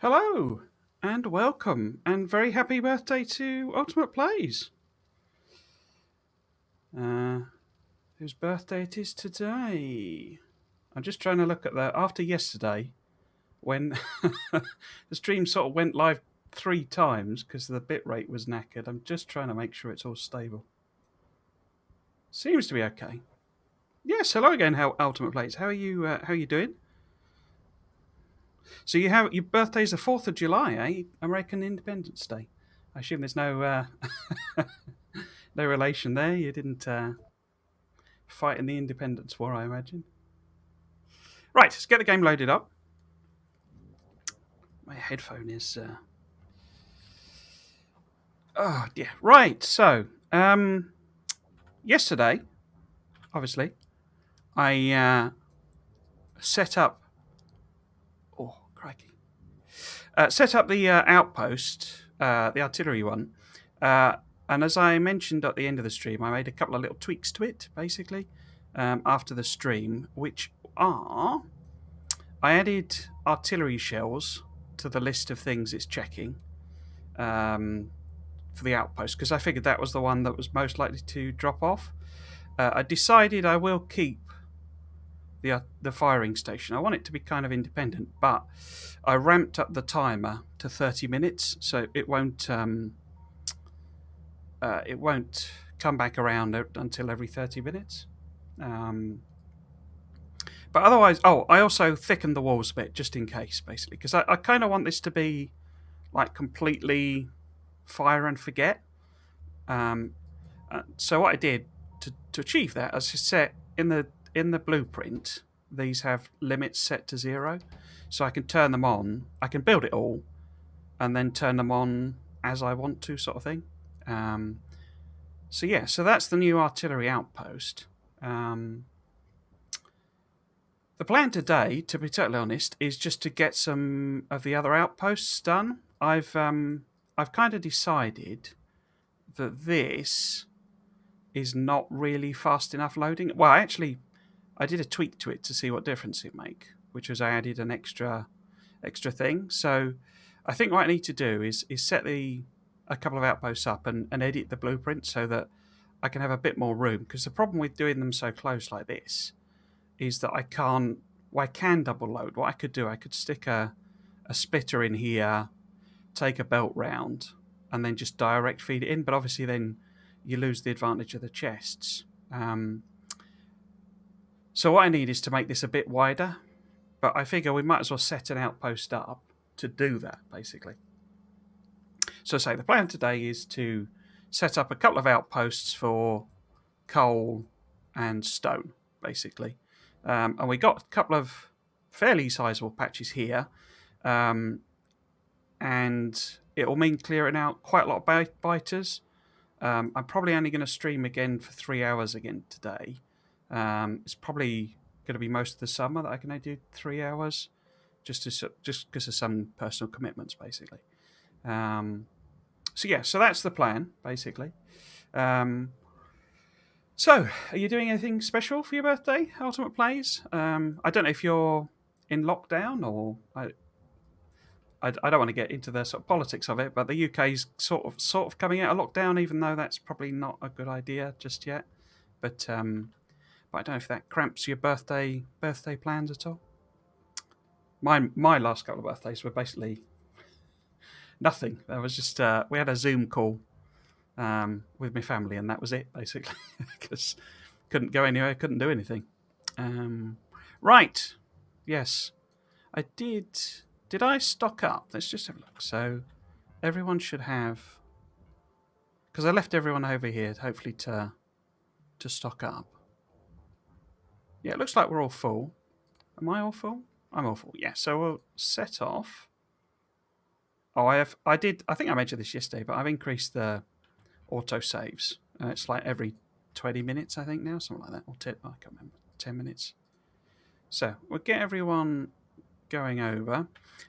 Hello and welcome and very happy birthday to Ultimate Plays. Whose birthday it is today? I'm just trying to look at that. After yesterday, when the stream sort of went live 3 times because the bitrate was knackered, I'm just trying to make sure it's all stable. Seems to be okay. Yes, hello again, Ultimate Plays. How are you? How are you doing? So you have your birthday's the 4th of July, eh? American Independence Day. I assume there's no no relation there. You didn't fight in the Independence War, I imagine. Right, let's get the game loaded up. My headphone is. Oh dear. Right. So, yesterday, obviously, I set up. Oh crikey! Set up the outpost, the artillery one, and as I mentioned at the end of the stream, I made a couple of little tweaks to it, basically, after the stream, which are I added artillery shells to the list of things it's checking. For the outpost because I figured that was the one that was most likely to drop off. I decided I will keep the firing station. I want it to be kind of independent, but I ramped up the timer to 30 minutes, so it won't come back around until every 30 minutes. But otherwise, I also thickened the walls a bit just in case, basically, because I kind of want this to be like completely fire and forget. So what I did to achieve that, as I set in the blueprint, these have limits set to 0, so I can turn them on. I can build it all, and then turn them on as I want to, sort of thing. So that's the new artillery outpost. The plan today, to be totally honest, is just to get some of the other outposts done. I've kind of decided that this is not really fast enough loading. Well, actually, I did a tweak to it to see what difference it make, which was I added an extra thing. So I think what I need to do is set a couple of outposts up and edit the blueprint so that I can have a bit more room. Because the problem with doing them so close like this is that I can't. Well, I can double load. What I could do, I could stick a splitter in here, take a belt round, and then just direct feed it in. But obviously, then you lose the advantage of the chests. So what I need is to make this a bit wider, but I figure we might as well set an outpost up to do that, basically. So say the plan today is to set up a couple of outposts for coal and stone, basically. And we got a couple of fairly sizable patches here, and it will mean clearing out quite a lot of biters. I'm probably only going to stream again for 3 hours again today. It's probably going to be most of the summer that I can only do 3 hours, just because of some personal commitments, basically. So that's the plan, basically. So, are you doing anything special for your birthday, Ultimate Plays? I don't know if you're in lockdown or I don't want to get into the sort of politics of it, but the UK's sort of coming out of lockdown, even though that's probably not a good idea just yet. But I don't know if that cramps your birthday plans at all. My last couple of birthdays were basically nothing. There was just we had a Zoom call with my family, and that was it basically, because couldn't go anywhere, couldn't do anything. Right, yes, I did. Did I stock up? Let's just have a look. So everyone should have, because I left everyone over here, hopefully to stock up. Yeah, it looks like we're all full. Am I all full? I'm all full. Yeah. So we'll set off. Oh, I think I mentioned this yesterday, but I've increased the auto saves. It's like every 20 minutes, I think now, something like that. Or 10, I can't remember. 10 minutes. So we'll get everyone going over.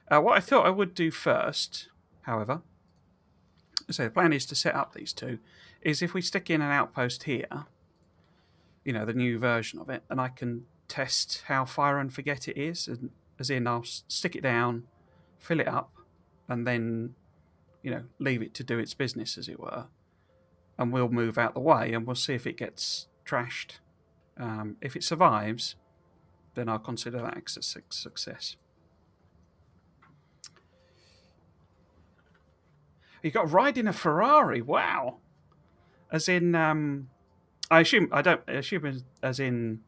What I thought I would do first, however, so the plan is to set up these two, is if we stick in an outpost here, the new version of it, and I can test how fire and forget it is, as in I'll stick it down, fill it up, and then, leave it to do its business, as it were. And we'll move out the way, and we'll see if it gets trashed. If it survives, then I'll consider that a success. You got riding a Ferrari. Wow. As in, I assume as in,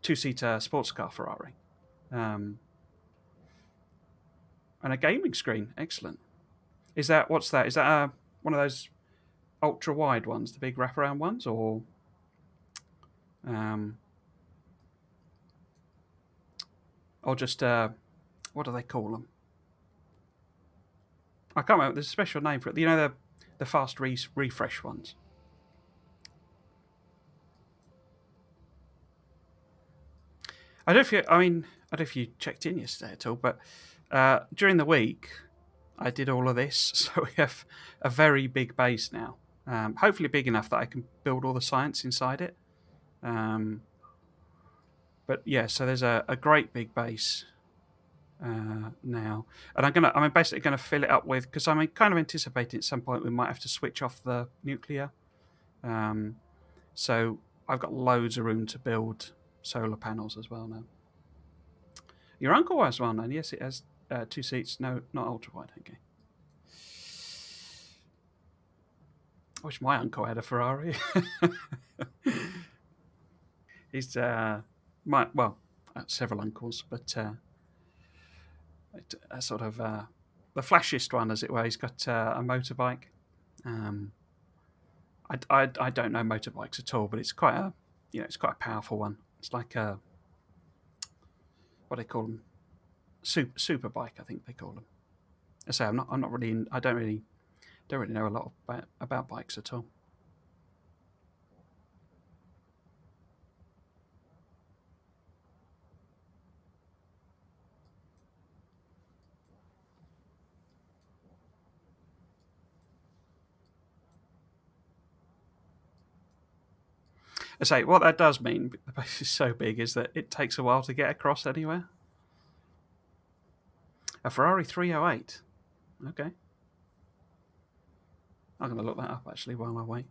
two-seater sports car Ferrari, and a gaming screen. Excellent. What's that? Is that one of those ultra wide ones, the big wraparound ones, or um, just what do they call them? I can't remember. There's a special name for it. The fast refresh ones. I don't know if you checked in yesterday at all, but during the week I did all of this, so we have a very big base now. Hopefully big enough that I can build all the science inside it. But yeah, so there's a great big base now, and I'm basically gonna fill it up with, because I'm kind of anticipating at some point we might have to switch off the nuclear. So I've got loads of room to build solar panels as well now. Your uncle has one, and yes, it has 2 seats. No, not ultra wide. Okay. I wish my uncle had a Ferrari. He's several uncles, but sort of the flashiest one, as it were. He's got a motorbike. I don't know motorbikes at all, but it's quite a powerful one. It's like a, what do they call them? Super bike, I think they call them. I say I don't really know a lot about bikes at all. I say what that does mean, the base is so big, is that it takes a while to get across anywhere. A Ferrari 308. Okay. I'm going to look that up actually while I wait.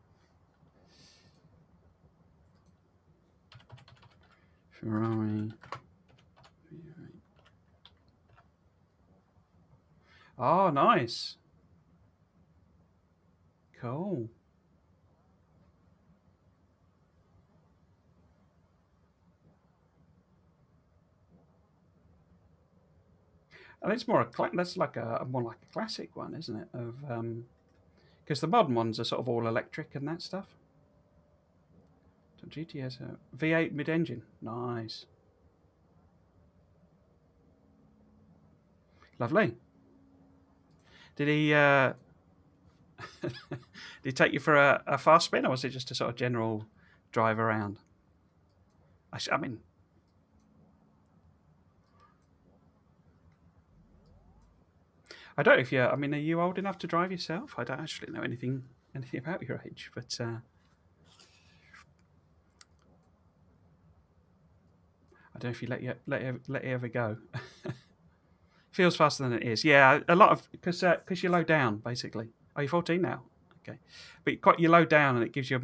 Ferrari. Oh, nice. Cool. And it's that's like more like a classic one, isn't it? Because the modern ones are sort of all electric and that stuff. So GTS V8 mid-engine, nice, lovely. Did he did he take you for a fast spin, or was it just a sort of general drive around? I mean, I don't know if are you old enough to drive yourself? I don't actually know anything about your age, but I don't know if you let it ever go. Feels faster than it is. Yeah, a lot of because you're low down basically. Are you 14 now? Okay, but you low down, and it gives you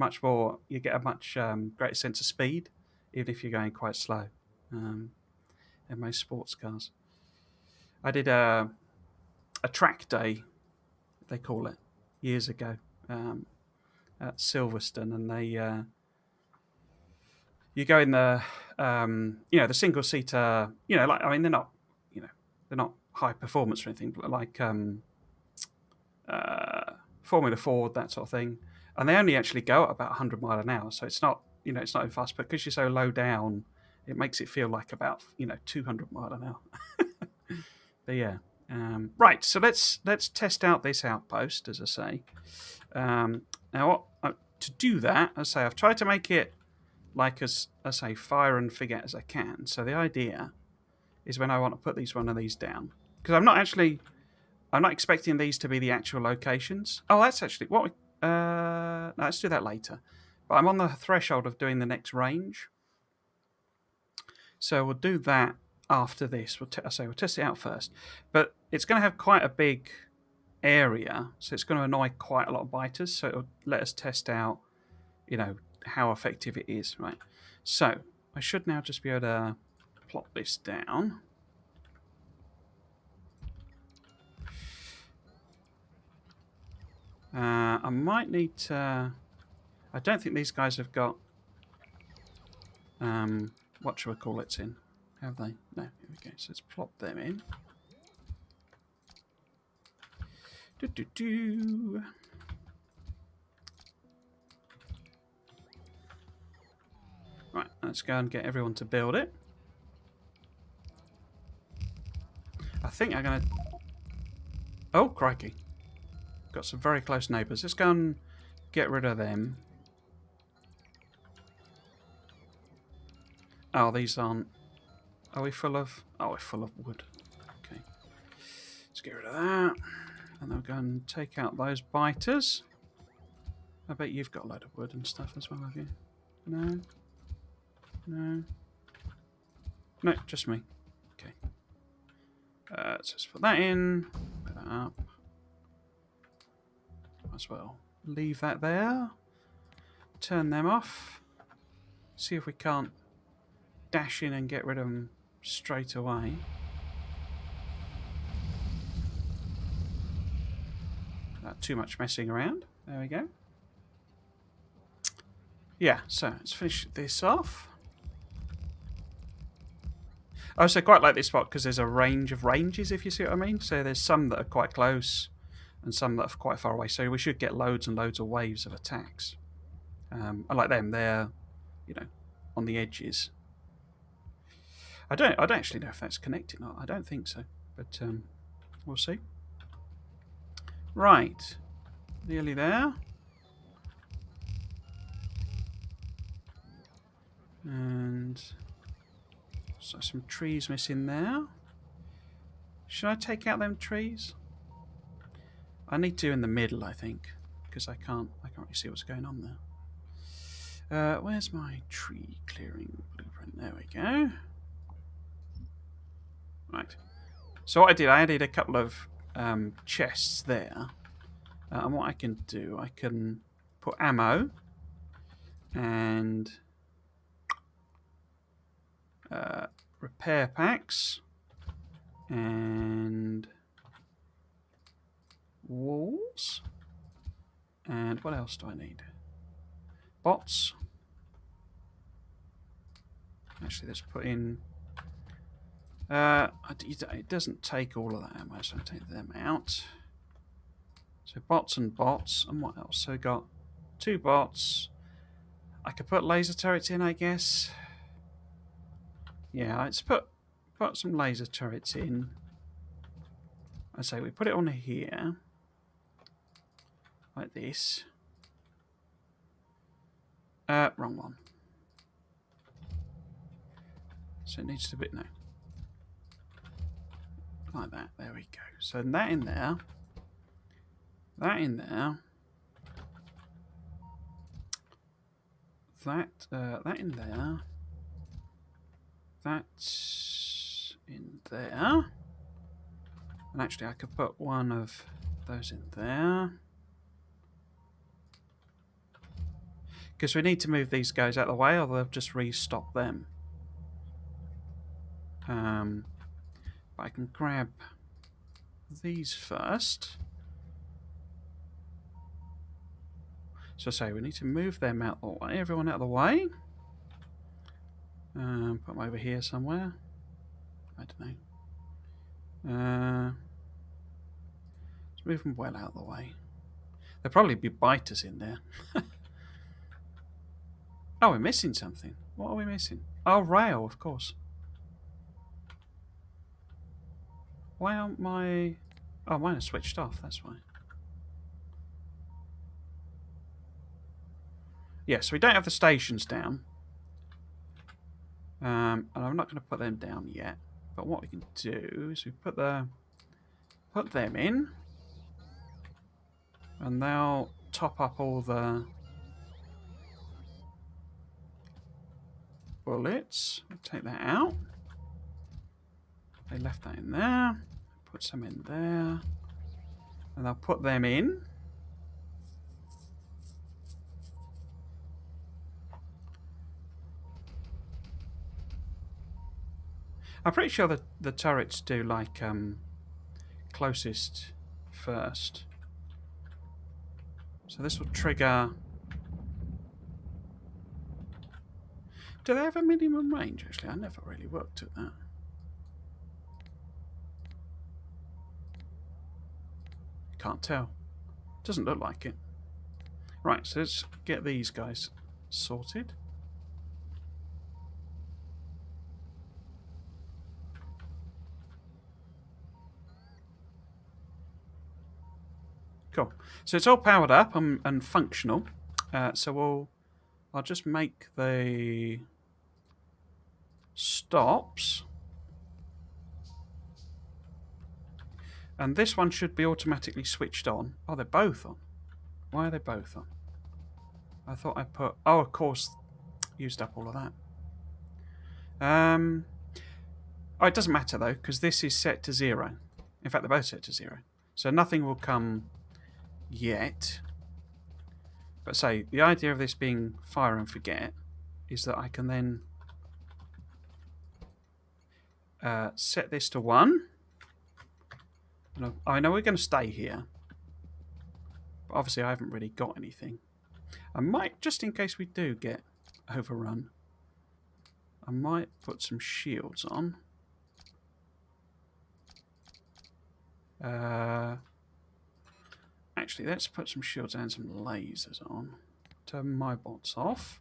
you get a much greater sense of speed, even if you're going quite slow. In most sports cars, I did a track day, they call it, years ago, at Silverstone, and they you go in the the single seater, they're not high performance or anything, but like Formula Ford, that sort of thing, and they only actually go at about 100 mile an hour, so it's not it's not fast, but because you're so low down, it makes it feel like about 200 mile an hour. But yeah, right. So let's test out this outpost, as I say. Now, to do that, as I say, I've tried to make it like as I say, fire and forget as I can. So the idea is, when I want to put one of these down, because I'm not expecting these to be the actual locations. Oh, that's actually what no, let's do that later. But I'm on the threshold of doing the next range, so we'll do that after this. I say we'll test it out first, but it's going to have quite a big area, so it's going to annoy quite a lot of biters. So it'll let us test out, how effective it is, right? So I should now just be able to plot this down. I might need to. I don't think these guys have got whatchamacallits in, have they? No. Here we go. So let's plop them in. Right, let's go and get everyone to build it. I think I'm going to... Oh, crikey. Got some very close neighbours. Let's go and get rid of them. Oh, these aren't... Are we full of... Oh, we're full of wood. Okay. Let's get rid of that. And then we'll go and take out those biters. I bet you've got a load of wood and stuff as well, have you? No? No? No, just me. Okay. Let's just put that in. Put that up. Might as well leave that there. Turn them off. See if we can't dash in and get rid of them straight away. Not too much messing around. There we go. Yeah, so let's finish this off. I also quite like this spot because there's a range of ranges, if you see what I mean. So there's some that are quite close and some that are quite far away. So we should get loads and loads of waves of attacks. I like them. They're, on the edges. I don't actually know if that's connected or not. I don't think so, but we'll see. Right, nearly there. And so some trees missing there. Should I take out them trees? I need to in the middle, I think, because I can't really see what's going on there. Where's my tree clearing blueprint? There we go. Right. So what I added a couple of chests there. And what I can do, I can put ammo and repair packs and walls. And what else do I need? Bots. Actually, let's put in... it doesn't take all of that ammo, so I'll take them out. So bots and bots. And what else? So we've got 2 bots. I could put laser turrets in, I guess. Yeah, let's put some laser turrets in. I say we put it on here. Like this. Wrong one. So it needs to be... No. Like that. There we go. So that in there. That in there. That in there. That's in there. And actually I could put one of those in there. Because we need to move these guys out of the way or they'll just restock them. But I can grab these first. So say we need to move them out the way, everyone out of the way. Put them over here somewhere. I don't know. Let's move them well out of the way. There'll probably be biters in there. Oh, we're missing something. What are we missing? Oh, rail, of course. Why aren't my... Oh, mine are switched off, that's why. Yes, we don't have the stations down. And I'm not going to put them down yet. But what we can do is we put them in. And they'll top up all the bullets. We'll take that out. They left that in there. Put some in there. And I'll put them in. I'm pretty sure that the turrets do like closest first. So this will trigger. Do they have a minimum range actually? I never really worked at that. Can't tell. Doesn't look like it. Right, so let's get these guys sorted. Cool. So it's all powered up and functional. So I'll just make the stops. And this one should be automatically switched on. Oh, they're both on. Why are they both on? I thought I put... Oh, of course, used up all of that. Oh, it doesn't matter, though, because this is set to 0. In fact, they're both set to 0. So nothing will come yet. But say, the idea of this being fire and forget is that I can then set this to 1. I know we're going to stay here. But obviously, I haven't really got anything. I might, just in case we do get overrun, I might put some shields on. Actually, let's put some shields and some lasers on. Turn my bots off.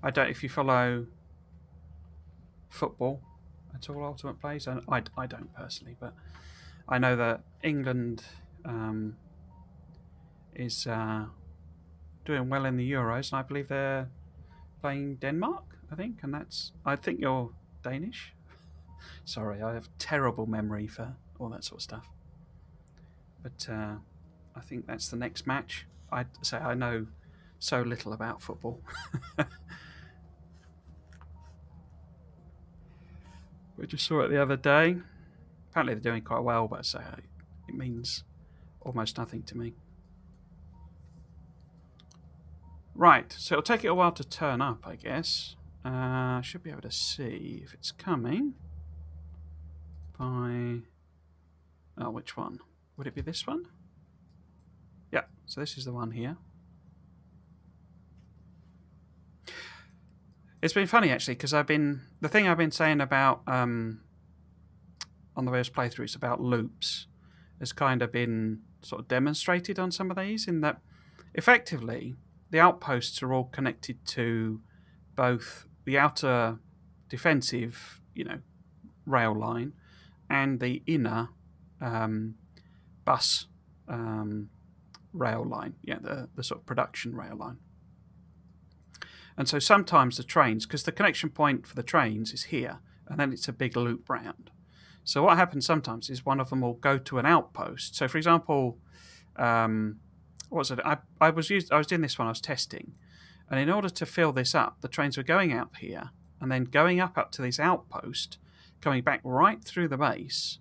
I don't. If you follow football at all, Ultimate Plays, and I don't personally, but I know that England is doing well in the Euros, and I believe they're playing Denmark. I think you're Danish. Sorry, I have terrible memory for all that sort of stuff. But I think that's the next match. I'd say I know so little about football. We just saw it the other day. Apparently they're doing quite well, but so it means almost nothing to me. Right, so it'll take it a while to turn up, I guess. I should be able to see if it's coming by... Oh, which one? Would it be this one? Yeah, so this is the one here. It's been funny, actually, because the thing I've been saying about, on the various playthroughs about loops has kind of been sort of demonstrated on some of these, in that effectively the outposts are all connected to both the outer defensive, rail line and the inner bus rail line, the sort of production rail line. And so sometimes the trains, because the connection point for the trains is here, and then it's a big loop round. So what happens sometimes is one of them will go to an outpost. So for example, what was it? I was doing this when I was testing, and in order to fill this up, the trains were going out here and then going up to this outpost, coming back right through the base,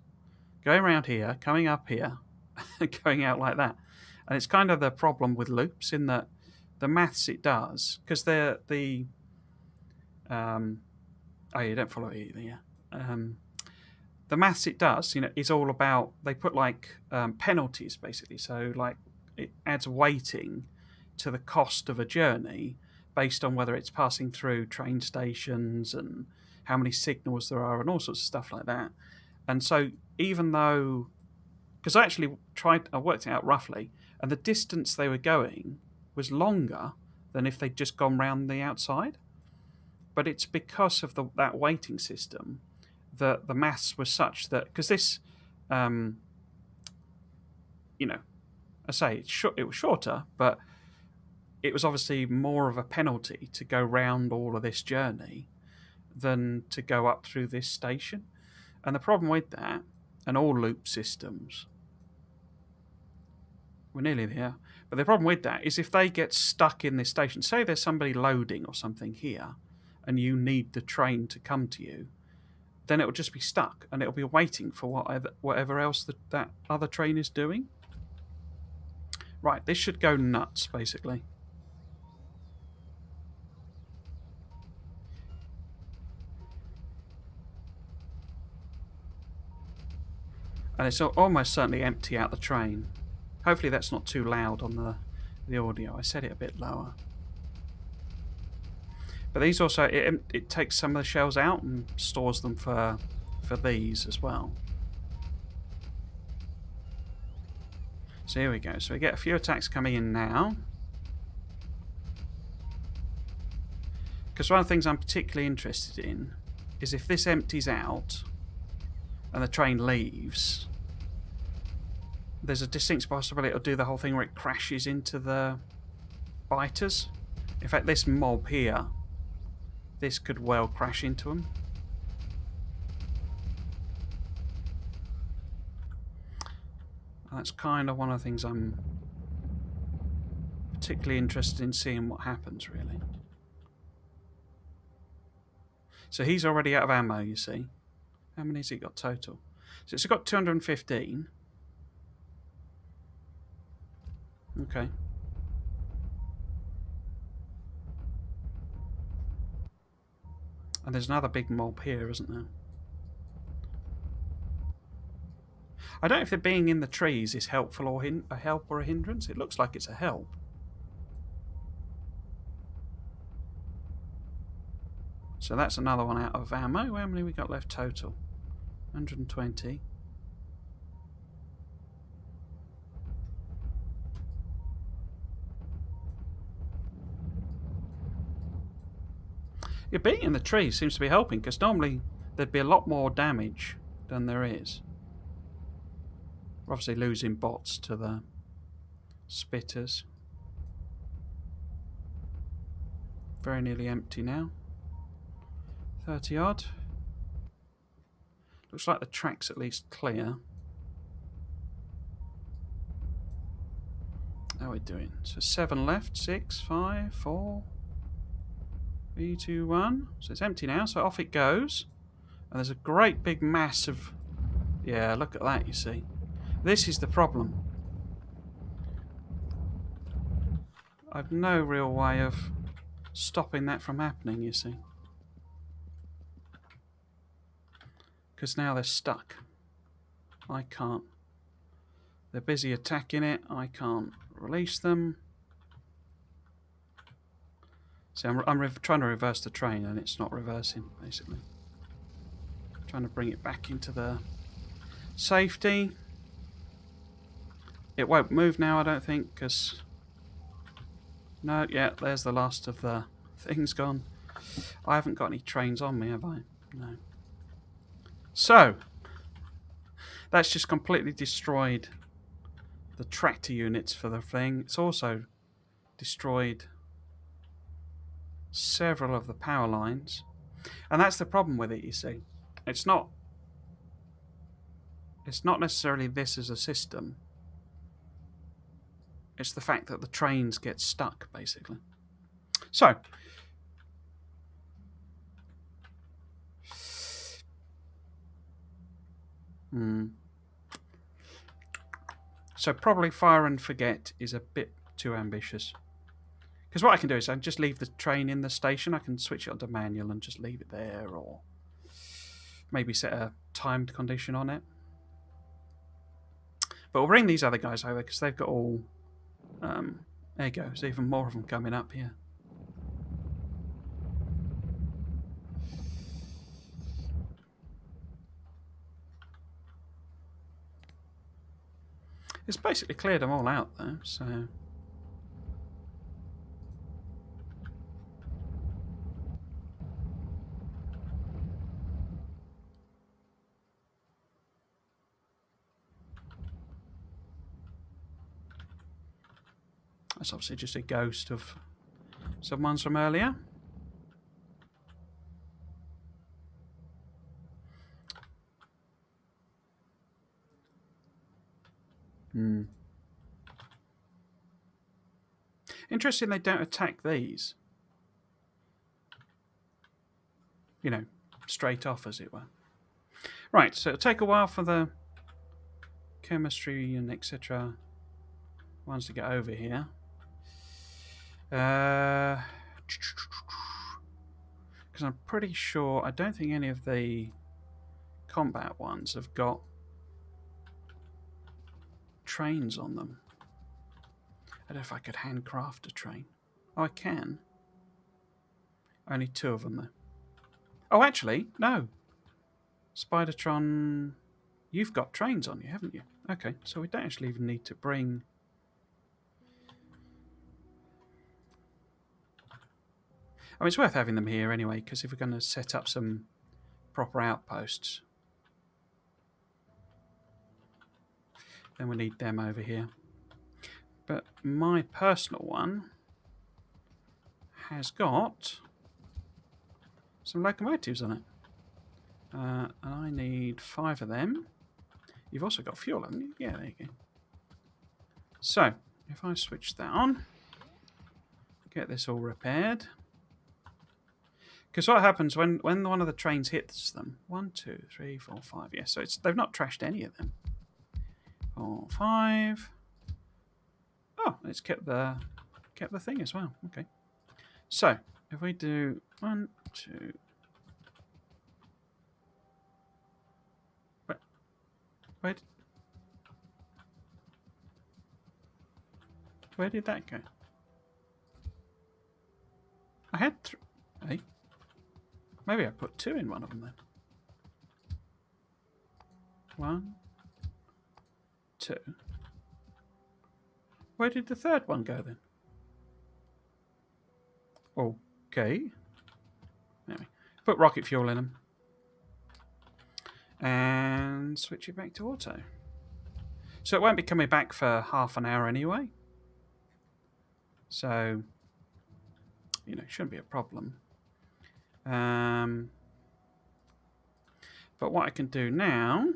going around here, coming up here, going out like that. And it's kind of the problem with loops in that the maths it does, because they're you don't follow it either, yeah. The maths it does, is all about, they put like penalties basically. So like it adds weighting to the cost of a journey based on whether it's passing through train stations and how many signals there are and all sorts of stuff like that. And so even though, because I worked it out roughly, and the distance they were going was longer than if they'd just gone round the outside. But it's because of that weighting system that the maths was such that, because this, I say it was shorter, but it was obviously more of a penalty to go round all of this journey than to go up through this station. And the problem with that, and all loop systems, We're nearly there. But the problem with that is if they get stuck in this station, say there's somebody loading or something here, and you need the train to come to you, then it will just be stuck, and it'll be waiting for whatever else that other train is doing. Right, this should go nuts, basically. And it's almost certainly empty out the train. Hopefully that's not too loud on the audio. I set it a bit lower. But these also, it takes some of the shells out and stores them for these as well. So here we go. So we get a few attacks coming in now. Because one of the things I'm particularly interested in is if this empties out and the train leaves, there's a distinct possibility it'll do the whole thing where it crashes into the biters. In fact, this mob here, this could well crash into them. And that's kind of one of the things I'm particularly interested in seeing what happens, really. So he's already out of ammo, you see. How many has he got total? So it's got 215. Okay. And there's another big mob here, isn't there? I don't know if the being in the trees is helpful or a help or a hindrance. It looks like it's a help. So that's another one out of ammo. How many we got left total? 120. Yeah, being in the trees seems to be helping, because normally there'd be a lot more damage than there is. We're obviously losing bots to the spitters. Very nearly empty now. 30 odd. Looks like the track's at least clear. How are we doing? So 7 left. 6, 5, 4, 3, 2, 1. So it's empty now, so off it goes. And there's a great big mass of... Yeah, look at that, you see. This is the problem. I've no real way of stopping that from happening, you see. Because now they're stuck. I can't. They're busy attacking it. I can't release them. See, I'm trying to reverse the train and it's not reversing, basically. Trying to bring it back into the safety. It won't move now, I don't think, because... No, yeah, there's the last of the things gone. I haven't got any trains on me, have I? No. So, that's just completely destroyed the tractor units for the thing. It's also destroyed several of the power lines. And that's the problem with it, you see. It's not necessarily this as a system. It's the fact that the trains get stuck, basically. So, so probably fire and forget is a bit too ambitious. Because what I can do is I can just leave the train in the station. I can switch it onto manual and just leave it there, or maybe set a timed condition on it. But we'll bring these other guys over because they've got all... there you go. There's even more of them coming up here. It's basically cleared them all out, though, so... That's obviously just a ghost of some ones from earlier. Interesting they don't attack these. You know, straight off, as it were. Right, so it'll take a while for the chemistry and etc. ones to get over here. Because I'm pretty sure, I don't think any of the combat ones have got trains on them. I don't know if I could handcraft a train. Oh, I can. Only 2 of them, though. Oh, actually, no. Spidertron, you've got trains on you, haven't you? Okay, so we don't actually even need to bring... I mean, it's worth having them here anyway, because if we're going to set up some proper outposts, then we need them over here. But my personal one has got some locomotives on it. And I need 5 of them. You've also got fuel, haven't you? Yeah, there you go. So, if I switch that on, get this all repaired. Because what happens when one of the trains hits them? 1, 2, 3, 4, 5. Yeah, so they've not trashed any of them. 4, 5. Oh, it's kept the thing as well. Okay. So if we do 1, 2. Where did that go? I had 3. Hey, maybe I put 2 in one of them then. 1, 2. Where did the third one go then? Okay. Anyway, put rocket fuel in them. And switch it back to auto. So it won't be coming back for half an hour anyway. So, you know, shouldn't be a problem. But what I can do now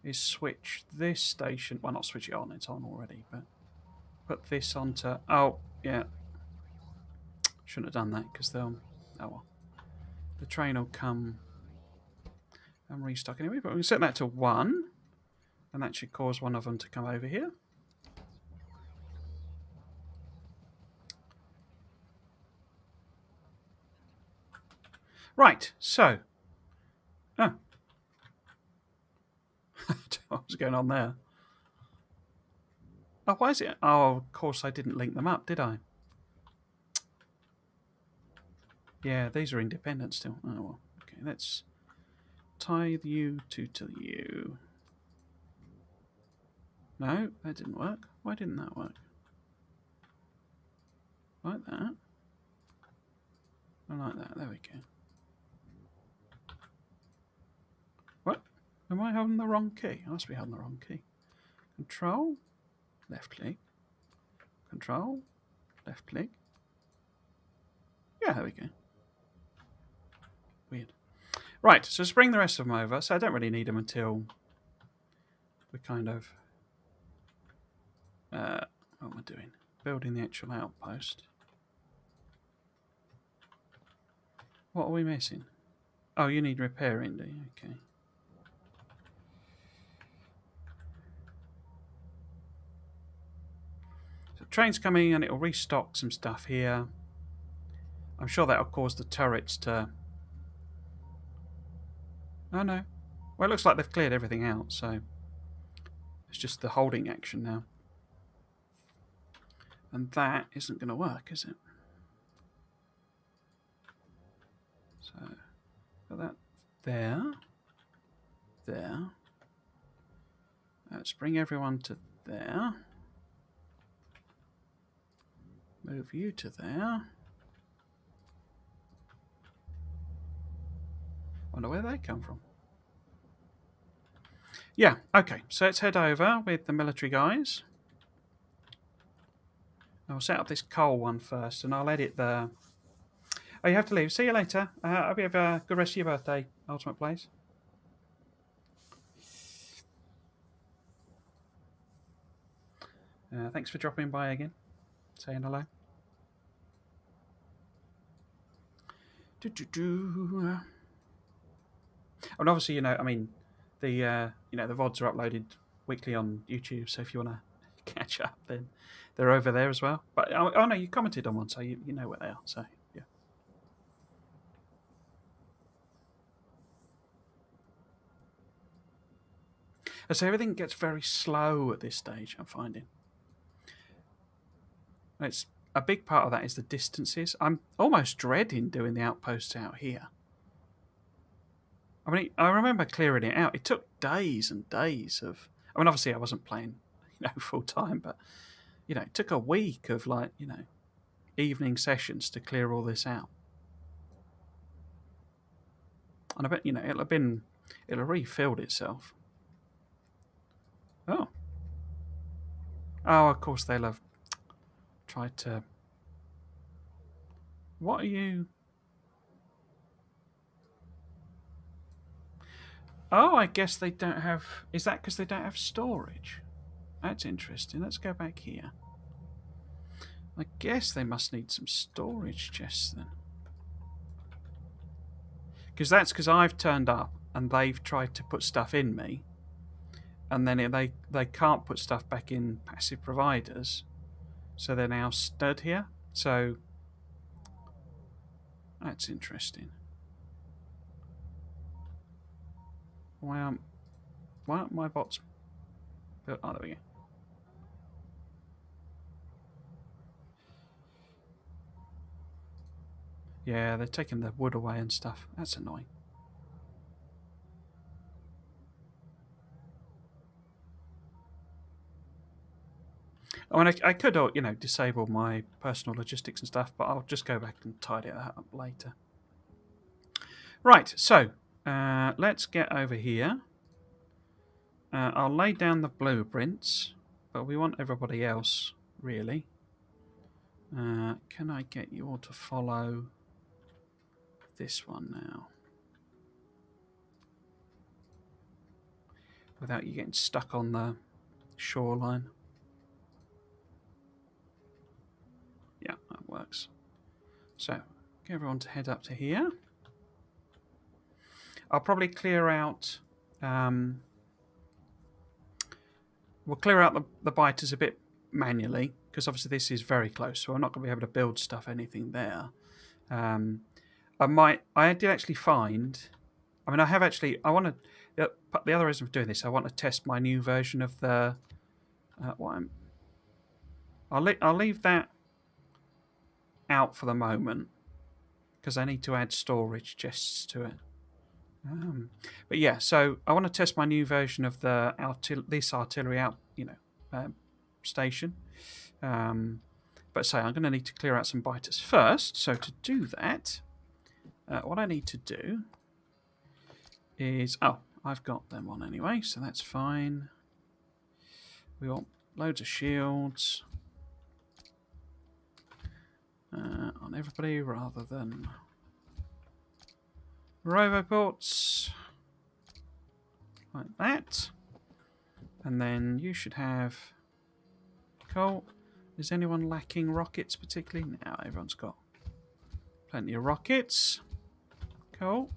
is switch this station. Well, not switch it on, it's on already, but put this onto... Oh, yeah. Shouldn't have done that because they'll... Oh, well. The train will come and restock anyway, but we can set that to 1, and that should cause one of them to come over here. Right, so... Oh. What's going on there? Oh, why is it? Oh, of course I didn't link them up, did I? Yeah, these are independent still. Oh, well. Okay, let's tie the U to the U. No, that didn't work. Why didn't that work? Like that. I like that. There we go. What? Am I holding the wrong key? I must be holding the wrong key. Control, left click. Control, left click. Yeah, there we go. Weird. Right, so let's bring the rest of them over. So I don't really need them until we're kind of... what am I doing? Building the actual outpost. What are we missing? Oh, you need repairing, do you? Okay. So train's coming and it'll restock some stuff here. I'm sure that'll cause the turrets to... Oh no. Well, it looks like they've cleared everything out, so it's just the holding action now. And that isn't going to work, is it? So, put that there. There. Let's bring everyone to there. Move you to there. Wonder where they come from. Yeah, okay. So let's head over with the military guys. I'll set up this coal one first, and I'll edit the... Oh, you have to leave. See you later. I hope you have a good rest of your birthday, Ultimate Blaze. Thanks for dropping by again. saying hello. And obviously, you know, I mean, the you know, the VODs are uploaded weekly on YouTube, so if you want to catch up, then they're over there as well. But oh no, you commented on one, so you know where they are. So yeah. So everything gets very slow at this stage, I'm finding. And it's a big part of that is the distances. I'm almost dreading doing the outposts out here. I mean, I remember clearing it out. It took days and days of. I mean, obviously, I wasn't playing, you know, full time, but you know, it took a week of like, you know, evening sessions to clear all this out. And I bet, you know, it'll have refilled itself. Oh, oh, of course they'll have tried to. What are you? Oh, I guess they don't have. Is that because they don't have storage? That's interesting. Let's go back here. I guess they must need some storage chests then. Because I've turned up and they've tried to put stuff in me, and then they can't put stuff back in passive providers, so they're now stood here. So that's interesting. Why aren't my bots built? Oh, there we go. Yeah, they're taking the wood away and stuff. That's annoying. Oh, and I could, you know, disable my personal logistics and stuff, but I'll just go back and tidy that up later. Right, so let's get over here. I'll lay down the blueprints, but we want everybody else, really. Can I get you all to follow this one now? Without you getting stuck on the shoreline. Yeah, that works. So, get everyone to head up to here. I'll probably clear out... we'll clear out the biters a bit manually, because obviously this is very close, so I'm not going to be able to build stuff, anything there. I did actually find... I mean, I have actually... I want to... The other reason for doing this, I want to test my new version of the... I'll leave that out for the moment, because I need to add storage chests to it. But yeah, so I want to test my new version of the this artillery station. But say I'm going to need to clear out some biters first. So to do that, what I need to do is I've got them on anyway, so that's fine. We want loads of shields on everybody rather than roboports, like that. And then you should have... Cool. Is anyone lacking rockets particularly? No, everyone's got plenty of rockets. Cool.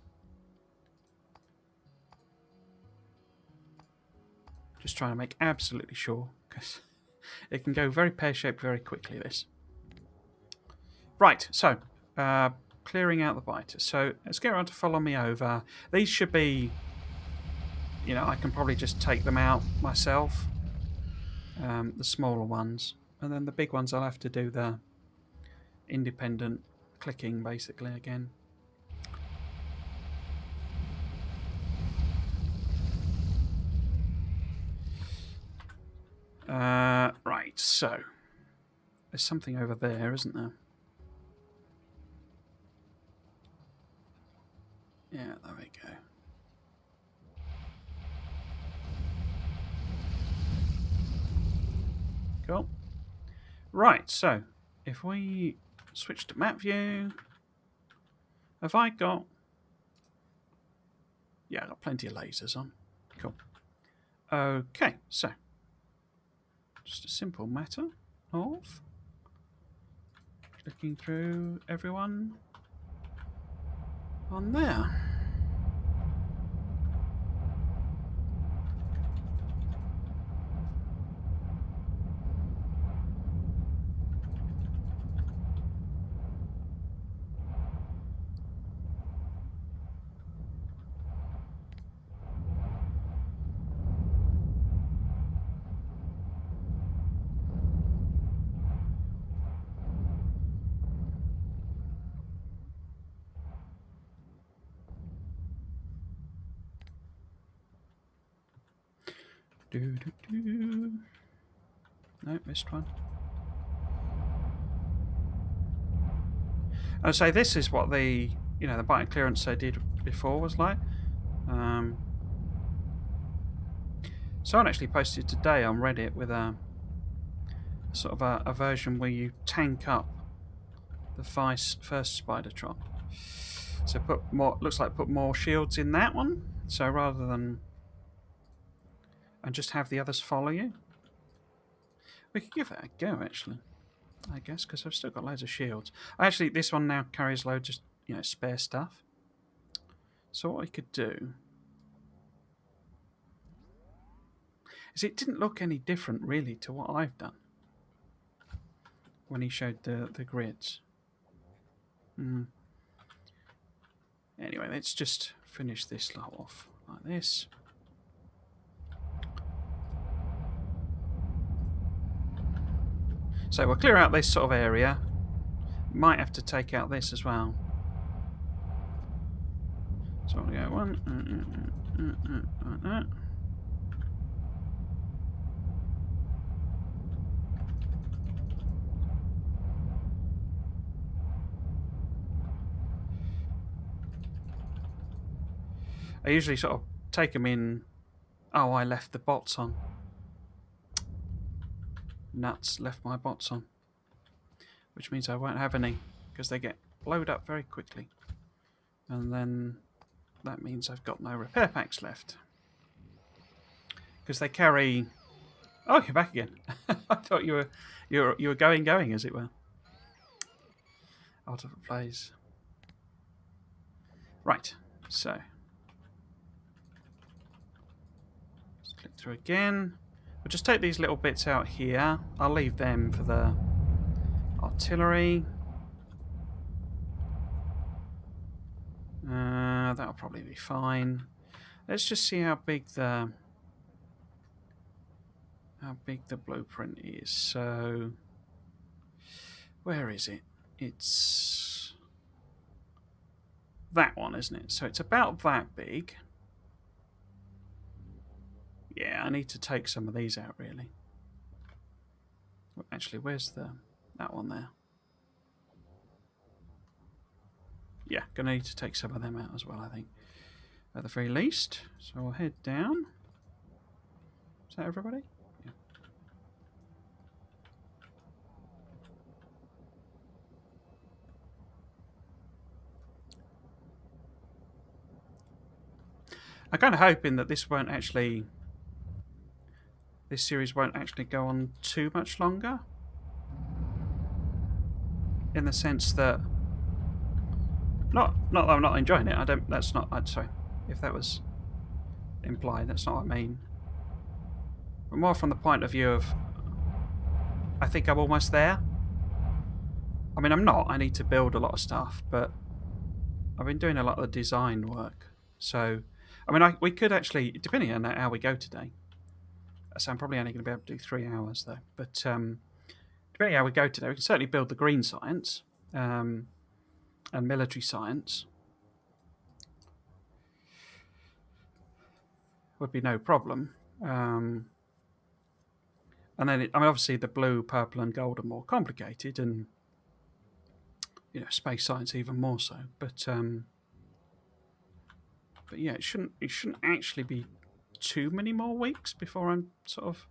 Just trying to make absolutely sure, because it can go very pear-shaped very quickly, this. Right, so clearing out the biters. So let's get around to follow me over. These should be... You know, I can probably just take them out myself. The smaller ones. And then the big ones I'll have to do the independent clicking, basically, again. Right, so... There's something over there, isn't there? Yeah, there we go. Cool. Right, so if we switch to map view, have I got... Yeah, I've got plenty of lasers on. Cool. Okay, so just a simple matter of looking through everyone on there. No, missed one. I'd say this is what the the bite clearance I did before was like. Someone actually posted today on Reddit with a sort of a version where you tank up the first Spidertron. So put more shields in that one. So rather than and just have the others follow you, we could give that a go actually. I guess because I've still got loads of shields. Actually, this one now carries loads of spare stuff. So what I could do is it didn't look any different really to what I've done when he showed the grids. Anyway, let's just finish this lot off like this. So we'll clear out this sort of area. Might have to take out this as well. So we'll go one, like that. I usually sort of take them in. Oh, I left the bots on. Nuts, left my bots on. Which means I won't have any, because they get blowed up very quickly. And then that means I've got no repair packs left. Because they carry... Oh, you're back again. I thought you were going, as it were. Out of a place. Right, so... Let's click through again. We'll just take these little bits out here. I'll leave them for the artillery. That'll probably be fine. Let's just see how big the blueprint is. So where is it? It's that one, isn't it? So it's about that big. Yeah, I need to take some of these out really. Actually, where's that one there? Yeah, gonna need to take some of them out as well, I think. At the very least. So we'll head down. Is that everybody? Yeah. I'm kind of hoping that this series won't actually go on too much longer. In the sense that not that I'm not enjoying it. Sorry, if that was implied, that's not what I mean. But more from the point of view of, I think I'm almost there. I mean, I'm not. I need to build a lot of stuff, but I've been doing a lot of the design work. So, I mean, we could actually, depending on how we go today. So I'm probably only going to be able to do 3 hours though. But depending on how we go today, we can certainly build the green science and military science. Would be no problem. And then, obviously the blue, purple, and gold are more complicated, and space science even more so. But yeah, it shouldn't actually be too many more weeks before I'm sort of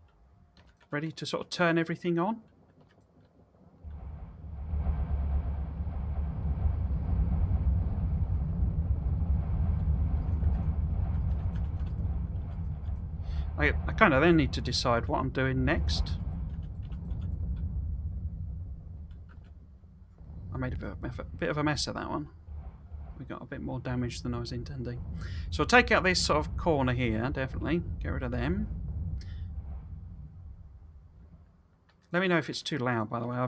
ready to sort of turn everything on. I kind of then need to decide what I'm doing next. made a bit of a mess of that one. We got a bit more damage than I was intending. So I'll take out this sort of corner here, definitely. Get rid of them. Let me know if it's too loud, by the way.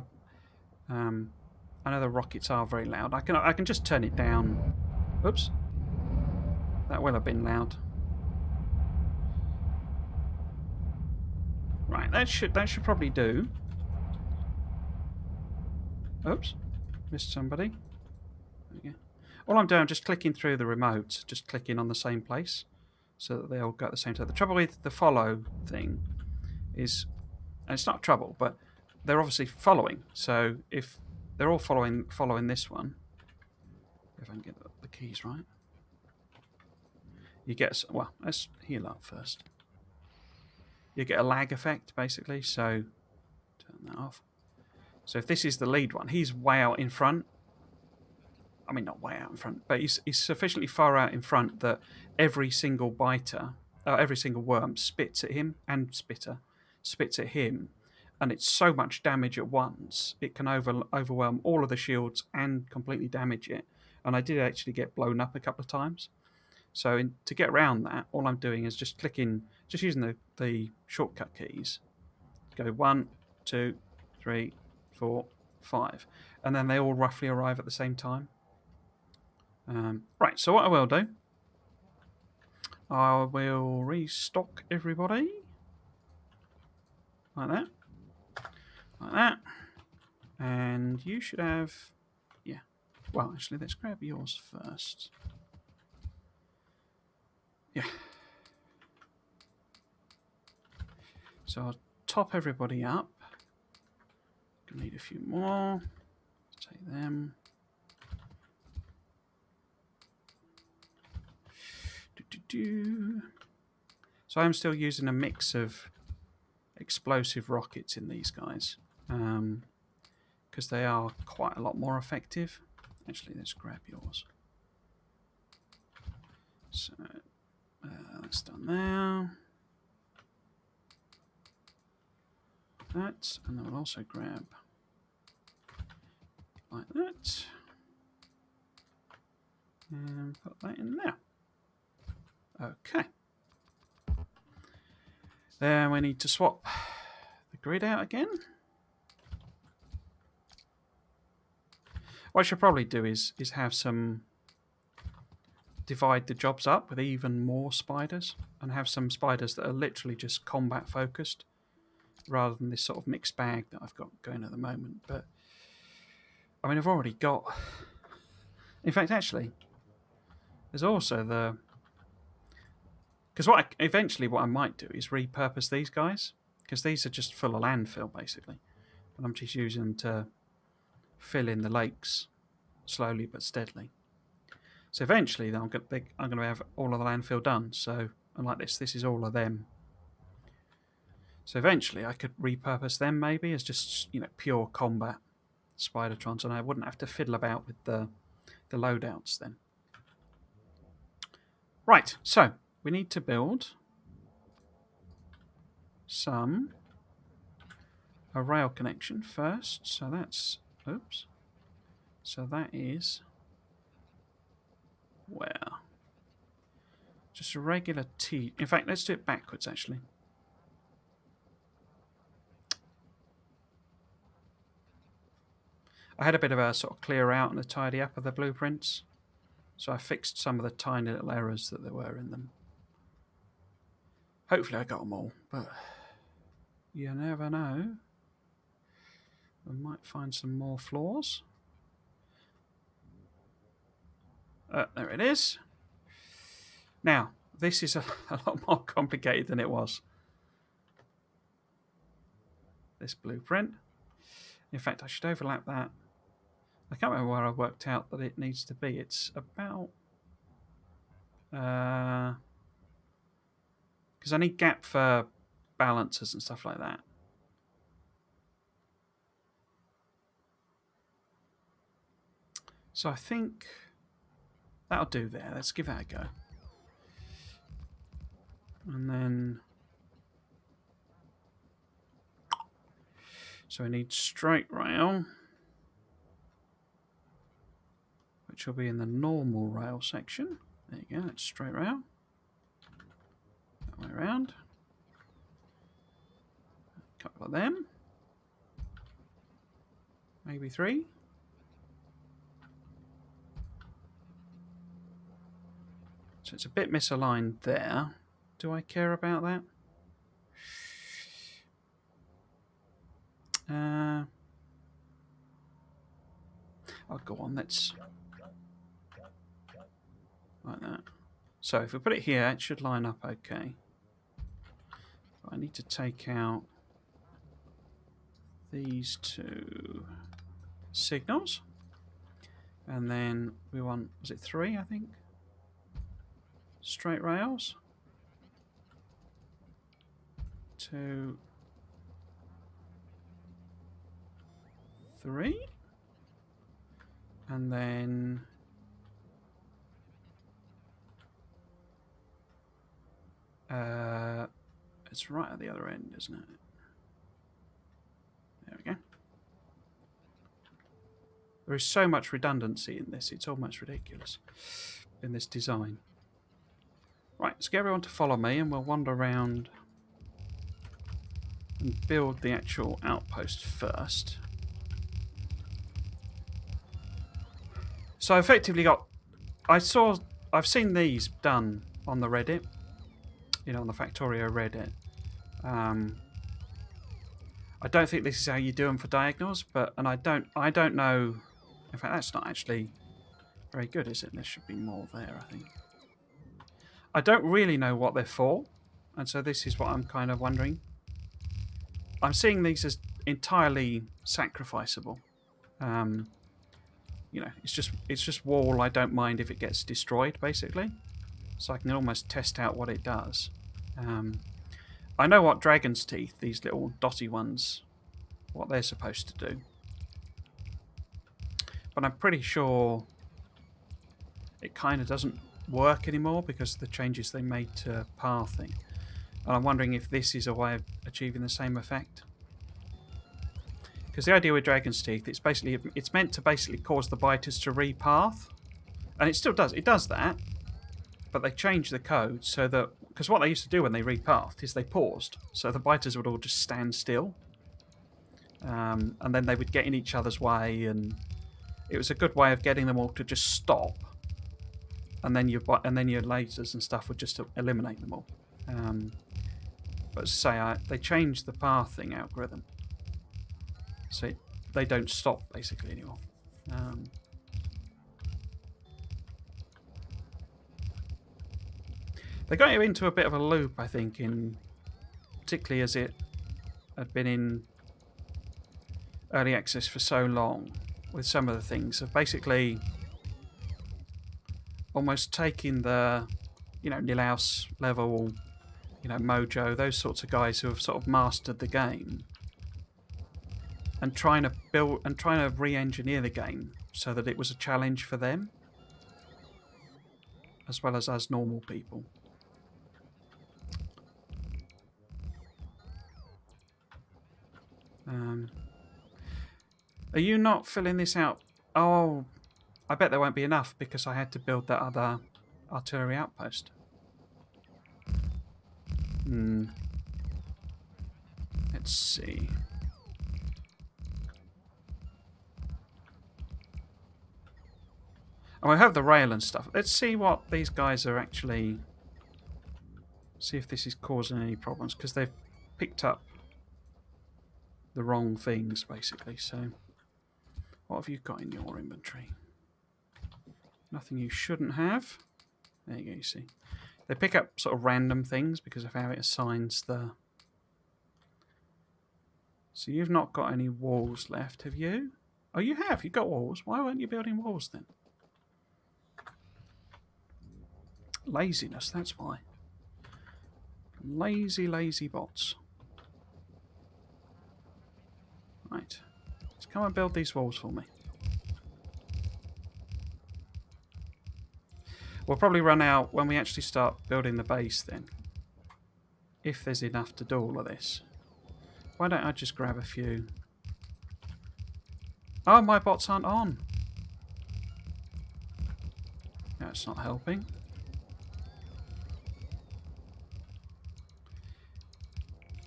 I know the rockets are very loud. I can just turn it down. Oops. That will have been loud. Right, that should probably do. Oops. Missed somebody. There we go. All I'm doing, I'm just clicking through the remote, just clicking on the same place, so that they all go at the same time. The trouble with the follow thing is, and it's not trouble, but they're obviously following. So if they're all following this one, if I can get the keys right, you get, well, let's heal up first. You get a lag effect basically. So turn that off. So if this is the lead one, he's way out in front. I mean, not way out in front, but he's sufficiently far out in front that every single biter, every single worm spits at him, and spits at him, and it's so much damage at once, it can overwhelm all of the shields and completely damage it. And I did actually get blown up a couple of times. So to get around that, all I'm doing is just using the shortcut keys. Go 1, 2, 3, 4, 5, and then they all roughly arrive at the same time. Right, so what I will do, I will restock everybody. Like that. Like that. And you should have... Yeah. Well, actually, let's grab yours first. Yeah. So I'll top everybody up. Gonna need a few more. Let's take them. So I'm still using a mix of explosive rockets in these guys, because they are quite a lot more effective. Actually, let's grab yours. So that's done now. That, and then we'll also grab like that, and put that in there. Okay. Then we need to swap the grid out again. What I should probably do is have some, divide the jobs up with even more spiders, and have some spiders that are literally just combat focused, rather than this sort of mixed bag that I've got going at the moment. But I mean, I've already got, in fact, actually, there's also the, because eventually what I might do is repurpose these guys, because these are just full of landfill basically, and I'm just using them to fill in the lakes slowly but steadily. So eventually I'm going to have all of the landfill done. So, and like this is all of them. So eventually I could repurpose them maybe as just, pure combat Spidertrons, and I wouldn't have to fiddle about with the loadouts then. Right, so we need to build a rail connection first. So that's, oops. So that is where? Just a regular T. In fact, let's do it backwards actually. I had a bit of a sort of clear out and a tidy up of the blueprints. So I fixed some of the tiny little errors that there were in them. Hopefully I got them all, but you never know. We might find some more flaws. There it is. Now, this is a lot more complicated than it was. This blueprint. In fact, I should overlap that. I can't remember where I worked out that it needs to be. It's about... because I need gap for balancers and stuff like that. So I think that'll do there. Let's give that a go. And then... so I need straight rail. which will be in the normal rail section. There you go, that's straight rail. That way around. A couple of them. Maybe 3. So it's a bit misaligned there. Do I care about that? I'll go on, let's... like that. So if we put it here, it should line up okay. I need to take out these 2 signals. And then we want, was it 3, I think? Straight rails. 2, 3. And then it's right at the other end, isn't it? There we go. There is so much redundancy in this, it's almost ridiculous in this design. Right, let's get everyone to follow me and we'll wander around and build the actual outpost first. So I effectively got... I've seen these done on the Reddit, you know, on the Factorio Reddit. I don't think this is how you do them for diagonals, but I don't know. In fact, that's not actually very good, is it? There should be more there, I think. I don't really know what they're for, and so this is what I'm kind of wondering. I'm seeing these as entirely sacrificable. You know, it's just wall. I don't mind if it gets destroyed, basically. So I can almost test out what it does. I know what dragon's teeth, these little dotty ones, what they're supposed to do. But I'm pretty sure it kind of doesn't work anymore because of the changes they made to pathing. And I'm wondering if this is a way of achieving the same effect. Because the idea with dragon's teeth, it's meant to basically cause the biters to repath. And it still does. It does that. But they changed the code so that... Because what they used to do when they repathed is they paused. So the biters would all just stand still. And then they would get in each other's way. And it was a good way of getting them all to just stop. And then your lasers and stuff would just eliminate them all. But as I say, they changed the pathing algorithm. So they don't stop, basically, anymore. They got you into a bit of a loop, I think, particularly as it had been in early access for so long, with some of the things of basically almost taking the, you know, Nilhouse level, you know, Mojo, those sorts of guys who have sort of mastered the game, and trying to re-engineer the game so that it was a challenge for them, as well as us normal people. Are you not filling this out? Oh, I bet there won't be enough because I had to build that other artillery outpost. Let's see. Oh, I have the rail and stuff. Let's see what these guys are actually... See if this is causing any problems, because they've picked up the wrong things, basically. So, what have you got in your inventory? Nothing you shouldn't have. There you go, you see. They pick up sort of random things because of how it assigns the... So you've not got any walls left, have you? Oh, you have. You've got walls. Why weren't you building walls then? Laziness, that's why. Lazy, lazy bots. Right. Let's come and build these walls for me. We'll probably run out when we actually start building the base then. If there's enough to do all of this. Why don't I just grab a few? Oh, my bots aren't on. That's not helping.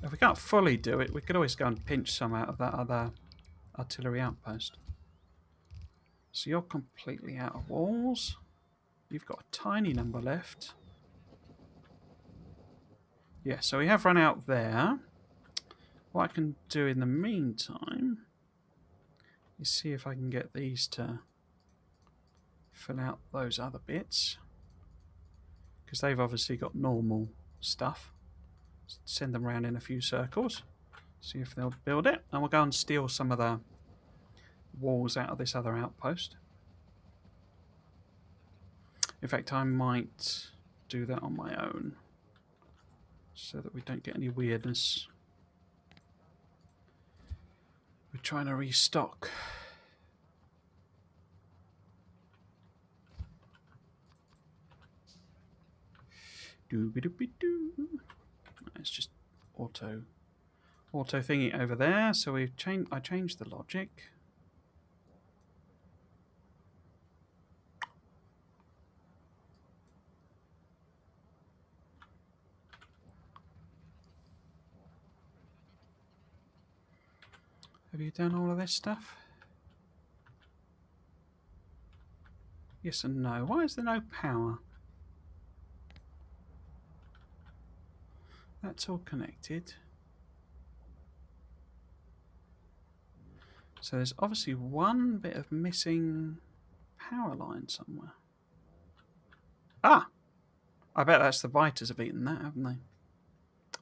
If we can't fully do it, we could always go and pinch some out of that other artillery outpost. So you're completely out of walls. You've got a tiny number left. Yeah, so we have run out there. What I can do in the meantime is see if I can get these to fill out those other bits. Because they've obviously got normal stuff. Send them around in a few circles. See if they'll build it. And we'll go and steal some of the walls out of this other outpost. In fact, I might do that on my own. So that we don't get any weirdness. We're trying to restock. Doo-be-doo-be-doo. It's just auto thingy over there. So we've changed. I changed the logic. Have you done all of this stuff? Yes and no. Why is there no power? That's all connected. So there's obviously one bit of missing power line somewhere. Ah! I bet that's the biters have eaten that, haven't they?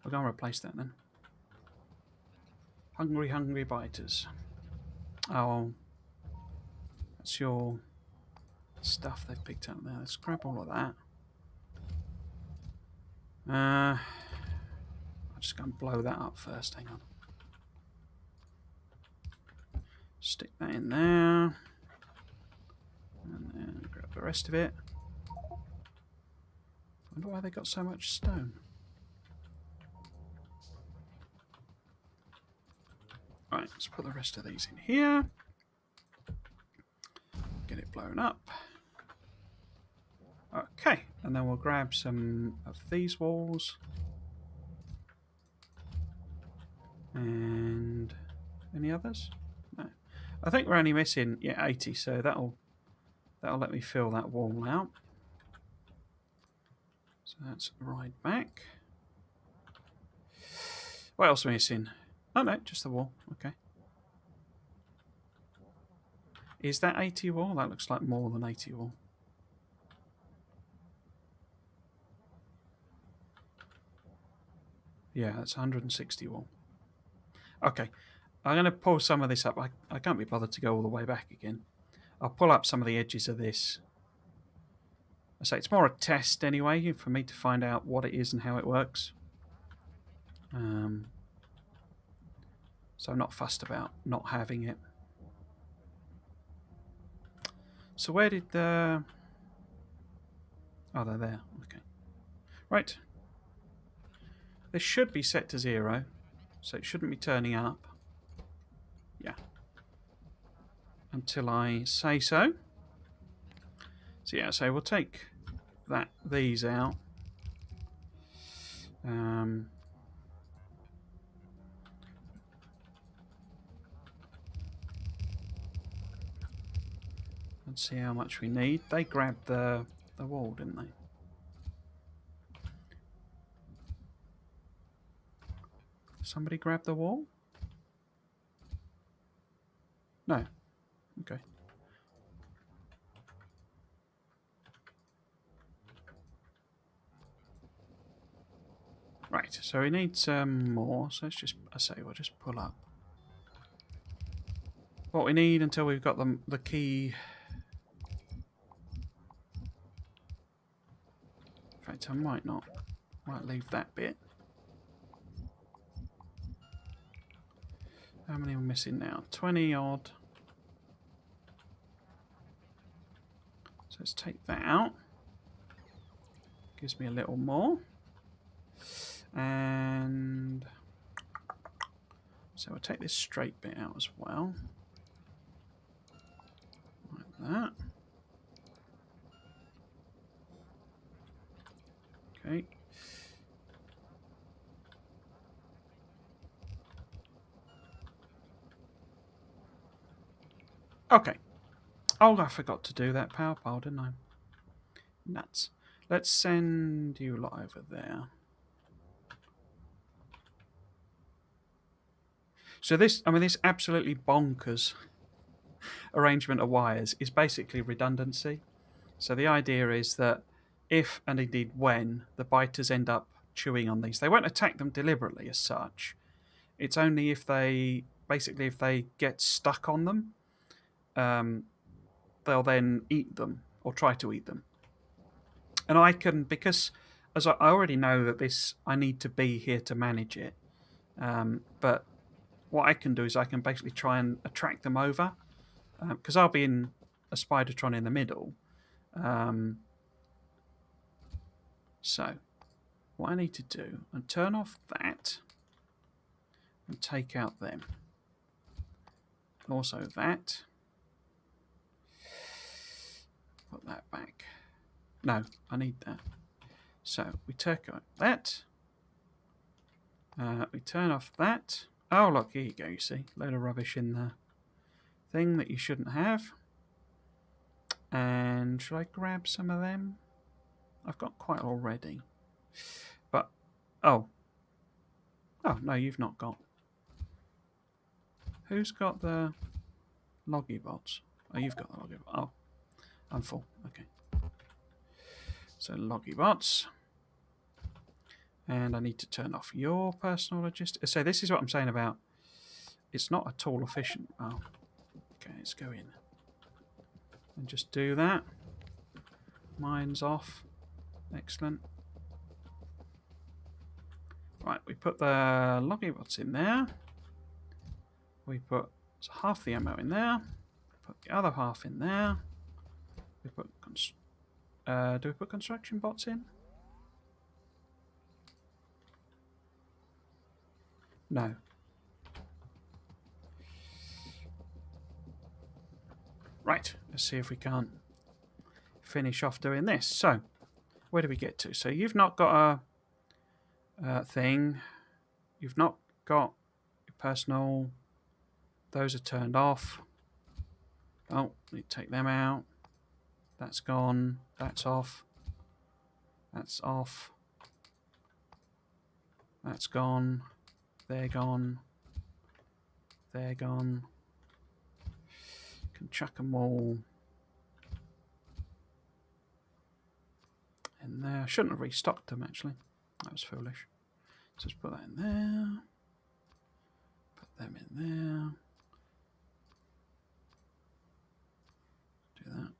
We'll go and replace that then. Hungry, hungry biters. Oh, that's your stuff they've picked up there. Let's grab all of that. I'll just go and blow that up first. Hang on. Stick that in there. And then grab the rest of it. Wonder why they got so much stone. Right, let's put the rest of these in here. Get it blown up. Okay, and then we'll grab some of these walls. And any others? No. I think we're only missing 80, so that'll let me fill that wall out. So that's right back. What else are we missing? Oh no, just the wall. Okay. Is that 80 wall? That looks like more than 80 wall. Yeah, that's 160 wall. Okay, I'm going to pull some of this up. I can't be bothered to go all the way back again. I'll pull up some of the edges of this. I say it's more a test anyway for me to find out what it is and how it works. So I'm not fussed about not having it. So where did the... Oh, they're there. Okay. Right. This should be set to 0, so it shouldn't be turning up. Yeah. Until I say so. So yeah, so we'll take these out. Let's see how much we need. They grabbed the wall, didn't they? Somebody grab the wall? No. Okay. Right, so we need some more. So let's just, we'll just pull up what we need until we've got the key. In fact, I might leave that bit. How many are we missing now? 20 odd. So let's take that out. Gives me a little more. And so we'll take this straight bit out as well. Like that. Okay. Oh, I forgot to do that power pile, didn't I? Nuts. Let's send you a lot over there. So this, I mean, this absolutely bonkers arrangement of wires is basically redundancy. So the idea is that if, and indeed when, the biters end up chewing on these, they won't attack them deliberately as such. It's only if they, basically, if they get stuck on them, they'll then eat them or try to eat them. And I can, because as I already know that this, I need to be here to manage it. But what I can do is I can basically try and attract them over, because I'll be in a Spidertron in the middle. So what I need to do, and turn off that, and take out them. Also that. Put that back. No, I need that. So we take out that. We turn off that. Oh, look, here you go, you see. Load of rubbish in the thing that you shouldn't have. And should I grab some of them? I've got quite already. But, oh. Oh, no, you've not got. Who's got the loggy bots? Oh, you've got the loggy bots. Oh, I'm full. Okay. So, loggy bots. And I need to turn off your personal logistics. So this is what I'm saying about it's not at all efficient. Oh, okay, let's go in. And just do that. Mine's off. Excellent. Right, we put the loggy bots in there. We put half the ammo in there. Put the other half in there. We put do we put construction bots in? No. Right, let's see if we can't finish off doing this. So, where do we get to? So you've not got a thing. You've not got your personal. Those are turned off. Oh, need to take them out. That's gone. That's off. That's off. That's gone. They're gone. They're gone. Can chuck them all in there. I shouldn't have restocked them, actually. That was foolish. So just put that in there. Put them in there. Do that.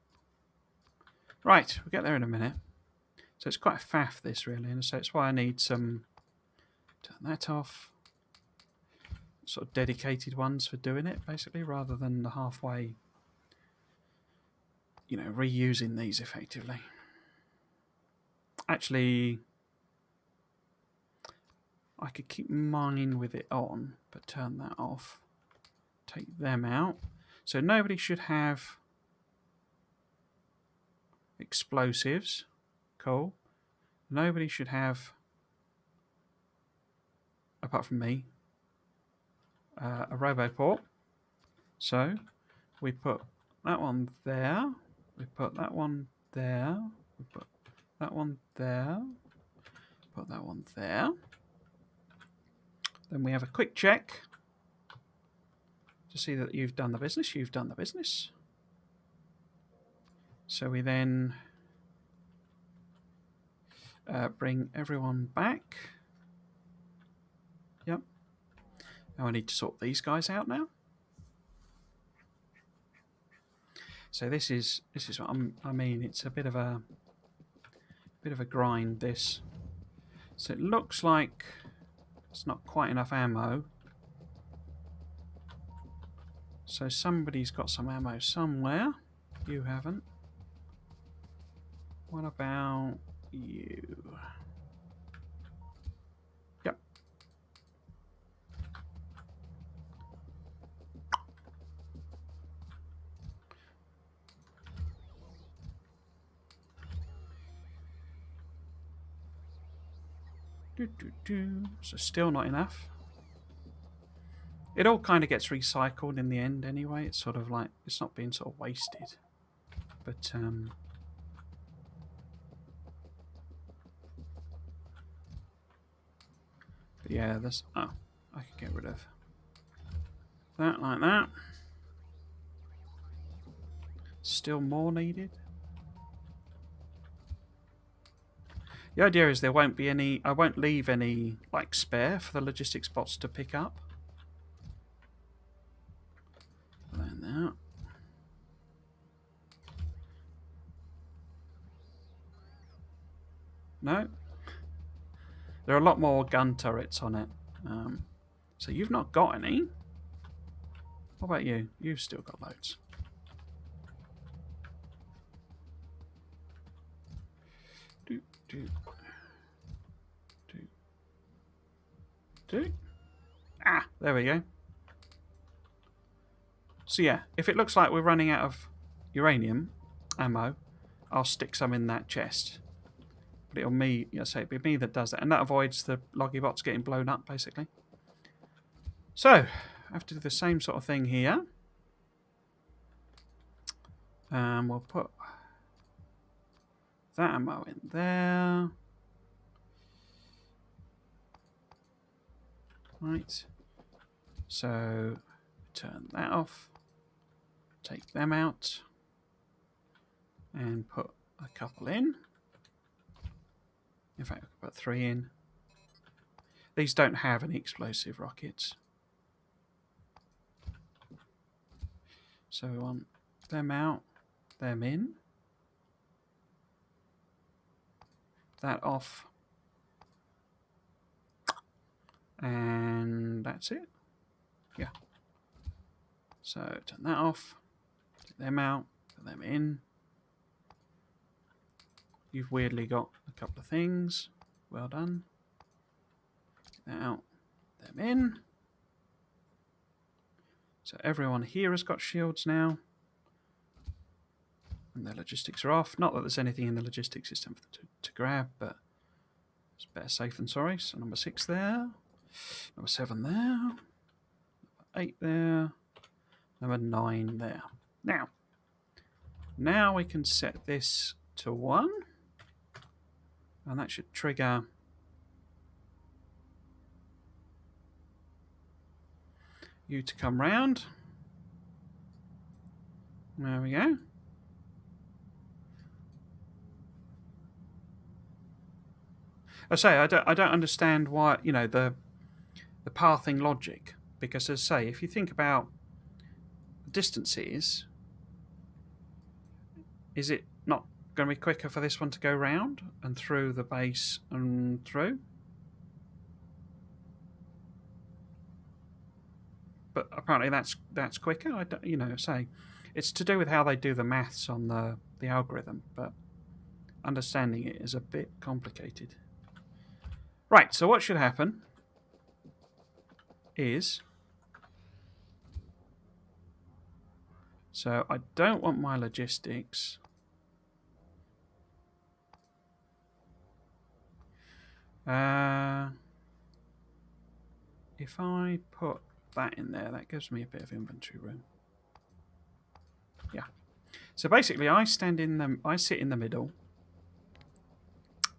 Right, we'll get there in a minute. So it's quite a faff, this, really. And so it's why I need some... Turn that off. Sort of dedicated ones for doing it, basically, rather than the halfway, you know, reusing these effectively. Actually, I could keep mine with it on, but turn that off. Take them out. So nobody should have explosives. Cool. Nobody should have, apart from me, a roboport. So we put that one there. We put that one there. We put that one there. Put that one there. Then we have a quick check to see that you've done the business. You've done the business. So we then bring everyone back. Yep. Now I need to sort these guys out now. So this is what I mean. It's a bit of a grind. This. So it looks like it's not quite enough ammo. So somebody's got some ammo somewhere. You haven't. What about you? Yep. So still not enough. It all kind of gets recycled in the end anyway. It's sort of like, it's not being sort of wasted. But yeah, there's... Oh, I could get rid of that like that. Still more needed. The idea is there won't be any... I won't leave any, like, spare for the logistics bots to pick up. Like that. No? There are a lot more gun turrets on it. So you've not got any. What about you? You've still got loads. Do, do, do, do. Ah, there we go. So yeah, if it looks like we're running out of uranium ammo, I'll stick some in that chest. But it'll me, say it'll be me that does that, and that avoids the loggy bots getting blown up, basically. So I have to do the same sort of thing here. We'll put that ammo in there. Right. So turn that off. Take them out. And put a couple in. In fact, I could put 3 in. These don't have any explosive rockets. So we want them out, them in. That off. And that's it. Yeah. So turn that off. Take them out. Put them in. You've weirdly got a couple of things. Well done. Take that out. Them in. So everyone here has got shields now. And their logistics are off. Not that there's anything in the logistics system to grab, but it's better safe than sorry. So number 6 there. Number 7 there. Number 8 there. Number 9 there. Now we can set this to 1. And that should trigger you to come round. There we go. I say I don't understand why, the pathing logic, because as I say, if you think about the distances, is it not going to be quicker for this one to go round and through the base and through? But apparently that's quicker. I don't, say it's to do with how they do the maths on the algorithm, but understanding it is a bit complicated. Right, so what should happen is, so I don't want my logistics. If I put that in there, that gives me a bit of inventory room. Yeah. So basically, I sit in the middle,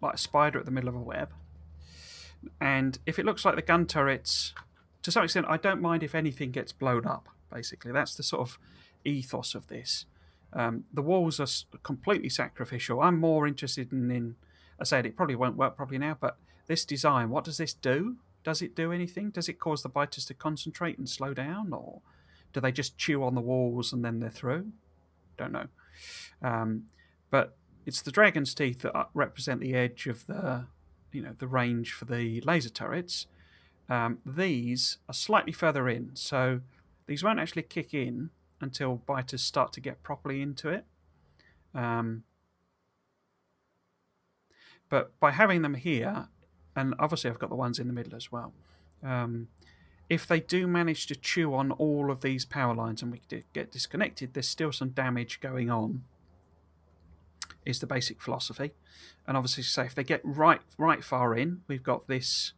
like a spider at the middle of a web. And if it looks like the gun turrets, to some extent, I don't mind if anything gets blown up. Basically, that's the sort of ethos of this. The walls are completely sacrificial. I'm more interested in I said it probably won't work properly now, but this design, what does this do? Does it do anything? Does it cause the biters to concentrate and slow down, or do they just chew on the walls and then they're through? Don't know. But it's the dragon's teeth that represent the edge of the range for the laser turrets. These are slightly further in, so these won't actually kick in until biters start to get properly into it. But by having them here, and obviously I've got the ones in the middle as well, if they do manage to chew on all of these power lines and we get disconnected, there's still some damage going on, is the basic philosophy. And obviously, say if they get right far in, we've got this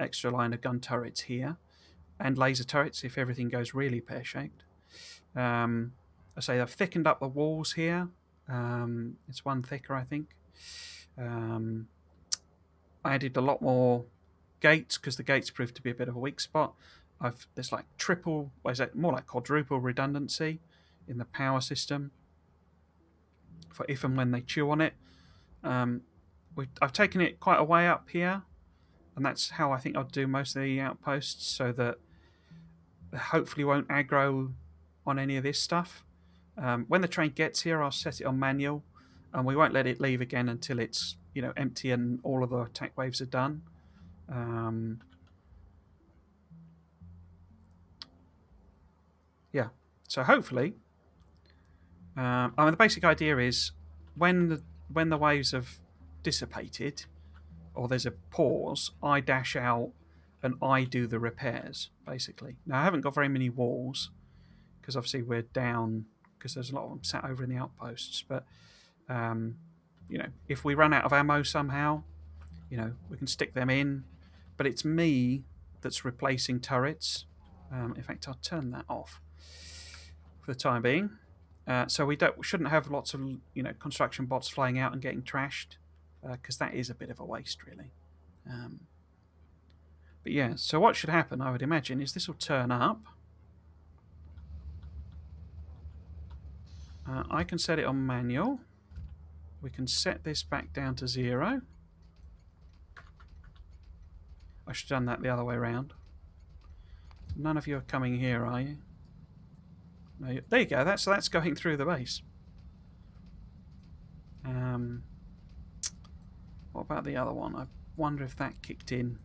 extra line of gun turrets here. and laser turrets if everything goes really pear-shaped. I say I've thickened up the walls here. It's one thicker, I think. I added a lot more gates because the gates proved to be a bit of a weak spot. There's like triple, what is it? More like quadruple redundancy in the power system for if and when they chew on it. I've taken it quite a way up here, and that's how I think I'll do most of the outposts, so that they hopefully won't aggro on any of this stuff. When the train gets here, I'll set it on manual, and we won't let it leave again until it's empty and all of the attack waves are done. Yeah, so hopefully, the basic idea is when the waves have dissipated or there's a pause, I dash out and I do the repairs. Basically, now I haven't got very many walls because obviously we're down because there's a lot of them sat over in the outposts. But if we run out of ammo somehow, we can stick them in. But it's me that's replacing turrets. In fact, I'll turn that off for the time being. So we shouldn't have lots of construction bots flying out and getting trashed, because that is a bit of a waste, really. But yeah, so what should happen, I would imagine, is this will turn up. I can set it on manual. We can set this back down to 0. I should have done that the other way around. None of you are coming here, are you? No, there you go. That's going through the base. What about the other one? I wonder if that kicked in.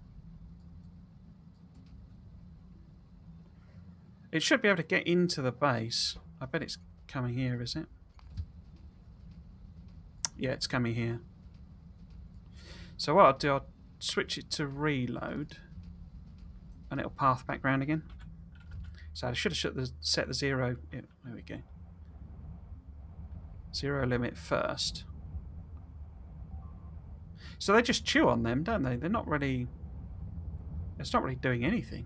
It should be able to get into the base. I bet it's coming here, is it? Yeah, it's coming here. So what I'll do, I'll switch it to reload, and it'll path back round again. So I should have set the 0. Yeah, there we go. 0 limit first. So they just chew on them, don't they? They're not really. It's not really doing anything.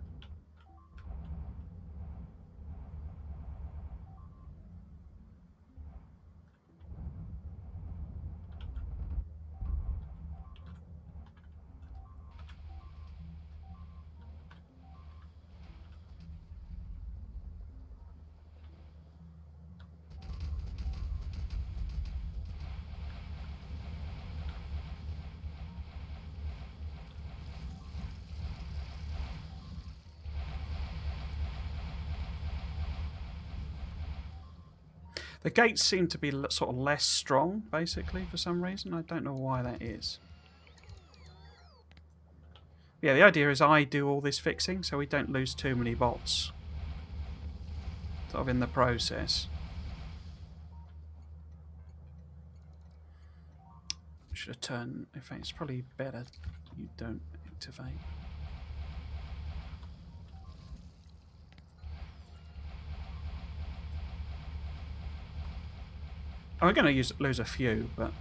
The gates seem to be sort of less strong, basically, for some reason. I don't know why that is. Yeah, the idea is I do all this fixing, so we don't lose too many bots sort of in the process. Should have turned. In fact, it's probably better you don't activate. I'm going to lose a few, but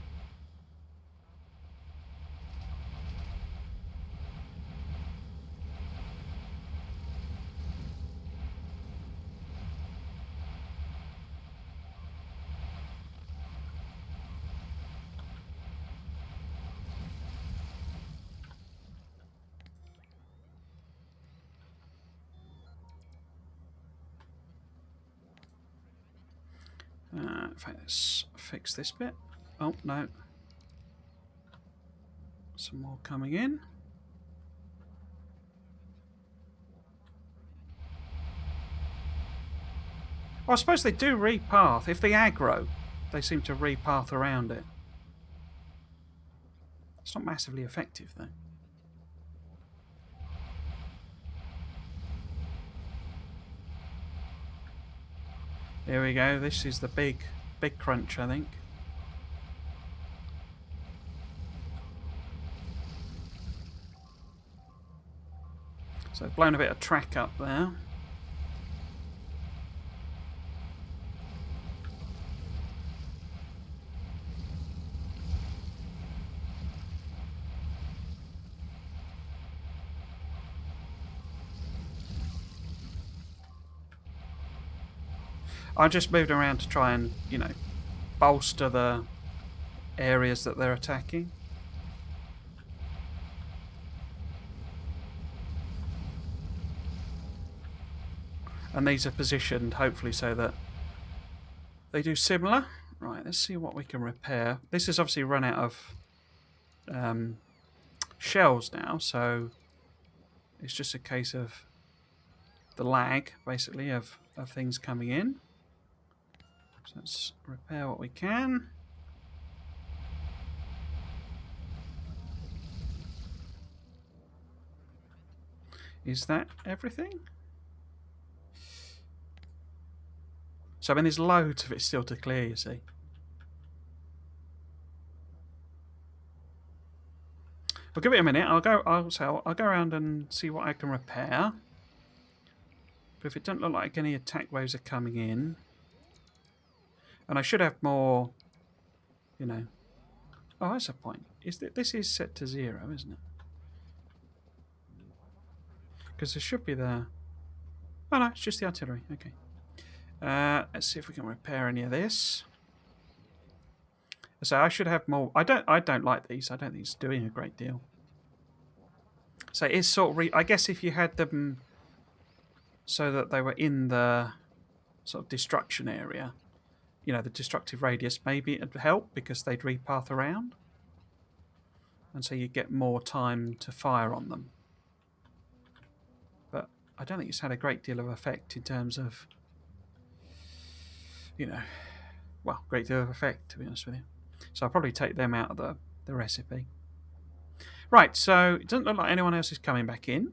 in fact, let's fix this bit. Oh, no. Some more coming in. Well, I suppose they do repath. If they aggro, they seem to repath around it. It's not massively effective, though. Here we go. This is the big crunch, I think. So I've blown a bit of track up there. I just moved around to try and, you know, bolster the areas that they're attacking. And these are positioned, hopefully, so that they do similar. Right, let's see what we can repair. This has obviously run out of shells now, so it's just a case of the lag, basically, of things coming in. So let's repair what we can. Is that everything? So I mean, there's loads of it still to clear, you see. Well, give it a minute. I'll go around and see what I can repair. But if it doesn't look like any attack waves are coming in, and I should have more, you know. Oh, that's a point. Is that this is set to 0, isn't it? Because there should be the. Oh no, it's just the artillery. Okay. Let's see if we can repair any of this. So I should have more. I don't like these. I don't think it's doing a great deal. So it's sort of. I guess if you had them so that they were in the sort of destruction area, you know, the destructive radius, maybe it'd help because they'd repath around, and so you get more time to fire on them. But I don't think it's had a great deal of effect in terms of, you know, well, great deal of effect, to be honest with you. So I'll probably take them out of the recipe. Right, so it doesn't look like anyone else is coming back in.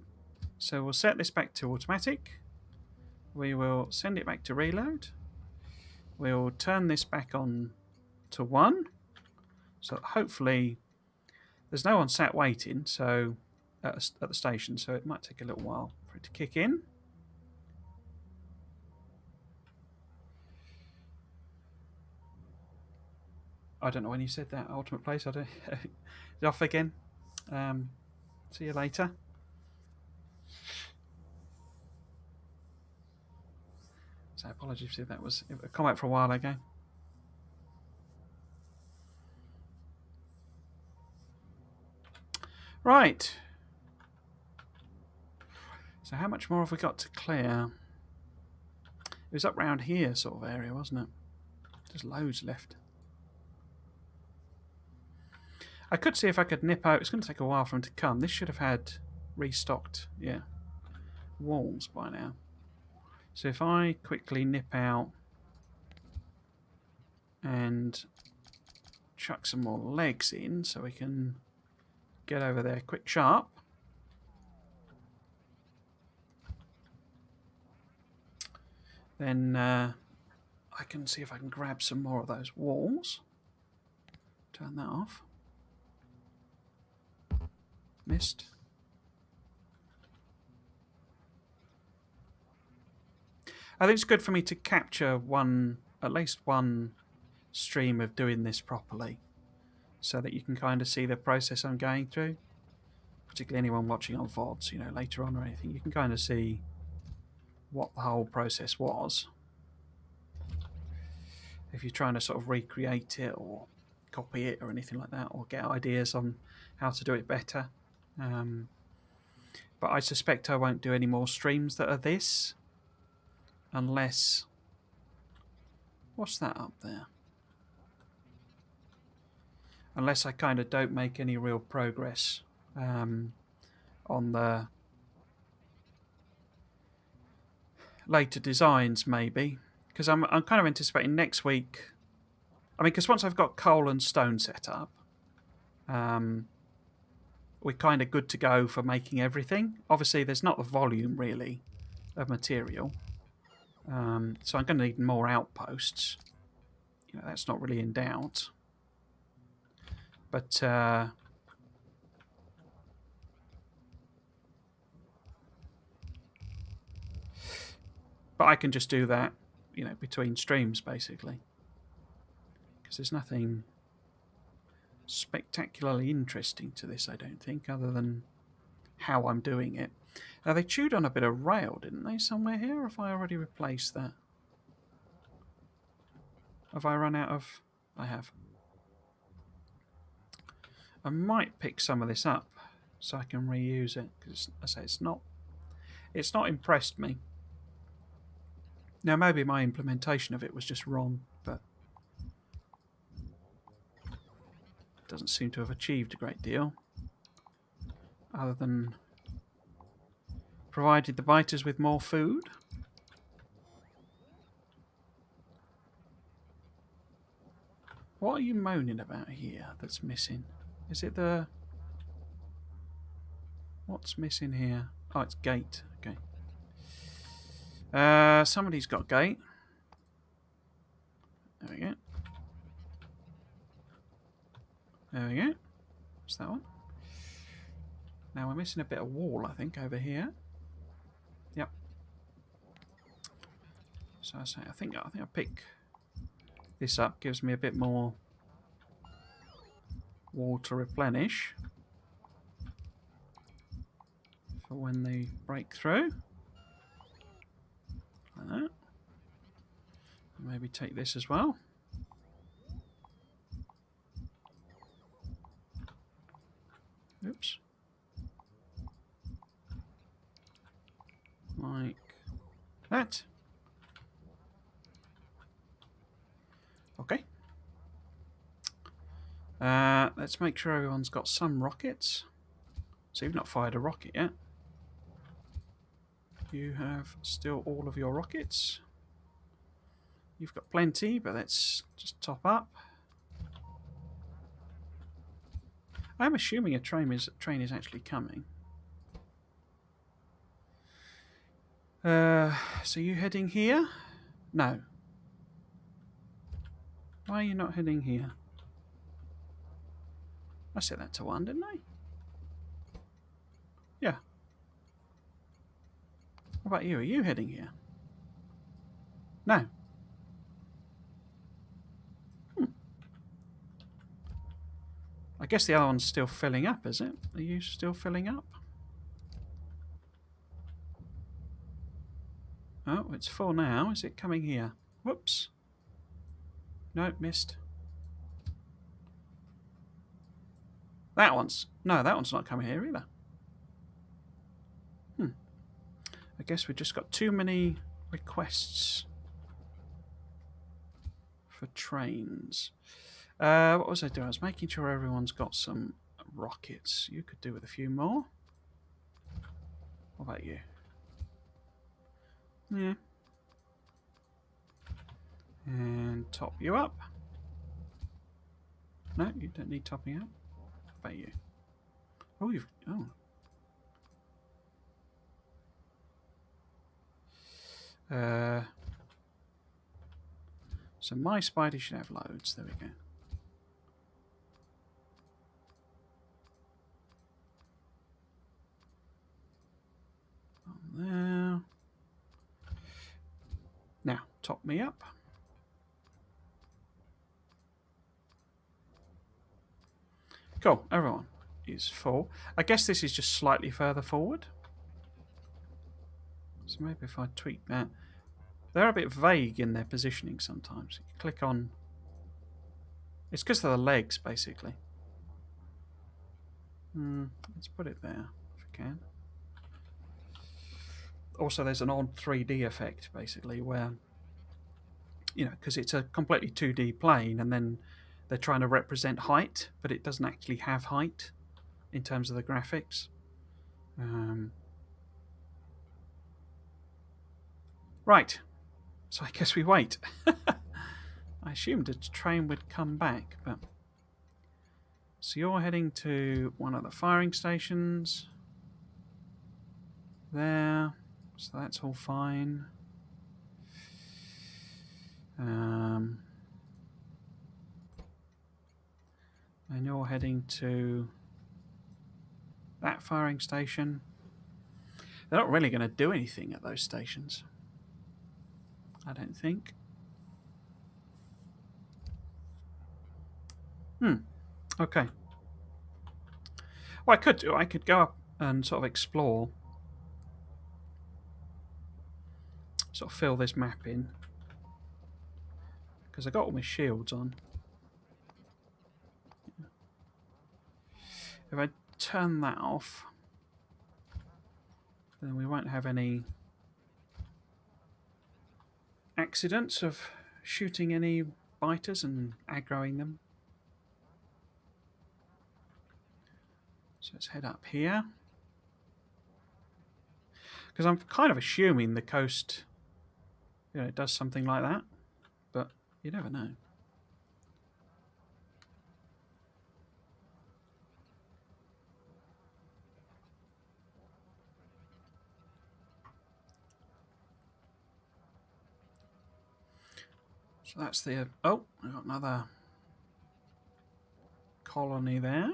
So we'll set this back to automatic. We will send it back to reload. We'll turn this back on to 1. So hopefully there's no one sat waiting so at the station, so it might take a little while for it to kick in. I don't know when you said that, ultimate place. I don't. Off again. See you later. So apologies if that was a comment for a while ago. Right. So how much more have we got to clear? It was up round here sort of area, wasn't it? There's loads left. I could see if I could nip out. It's going to take a while for them to come. This should have had restocked, yeah, walls by now. So if I quickly nip out and chuck some more legs in so we can get over there quick sharp. Then I can see if I can grab some more of those walls. Turn that off. Missed. I think it's good for me to capture at least one stream of doing this properly so that you can kind of see the process I'm going through. Particularly anyone watching on VODs, you know, later on or anything, you can kind of see what the whole process was. If you're trying to sort of recreate it or copy it or anything like that, or get ideas on how to do it better. But I suspect I won't do any more streams that are this unless... What's that up there? Unless I kind of don't make any real progress on the later designs, maybe. Because I'm kind of anticipating next week... I mean, because once I've got coal and stone set up, we're kind of good to go for making everything. Obviously, there's not the volume, really, of material. So I'm going to need more outposts. You know, that's not really in doubt. But I can just do that, you know, between streams, basically. Because there's nothing spectacularly interesting to this, I don't think, other than how I'm doing it. Now, they chewed on a bit of rail, didn't they, somewhere here? Or have I already replaced that? Have I run out of... I have. I might pick some of this up so I can reuse it, because I say it's not impressed me. Now maybe my implementation of it was just wrong, but it doesn't seem to have achieved a great deal, other than provided the biters with more food. What are you moaning about here that's missing? Is it the... What's missing here? Oh, it's gate. Okay. Somebody's got gate. There we go. There we go. What's that one? Now we're missing a bit of wall, I think, over here. Yep. So I say I think I'll pick this up. Gives me a bit more wall to replenish for when they break through. Like that. Maybe take this as well. Oops. Like that. Okay. Let's make sure everyone's got some rockets. So you've not fired a rocket yet. You have still all of your rockets. You've got plenty, but let's just top up. I'm assuming a train is actually coming. So you heading here? No. Why are you not heading here? I set that to 1, didn't I? Yeah. What about you? Are you heading here? No. I guess the other one's still filling up, is it? Are you still filling up? Oh, it's full now. Is it coming here? Whoops. No, missed. That one's... No, that one's not coming here either. I guess we've just got too many requests for trains. What was I doing? I was making sure everyone's got some rockets. You could do with a few more. What about you? Yeah. And top you up. No, you don't need topping up. What about you? Oh, you've... Oh. So my spider should have loads. There we go. There. Now, top me up. Cool, everyone is full. I guess this is just slightly further forward. So maybe if I tweak that. They're a bit vague in their positioning sometimes. You click on... It's because of the legs, basically. Let's put it there, if we can. Also, there's an odd 3D effect, basically, where... You know, because it's a completely 2D plane, and then they're trying to represent height, but it doesn't actually have height in terms of the graphics. Right. So I guess we wait. I assumed a train would come back, but... So you're heading to one of the firing stations. There. So that's all fine. And you're heading to that firing station. They're not really going to do anything at those stations, I don't think. Okay. Well, I could go up and sort of explore. Sort of fill this map in. because I got all my shields on. If I turn that off, then we won't have any accidents of shooting any biters and aggroing them. So let's head up here. Because I'm kind of assuming the coast, does something like that, but you never know. So that's the... Oh, we've got another colony there.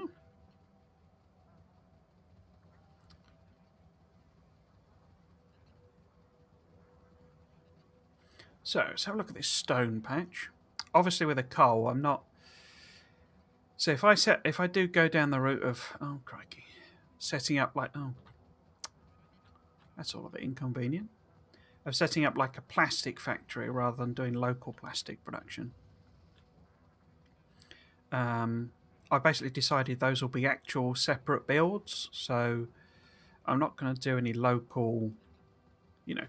So let's have a look at this stone patch. Obviously with a coal, I'm not... So if I do go down the route of... Oh, crikey. Setting up like... Oh, that's all a bit inconvenient. Of setting up like a plastic factory rather than doing local plastic production. I basically decided those will be actual separate builds, so I'm not going to do any local,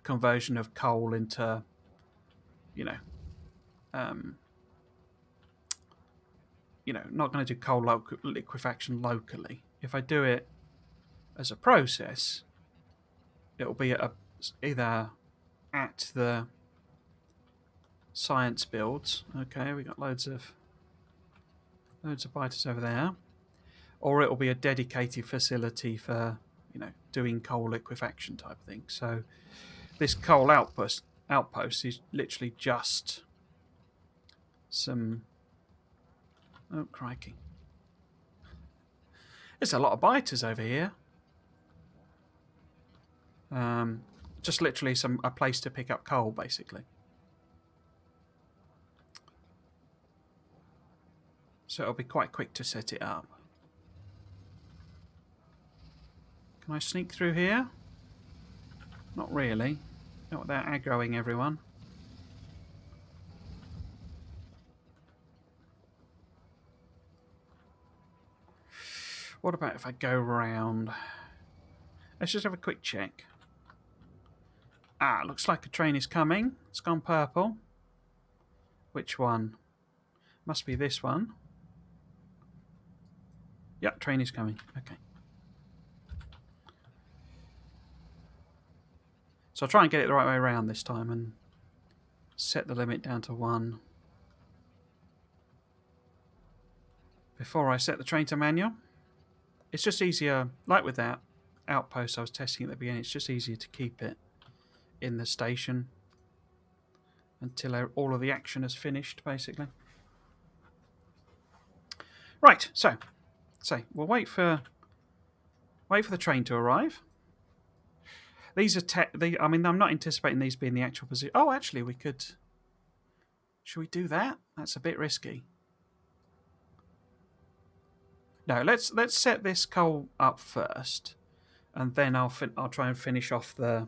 conversion of coal into, not going to do coal liquefaction locally. If I do it as a process, it'll be either at the science builds. Okay, we got loads of biters over there, or it'll be a dedicated facility for doing coal liquefaction type thing. So this coal outpost is literally just some... Oh, crikey. There's a lot of biters over here. Just literally a place to pick up coal, basically. So it'll be quite quick to set it up. Can I sneak through here? Not really. Not without aggroing everyone. What about if I go round? Let's just have a quick check. Ah, looks like a train is coming. It's gone purple. Which one? Must be this one. Yep, train is coming. Okay. So I'll try and get it the right way around this time and set the limit down to 1. Before I set the train to manual. It's just easier, like with that outpost I was testing at the beginning, it's just easier to keep it in the station until all of the action is finished, basically. Right, so we'll wait for the train to arrive. These are I mean, I'm not anticipating these being the actual position. Oh, actually, we could. Should we do that? That's a bit risky. No, let's set this coal up first, and then I'll try and finish off the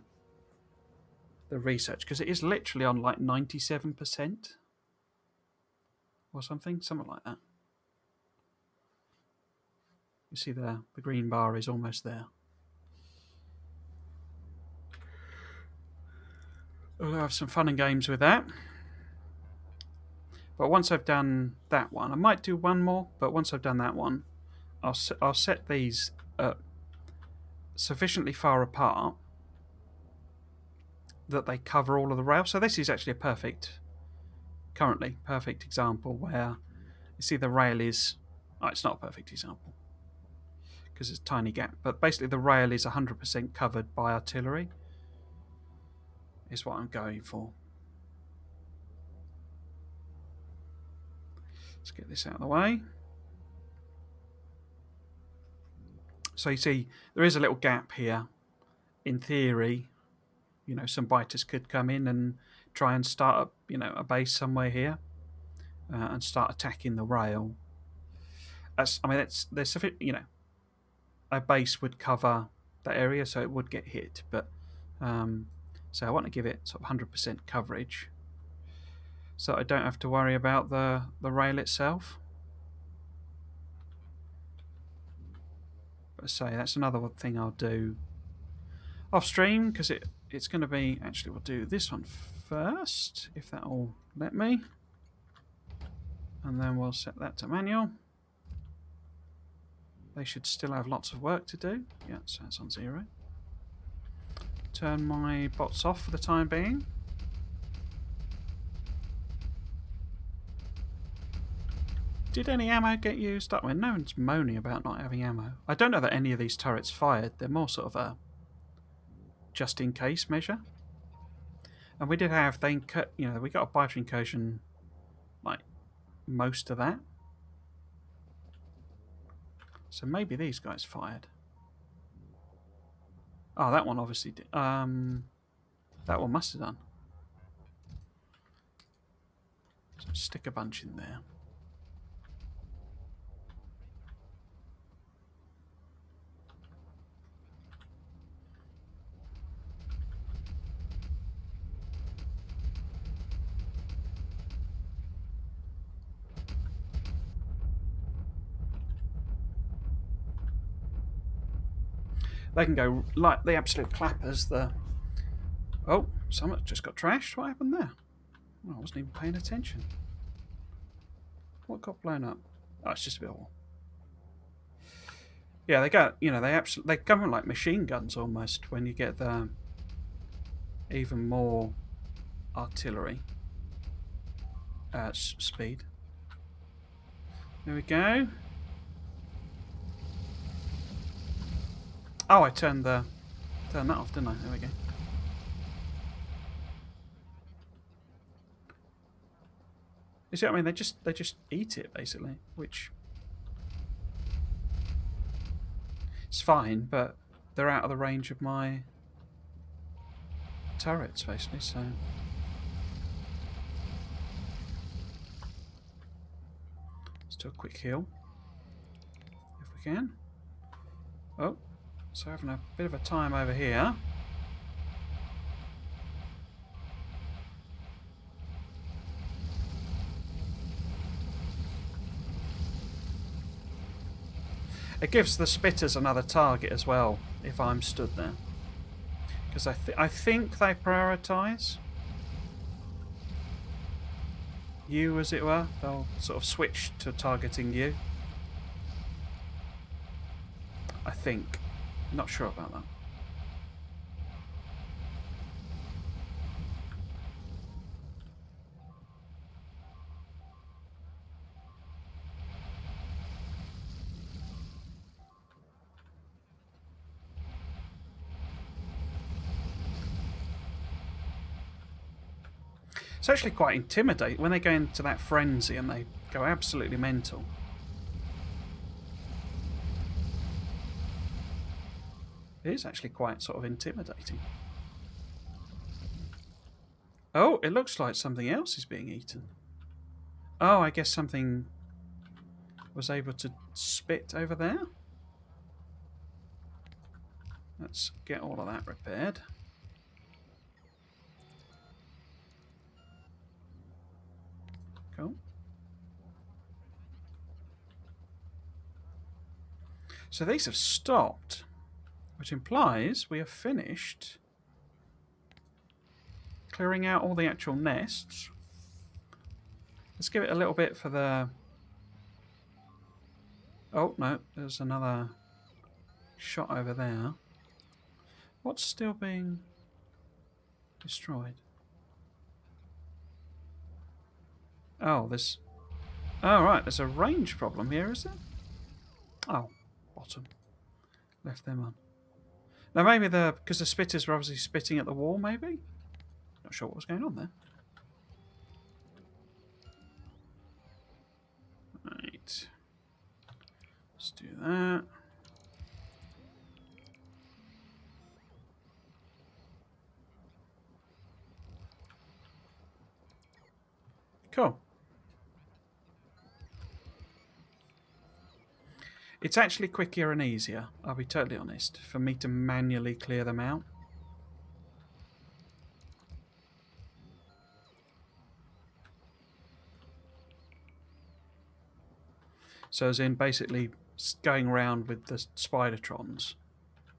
research, because it is literally on like 97% or something like that. You see the green bar is almost there. We'll have some fun and games with that. But once I've done that one, I might do one more, but once I've done that one, I'll set these sufficiently far apart that they cover all of the rail. So this is actually a currently perfect example where you see the rail is... Oh, it's not a perfect example because it's a tiny gap, but basically the rail is 100% covered by artillery is what I'm going for. Let's get this out of the way. So you see there is a little gap here. In theory, some biters could come in and try and start up, a base somewhere here and start attacking the rail. There's sufficient, a base would cover that area, so it would get hit. But so I want to give it sort of 100% coverage. so I don't have to worry about the rail itself. But say that's another thing I'll do off stream, because it's going to be, actually we'll do this one first, if that'll let me, and then we'll set that to manual. They should still have lots of work to do. Yeah, so it's on 0. Turn my bots off for the time being. Did any ammo get used up? Well, no one's moaning about not having ammo. I don't know that any of these turrets fired. They're more sort of a just-in-case measure. And we did have, we got a biter incursion, like, most of that. So maybe these guys fired. Oh, that one obviously did. That one must have done. So stick a bunch in there. They can go like the absolute clappers. Oh, someone just got trashed. What happened there? Oh, I wasn't even paying attention. What got blown up? Oh, it's just a bit of war. Yeah, they got, they come like machine guns almost when you get the even more artillery speed. There we go. Oh, I turned that off, didn't I? There we go. You see what I mean? They just eat it basically, which it's fine, but they're out of the range of my turrets basically. So let's do a quick heal if we can. Oh, so having a bit of a time over here. It gives the spitters another target as well if I'm stood there, because I think they prioritise you, as it were. They'll sort of switch to targeting you. I think. Not sure about that. It's actually quite intimidating when they go into that frenzy and they go absolutely mental. It is actually quite sort of intimidating. Oh, it looks like something else is being eaten. Oh, I guess something was able to spit over there. Let's get all of that repaired. Cool. So these have stopped, which implies we have finished clearing out all the actual nests. Let's give it a little bit for the... Oh, no, there's another shot over there. What's still being destroyed? Oh, there's... Oh, right, there's a range problem here, is there? Oh, bottom. Left them on. Now, maybe because the spitters were obviously spitting at the wall, maybe? Not sure what was going on there. Right. Let's do that. Cool. It's actually quicker and easier, I'll be totally honest, for me to manually clear them out. So as in basically going around with the spidertrons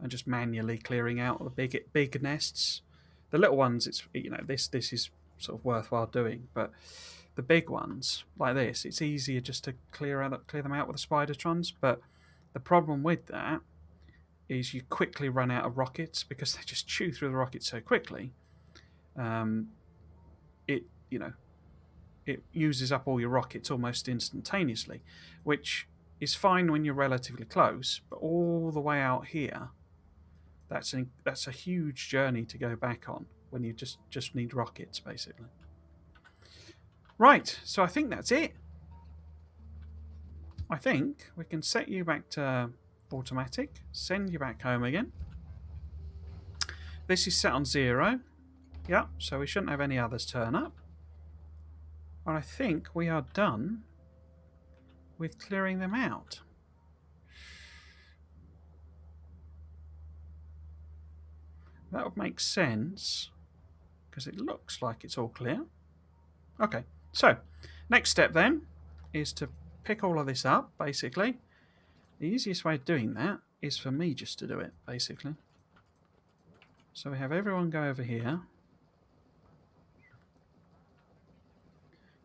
and just manually clearing out the big nests. The little ones, it's this is sort of worthwhile doing, but the big ones like this, it's easier just to clear them out with the spidertrons. But the problem with that is you quickly run out of rockets because they just chew through the rockets so quickly. It it uses up all your rockets almost instantaneously, which is fine when you're relatively close, but all the way out here, that's a huge journey to go back on when you just need rockets, basically. Right, so I think that's it. I think we can set you back to automatic, send you back home again. This is set on 0. Yeah, so we shouldn't have any others turn up. And I think we are done with clearing them out. That would make sense because it looks like it's all clear. Okay, so next step then is to pick all of this up, basically. The easiest way of doing that is for me just to do it, basically. So we have everyone go over here.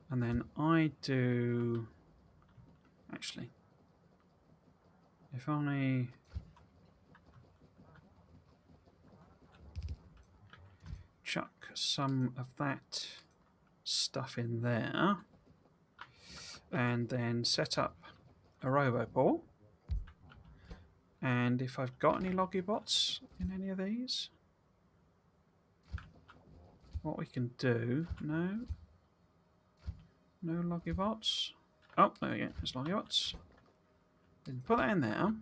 And then I do... Actually, if I chuck some of that stuff in there and then set up a roboport. And if I've got any loggybots in any of these, what we can do... No loggybots. Oh, there we go. There's loggybots. Then put that in there.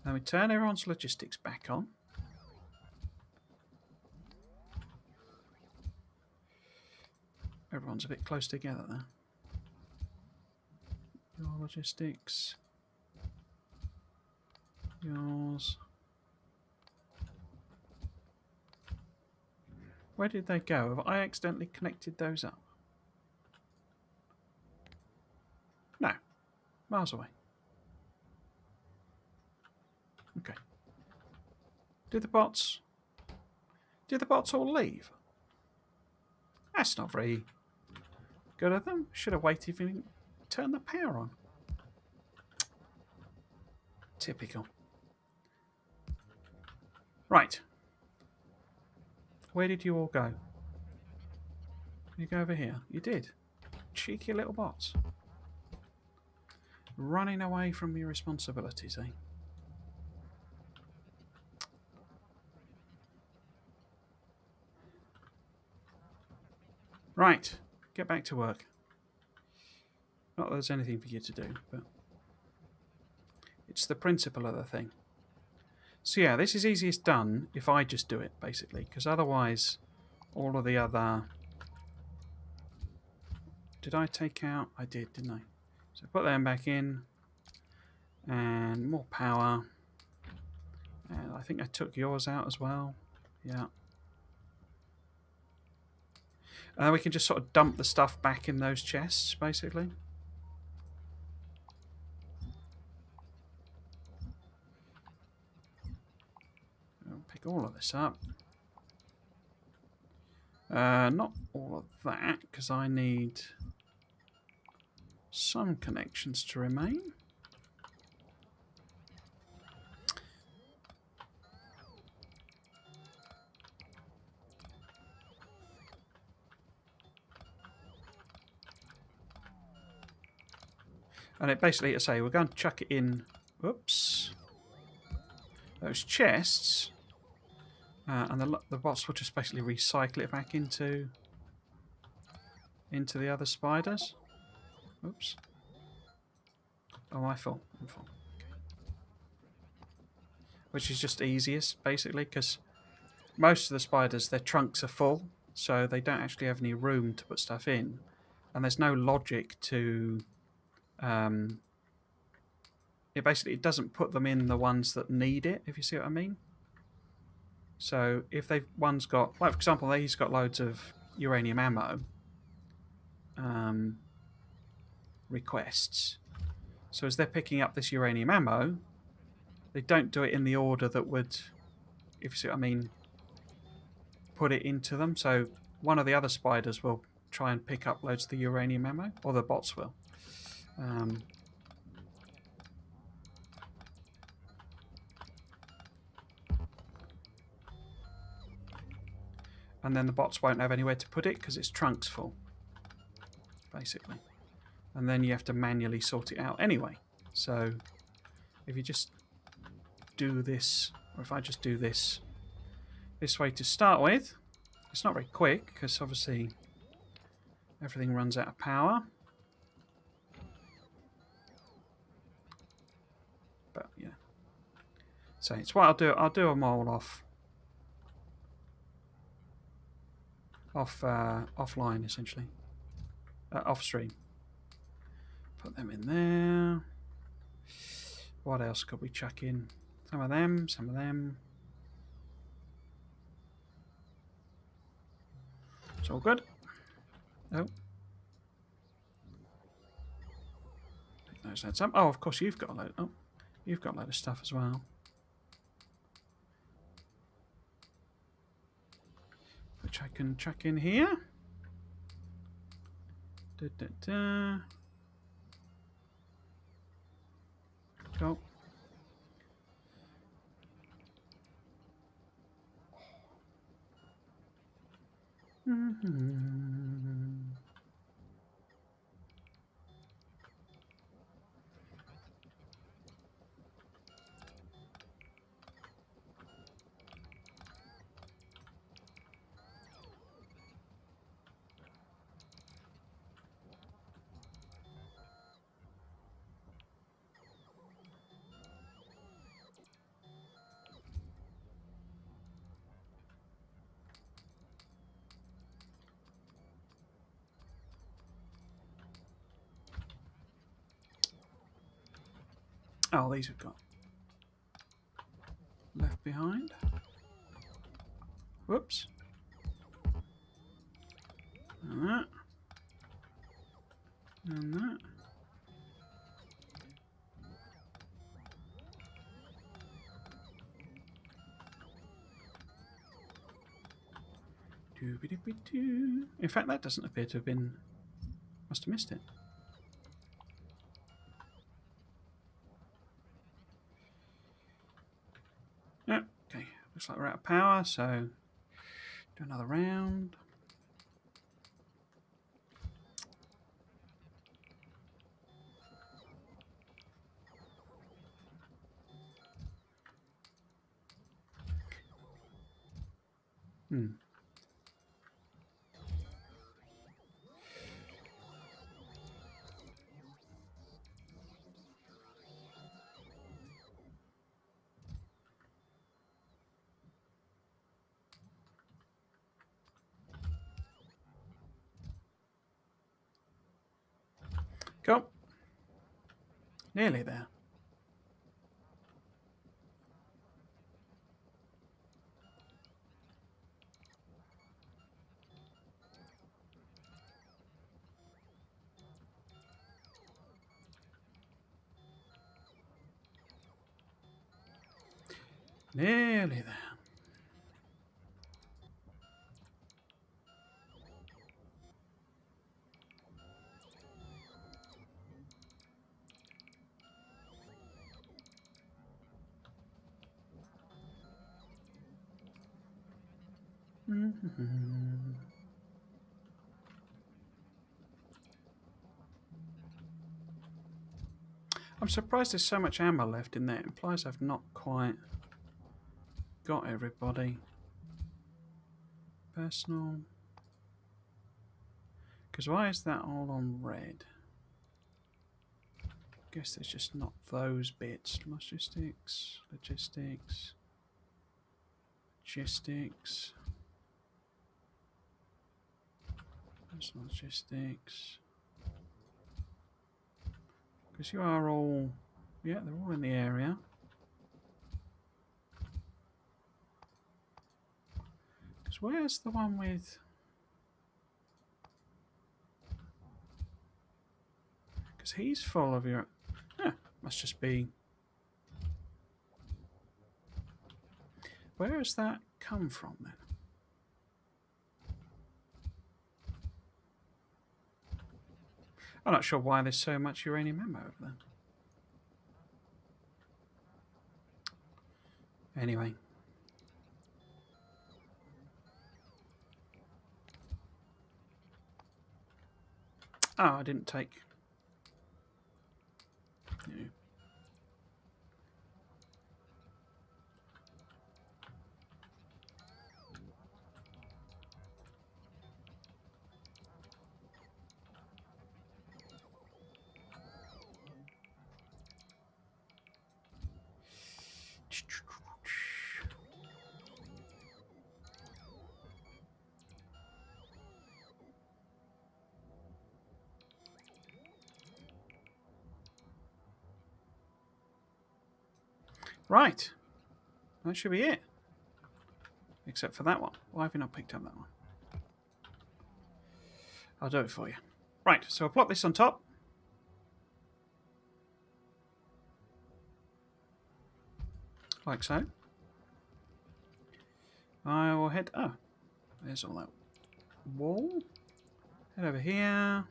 Then we turn everyone's logistics back on. Everyone's a bit close together there. Your logistics. Yours. Where did they go? Have I accidentally connected those up? No. Miles away. Okay. Did the bots all leave? That's not very good of them. Should have waited and turned the power on. Typical. Right. Where did you all go? You go over here. You did. Cheeky little bots. Running away from your responsibilities, eh? Right. Get back to work. Not that there's anything for you to do, but it's the principle of the thing. So yeah, this is easiest done if I just do it, basically, because otherwise all of the other... Did I take out? I did, didn't I? So put them back in. And more power. And I think I took yours out as well. Yeah. And then we can just sort of dump the stuff back in those chests, basically. I'll pick all of this up. Not all of that, because I need some connections to remain. And it basically, I say, we're going to chuck it in, whoops, those chests, and the bots will just basically recycle it back into the other spiders. Oops. Oh, I'm full. Okay. Which is just easiest, basically, because most of the spiders, their trunks are full, so they don't actually have any room to put stuff in. And there's no logic to... it doesn't put them in the ones that need it, if you see what I mean. So if one's got... Like, for example, he's got loads of uranium ammo requests. So as they're picking up this uranium ammo, they don't do it in the order that would, if you see what I mean, put it into them. So one of the other spiders will try and pick up loads of the uranium ammo, or the bots will. And then the bots won't have anywhere to put it because its trunk's full, basically. And then you have to manually sort it out anyway. So if you just do this, or if I just do this way to start with, it's not very quick because obviously everything runs out of power. But yeah. So it's what I'll do. I'll do them all offline essentially, off stream. Put them in there. What else could we chuck in? Some of them. Some of them. It's all good. Oh. Those heads up. Oh, of course you've got a load. Oh, you've got a load of stuff as well. Which I can chuck in here. Da, da, da. Go. Oh, these we've got left behind. Whoops. And that. And that. Doo-be-doo-be-doo. In fact, that doesn't appear to have been... Must have missed it. Yeah, okay. Looks like we're out of power, so do another round. Go. Nearly there. Nearly there. I'm surprised there's so much ammo left in there. It implies I've not quite got everybody. Personal. Because why is that all on red? Guess there's just not those bits. Logistics. Logistics. Logistics. Personal logistics. Because you are all... Yeah, they're all in the area. Because where's the one with... Because he's full of your... Yeah. Must just be... Where has that come from then? I'm not sure why there's so much uranium ammo over there. Anyway. Oh, I didn't take... No. Right. That should be it. Except for that one. Why have you not picked up that one? I'll do it for you. Right, so I'll plop this on top. Like so. I will head... Oh, there's all that wall. Head over here.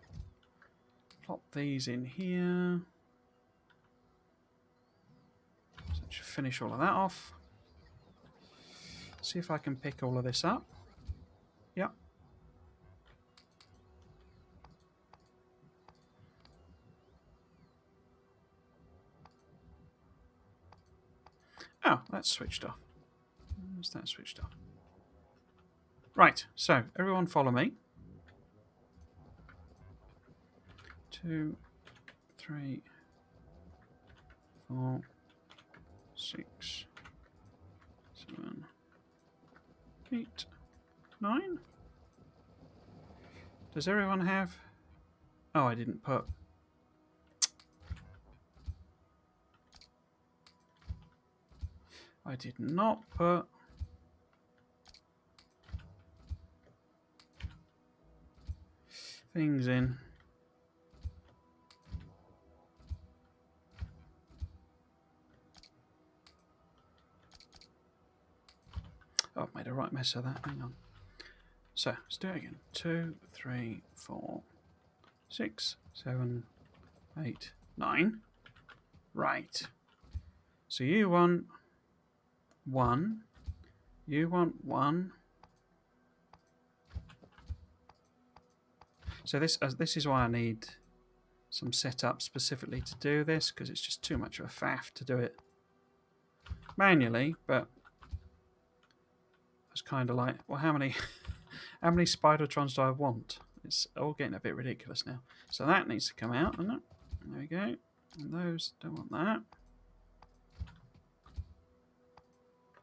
Plop these in here. So I should finish all of that off. See if I can pick all of this up. Yep. Oh, that's switched off. Where's that switched off? Right, so everyone follow me. 2, 3, 4, 6, 7, 8, 9. Does everyone have... Oh, I didn't put... I did not put... things in. Oh, I've made a right mess of that. Hang on. So, let's do it again. 2, 3, 4, 6, 7, 8, 9. Right. So you want 1. You want 1. So this is why I need some setup specifically to do this, because it's just too much of a faff to do it manually. But it's kind of like, well, how many Spidertrons do I want? It's all getting a bit ridiculous now. So that needs to come out, doesn't it? There we go. And those, don't want that.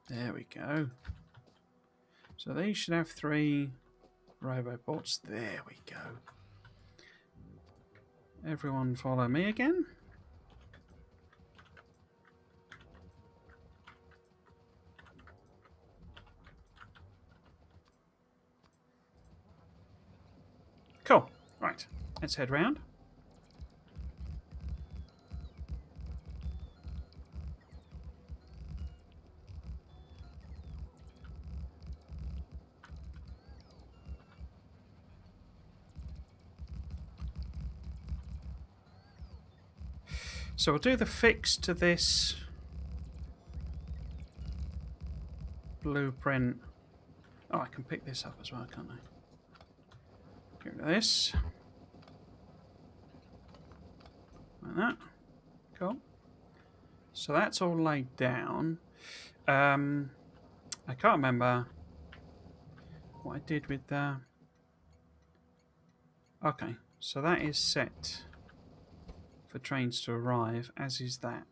There we go. So these should have 3 roboports. There we go. Everyone follow me again. Cool. Right. Let's head round. So we'll do the fix to this blueprint. Oh, I can pick this up as well, can't I? Get rid of this. Like that. Cool. So that's all laid down. I can't remember what I did with the... Okay, so that is set for trains to arrive, as is that.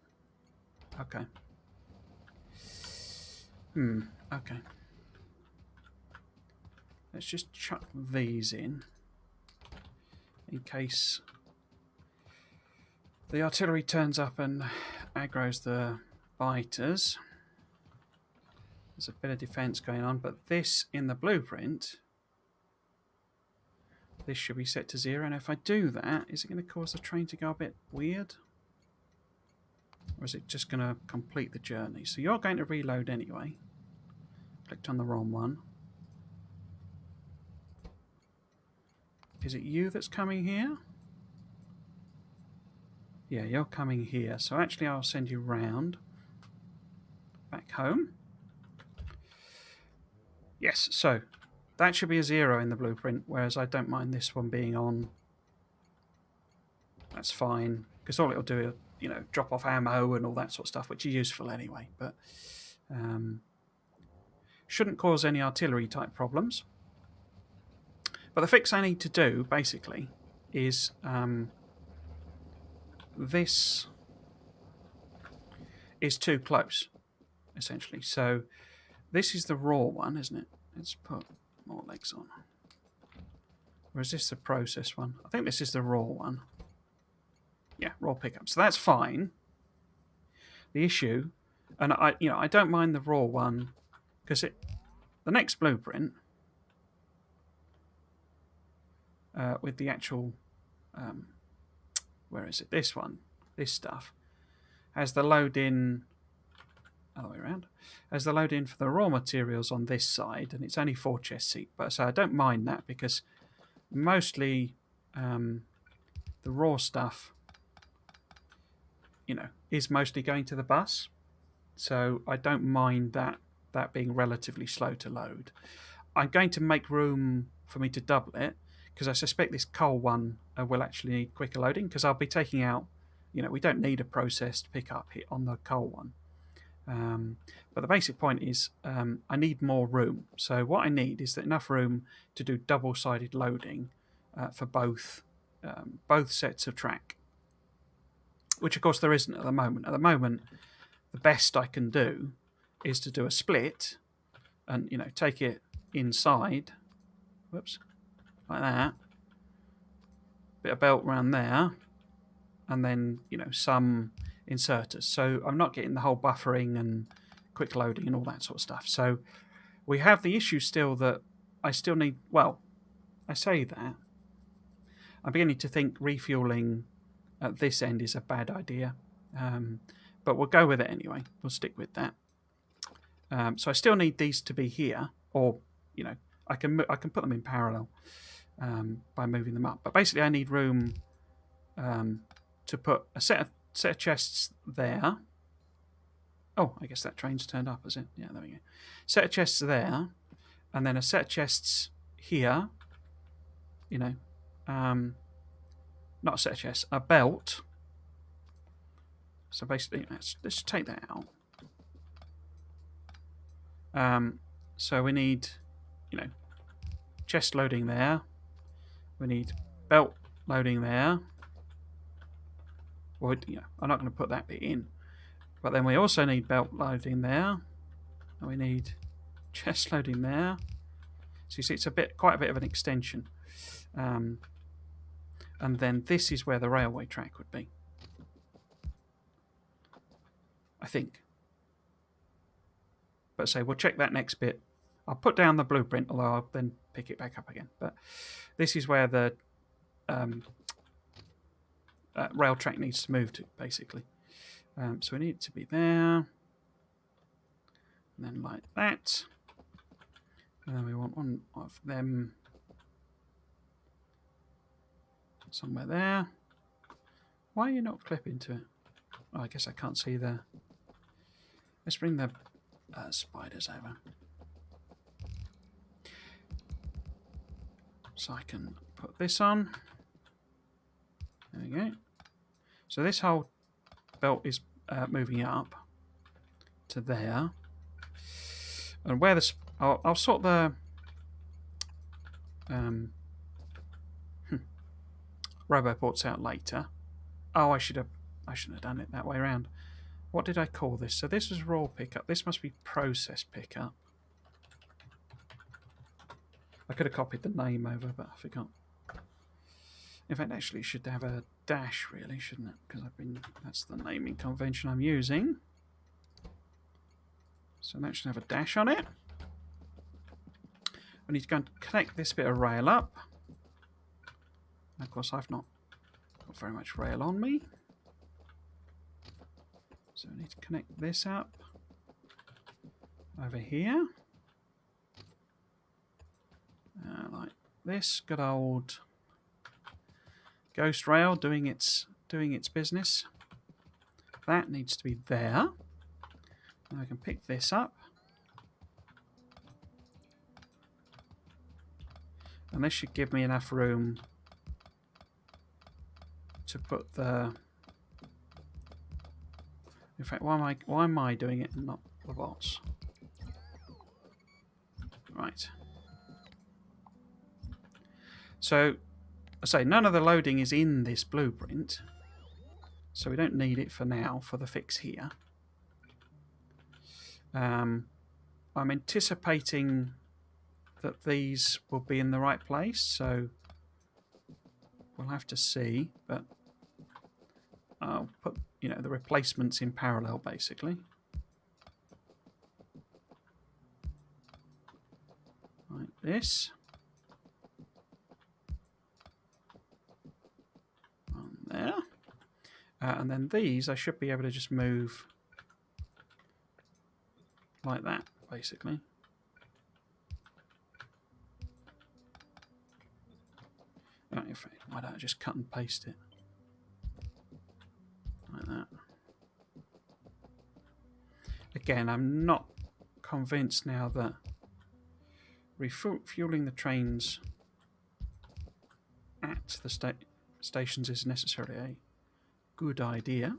Okay. Okay. Let's just chuck these in case the artillery turns up and aggroes the biters. There's a bit of defense going on, but this in the blueprint, this should be set to 0. And if I do that, is it going to cause the train to go a bit weird? Or is it just going to complete the journey? So you're going to reload anyway. Clicked on the wrong one. Is it you that's coming here? Yeah, you're coming here. So actually I'll send you round. Back home. Yes, so that should be a 0 in the blueprint, whereas I don't mind this one being on. That's fine, because all it'll do is, you know, drop off ammo and all that sort of stuff, which is useful anyway, but shouldn't cause any artillery type problems. But the fix I need to do, basically, is this is too close, essentially. So this is the raw one, isn't it? Let's put more legs on. Or is this the process one? I think this is the raw one. Yeah, raw pickup. So that's fine. The issue, and I don't mind the raw one because the next blueprint with the actual, where is it? This one, this stuff has the load in. Other way around, has the load in for the raw materials on this side, and it's only 4 chest seat. But so I don't mind that because mostly the raw stuff, you know, is mostly going to the bus. So I don't mind that being relatively slow to load. I'm going to make room for me to double it because I suspect this coal one will actually need quicker loading because I'll be taking out, you know, we don't need a processed pickup hit on the coal one. But the basic point is I need more room. So what I need is enough room to do double-sided loading for both sets of track, which of course there isn't at the moment. At the moment, the best I can do is to do a split and, you know, take it inside, whoops, like that, bit of belt around there, and then, you know, some inserters. So I'm not getting the whole buffering and quick loading and all that sort of stuff. So we have the issue still that I still need, well, I say that, I'm beginning to think refueling at this end is a bad idea. But we'll go with it anyway. We'll stick with that. So I still need these to be here, or, you know, I can put them in parallel by moving them up. But basically I need room to put a set of chests there. Oh, I guess that train's turned up, is it? Yeah, there we go. Set of chests there, and then a set of chests here. You know, not a set of chests, a belt. So basically, let's take that out. So we need, you know, chest loading there. We need belt loading there. Well, you know, I'm not going to put that bit in. But then we also need belt loading there. And we need chest loading there. So you see, it's quite a bit of an extension. And then this is where the railway track would be, I think. But say we'll check that next bit. I'll put down the blueprint, although I'll then pick it back up again. But this is where the rail track needs to move to, basically. So we need it to be there. And then like that. And then we want one of them somewhere there. Why are you not clipping to it? Oh, I guess I can't see the... Let's bring the spiders over. So I can put this on. There we go. So this whole belt is moving up to there. And where the... I'll sort the... RoboPorts out later. Oh, I shouldn't have done it that way around. What did I call this? So this was raw pickup. This must be process pickup. I could have copied the name over, but I forgot. In fact, actually, it should have a dash, really, shouldn't it? Because that's the naming convention I'm using. So that should have a dash on it. I need to go and connect this bit of rail up. And of course, I've not got very much rail on me. So I need to connect this up over here. Like this. Good old ghost rail doing its business. That needs to be there. Now I can pick this up. And this should give me enough room to put the... In fact, why am I doing it and not the bots? Right. So, I say none of the loading is in this blueprint, so we don't need it for now for the fix here. I'm anticipating that these will be in the right place, so we'll have to see, but I'll put, the replacements in parallel, basically. Like this. On there. And then these, I should be able to just move like that, basically. In fact, why don't I just cut and paste it? Like that. Again, I'm not convinced now that refueling the trains at the stations is necessarily a good idea.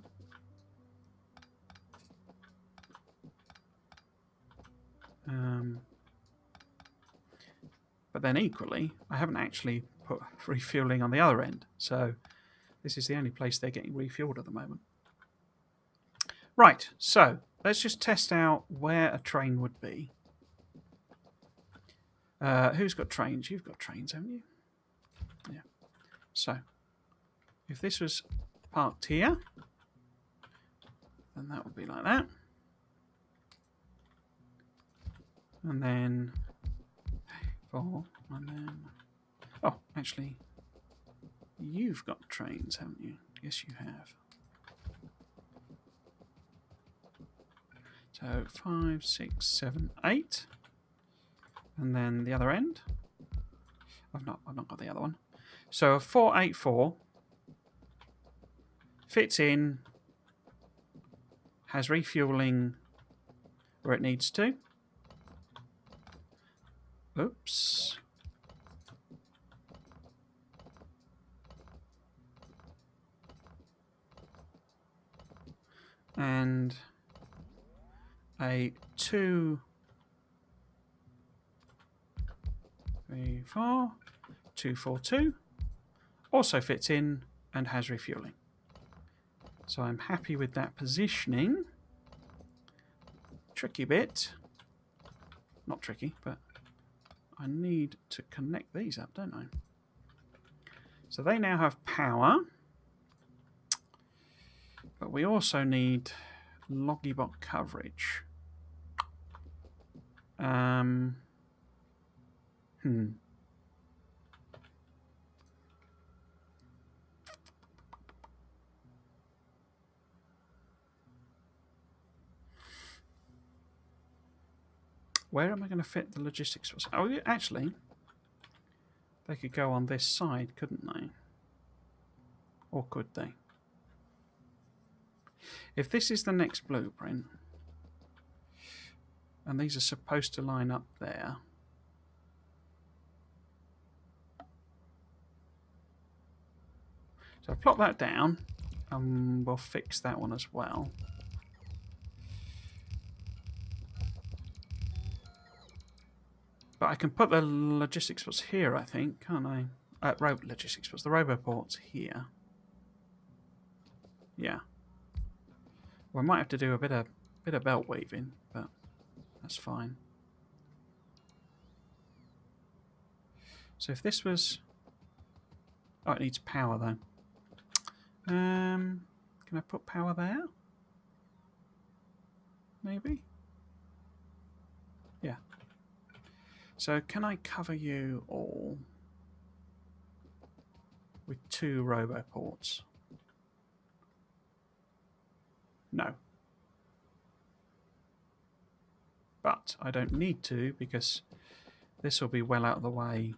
But then equally, I haven't actually put refueling on the other end, so this is the only place they're getting refueled at the moment. Right, so let's just test out where a train would be. Who's got trains? You've got trains, haven't you? Yeah. So, if this was parked here, then that would be like that. And then 4, and then... Oh, actually, you've got trains, haven't you? Yes, you have. So 5, 6, 7, 8. And then the other end. I've not got the other one. So a 484 fits in, has refueling where it needs to. Oops. And a 2, 3, 4, 2, 4, 2 also fits in and has refueling. So I'm happy with that positioning. Tricky bit. Not tricky, but I need to connect these up, don't I? So they now have power. But we also need Logibot coverage. Where am I going to fit the logistics? Oh, actually, they could go on this side, couldn't they? Or could they? If this is the next blueprint, and these are supposed to line up there, so plop that down, and we'll fix that one as well. But I can put the logistics spots here, I think, can't I? Logistics spots, the roboports here. Yeah. Well, I might have to do a bit of belt weaving, but that's fine. So if this was... Oh, it needs power, though. Can I put power there? Maybe? Yeah. So can I cover you all with 2 roboports? No. But I don't need to because this will be well out of the way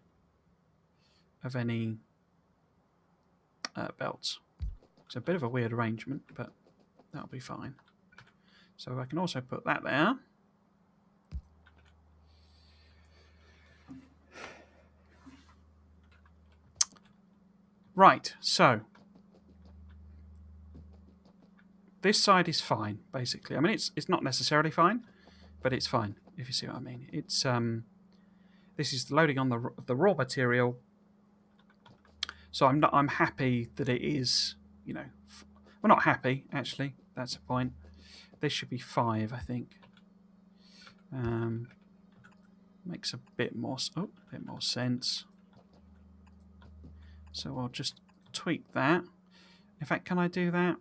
of any belts. It's a bit of a weird arrangement, but that'll be fine. So I can also put that there. Right, so this side is fine, basically. I mean, it's not necessarily fine, but it's fine, if you see what I mean. It's this is loading on the raw material, so I'm happy that it is, you know, well, not happy actually. That's the point. This should be 5, I think. Makes a bit more sense. So I'll just tweak that. In fact, can I do that?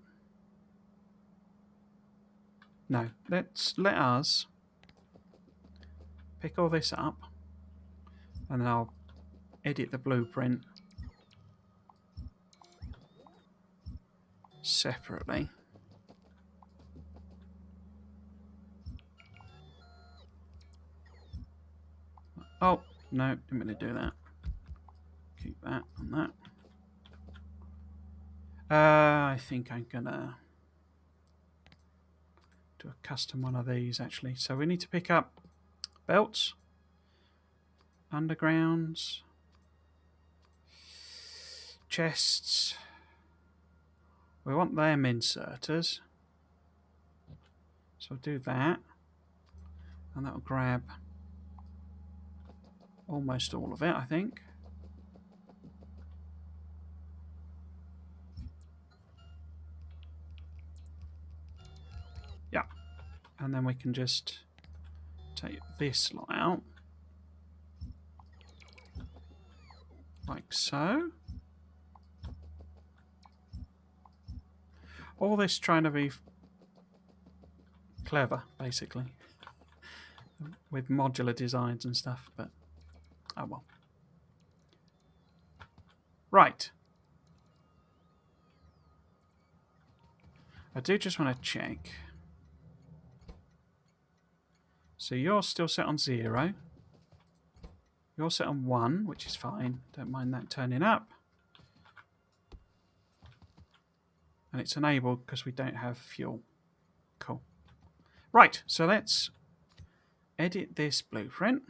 No. Let us pick all this up, and then I'll edit the blueprint separately. Oh, no, didn't mean to do that. Keep that on that. I think I'm gonna do a custom one of these actually. So we need to pick up belts, undergrounds, chests. We want them inserters. So I'll do that. And that'll grab almost all of it, I think. Yeah. And then we can just take this lot out. Like so. All this trying to be clever, basically. With modular designs and stuff, but oh well. Right. I do just want to check. So you're still set on 0. You're set on 1, which is fine. Don't mind that turning up. And it's enabled because we don't have fuel. Cool. Right, so let's edit this blueprint.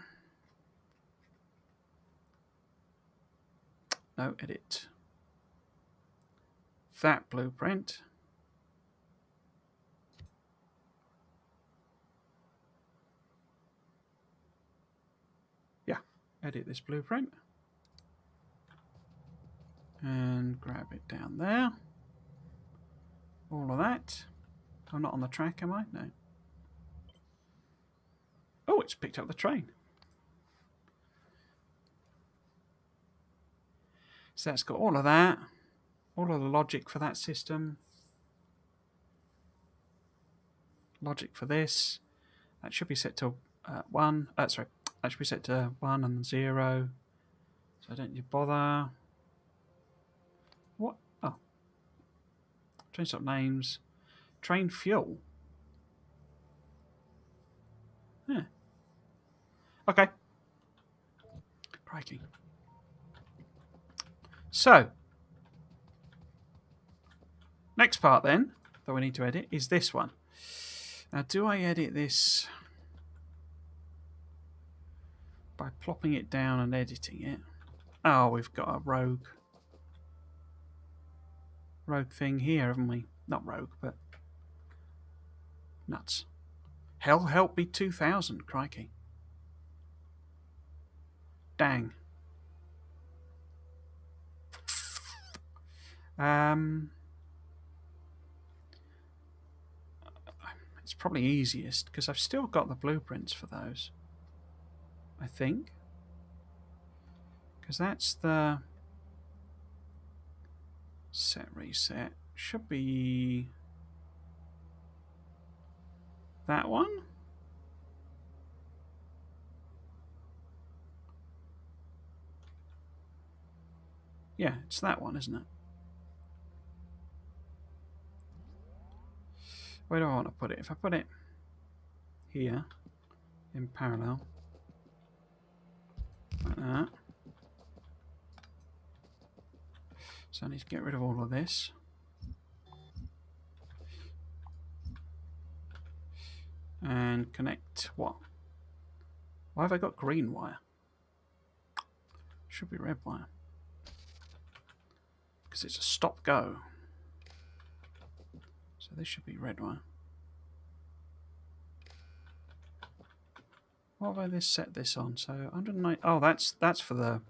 No, edit that blueprint. Yeah, edit this blueprint. And grab it down there. All of that. I'm not on the track, am I? No. Oh, it's picked up the train. So that's got all of that. All of the logic for that system. Logic for this. That should be set to 1. Sorry, that should be set to 1 and 0. So I don't need to bother. What? Oh. Train stop names. Train fuel. Yeah. Okay. Crikey. So, next part then that we need to edit is this one. Now, do I edit this by plopping it down and editing it? Oh, we've got a rogue thing here, haven't we? Not rogue, but nuts. Hell help me 2000, crikey. Dang. It's probably easiest because I've still got the blueprints for those, I think. Because that's the set reset. Should be that one. Yeah, it's that one, isn't it? Where do I want to put it? If I put it here, in parallel. Like that. So I need to get rid of all of this. And connect what? Why have I got green wire? Should be red wire. Because it's a stop-go. So this should be red wire. What have I set this on? So 109. Oh, that's for the.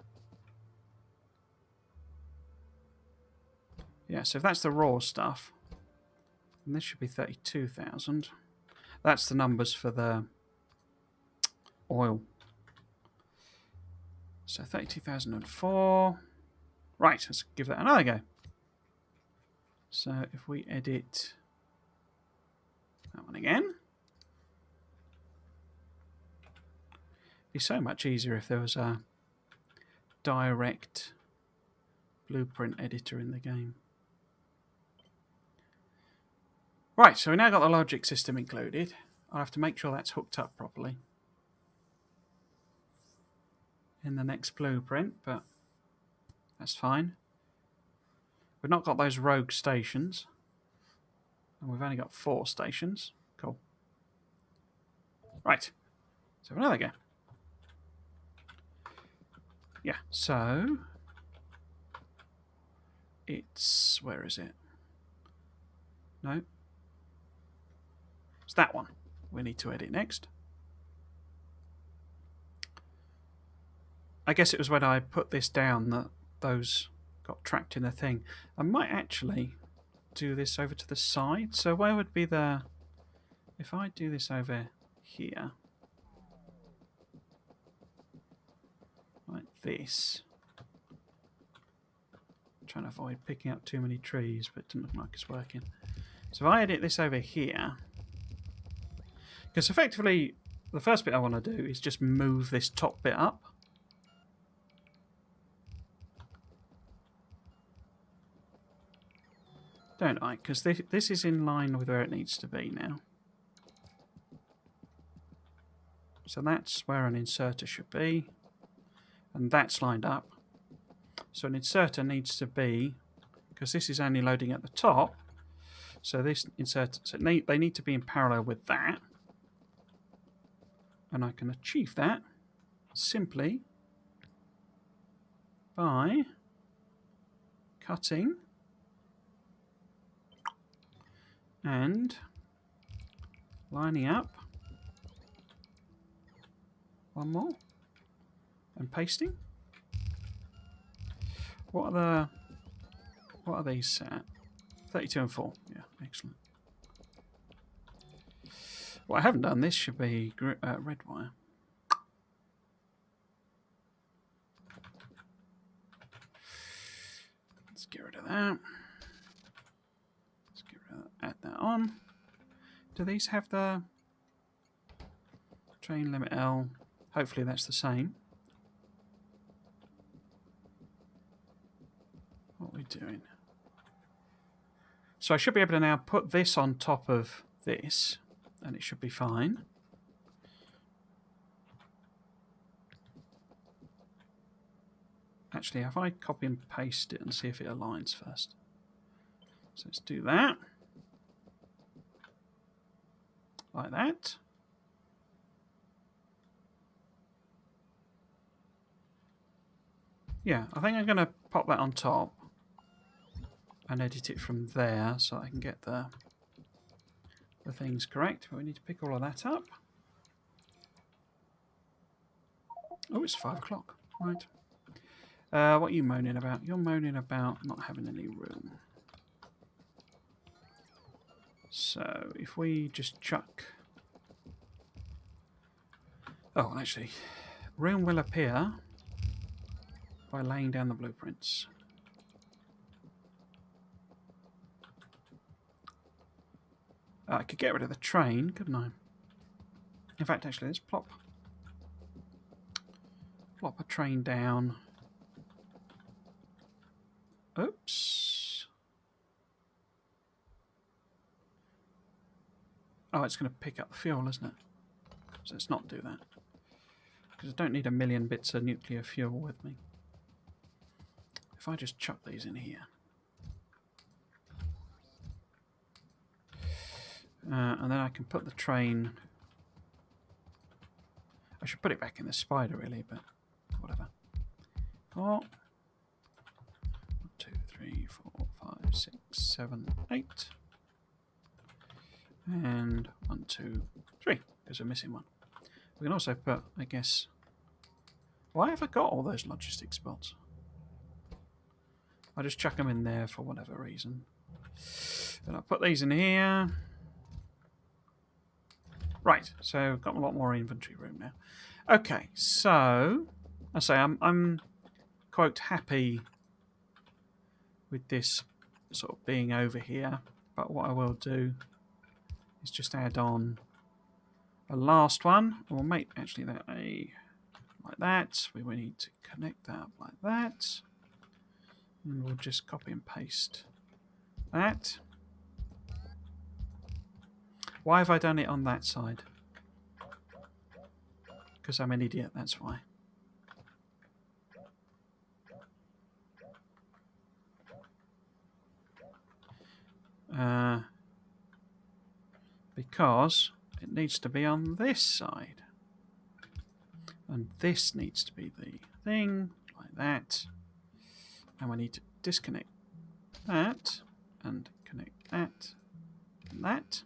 Yeah, so if that's the raw stuff, then this should be 32,000. That's the numbers for the oil. So 32,004. Right, let's give that another go. So if we edit that one again. It'd be so much easier if there was a direct blueprint editor in the game. Right, so we now got the logic system included. I'll have to make sure that's hooked up properly in the next blueprint, but that's fine. We've not got those rogue stations, and we've only got 4 stations. Cool. Right, so another go. Yeah, so it's, where is it? No, it's that one we need to edit next. I guess it was when I put this down that those got trapped in the thing. I might actually do this over to the side. So where would be the... If I do this over here, like this. I'm trying to avoid picking up too many trees, but it doesn't look like it's working. So if I edit this over here, because effectively the first bit I want to do is just move this top bit up. Don't I? Because this is in line with where it needs to be now. So that's where an inserter should be. And that's lined up. So an inserter needs to be, because this is only loading at the top, so this inserter, so they need to be in parallel with that. And I can achieve that simply by cutting and lining up one more and pasting. What are these set at? 32 and 4. Yeah, excellent. What I haven't done, this should be red wire. Let's get rid of that. Let's get rid of that. Add that on. Do these have the train limit L? Hopefully that's the same. What are we doing? So I should be able to now put this on top of this, and it should be fine. Actually, if I copy and paste it and see if it aligns first. So let's do that. Like that. Yeah, I think I'm going to pop that on top and edit it from there so I can get the things correct. But we need to pick all of that up. Oh, it's 5 o'clock. Right. What are you moaning about? You're moaning about not having any room. So if we just chuck... Oh, actually, room will appear by laying down the blueprints. I could get rid of the train, couldn't I? In fact, actually, let's plop a train down. Oops. Oh, it's going to pick up the fuel, isn't it? So let's not do that. Because I don't need a million bits of nuclear fuel with me. If I just chuck these in here. And then I can put the train... I should put it back in the spider, really, but whatever. 4, 1, 2, 3, 4, 5, 6, 7, 8. And 1, 2, 3, because we're missing one. We can also put, I guess... Why have I got all those logistic spots? I'll just chuck them in there for whatever reason. And I'll put these in here. Right, so got a lot more inventory room now. Okay, so I say I'm quite happy with this sort of being over here. But what I will do is just add on a last one. We'll make actually that like that. We will need to connect that up like that. And we'll just copy and paste that. Why have I done it on that side? Because I'm an idiot, that's why. Because it needs to be on this side. And this needs to be the thing, like that. And we need to disconnect that, and connect that, and that.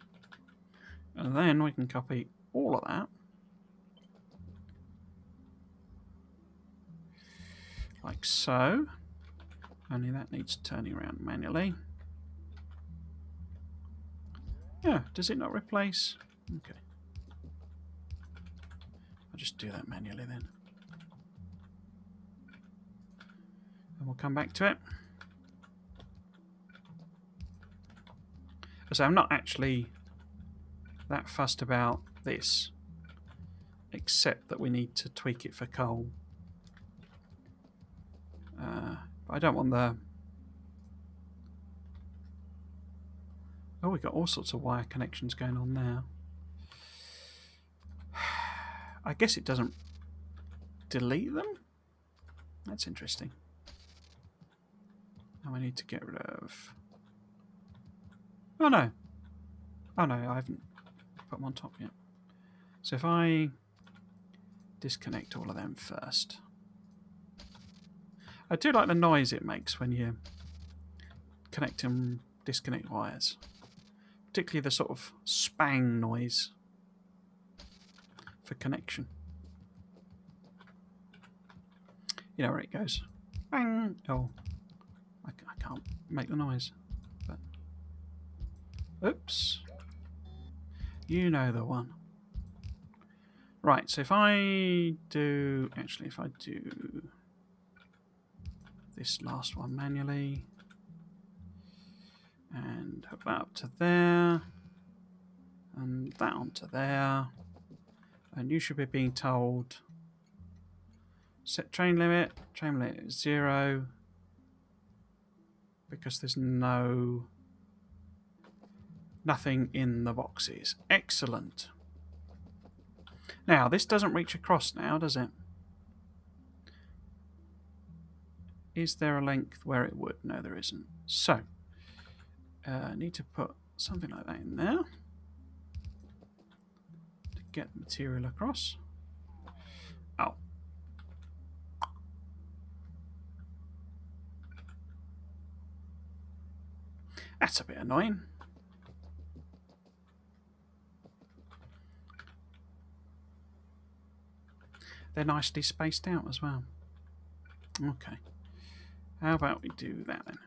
And then we can copy all of that. Like so. Only that needs turning around manually. Yeah, does it not replace? Okay. I'll just do that manually then. And we'll come back to it. So I'm not actually that fussed about this, except that we need to tweak it for coal. But I don't want the... Oh, we've got all sorts of wire connections going on now. I guess it doesn't delete them? That's interesting. And we need to get rid of... Oh no. Oh no, I haven't put them on top yet. So if I disconnect all of them first. I do like the noise it makes when you connect and disconnect wires. Particularly the sort of spang noise for connection. You know where it goes. Bang! Oh, I can't make the noise. But oops. You know the one. Right, so if I do... Actually, if I do this last one manually and hook that up to there and that onto there, and you should be being told set train limit is 0 because there's nothing in the boxes. Excellent. Now this doesn't reach across now, does it? Is there a length where it would? No, there isn't. So I need to put something like that in there to get the material across. Oh. That's a bit annoying. They're nicely spaced out as well. Okay. How about we do that then?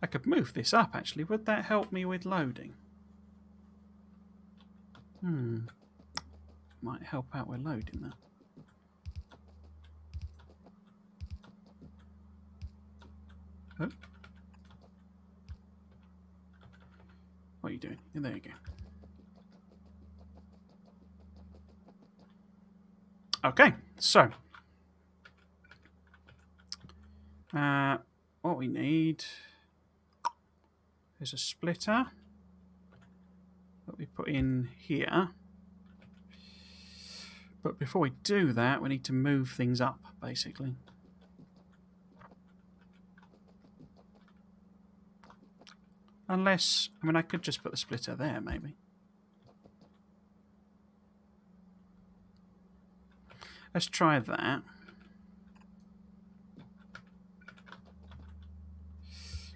I could move this up actually. Would that help me with loading? Might help out with loading that. Oh. What are you doing? There you go. Okay, so what we need There's a splitter that we put in here. But before we do that, we need to move things up, basically. Unless, I mean, I could just put the splitter there, maybe. Let's try that.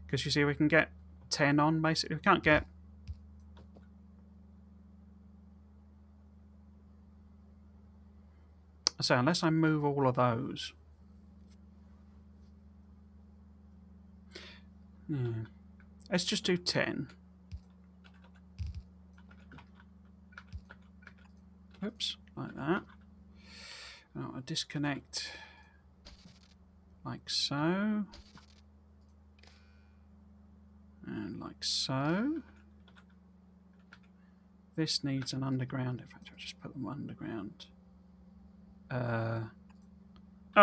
Because you see, we can get 10 on, basically. We can't get... So unless I move all of those... Let's just do 10. Oops, like that. Now I'll disconnect like so. And like so. This needs an underground. In fact, I'll just put them underground. Oh,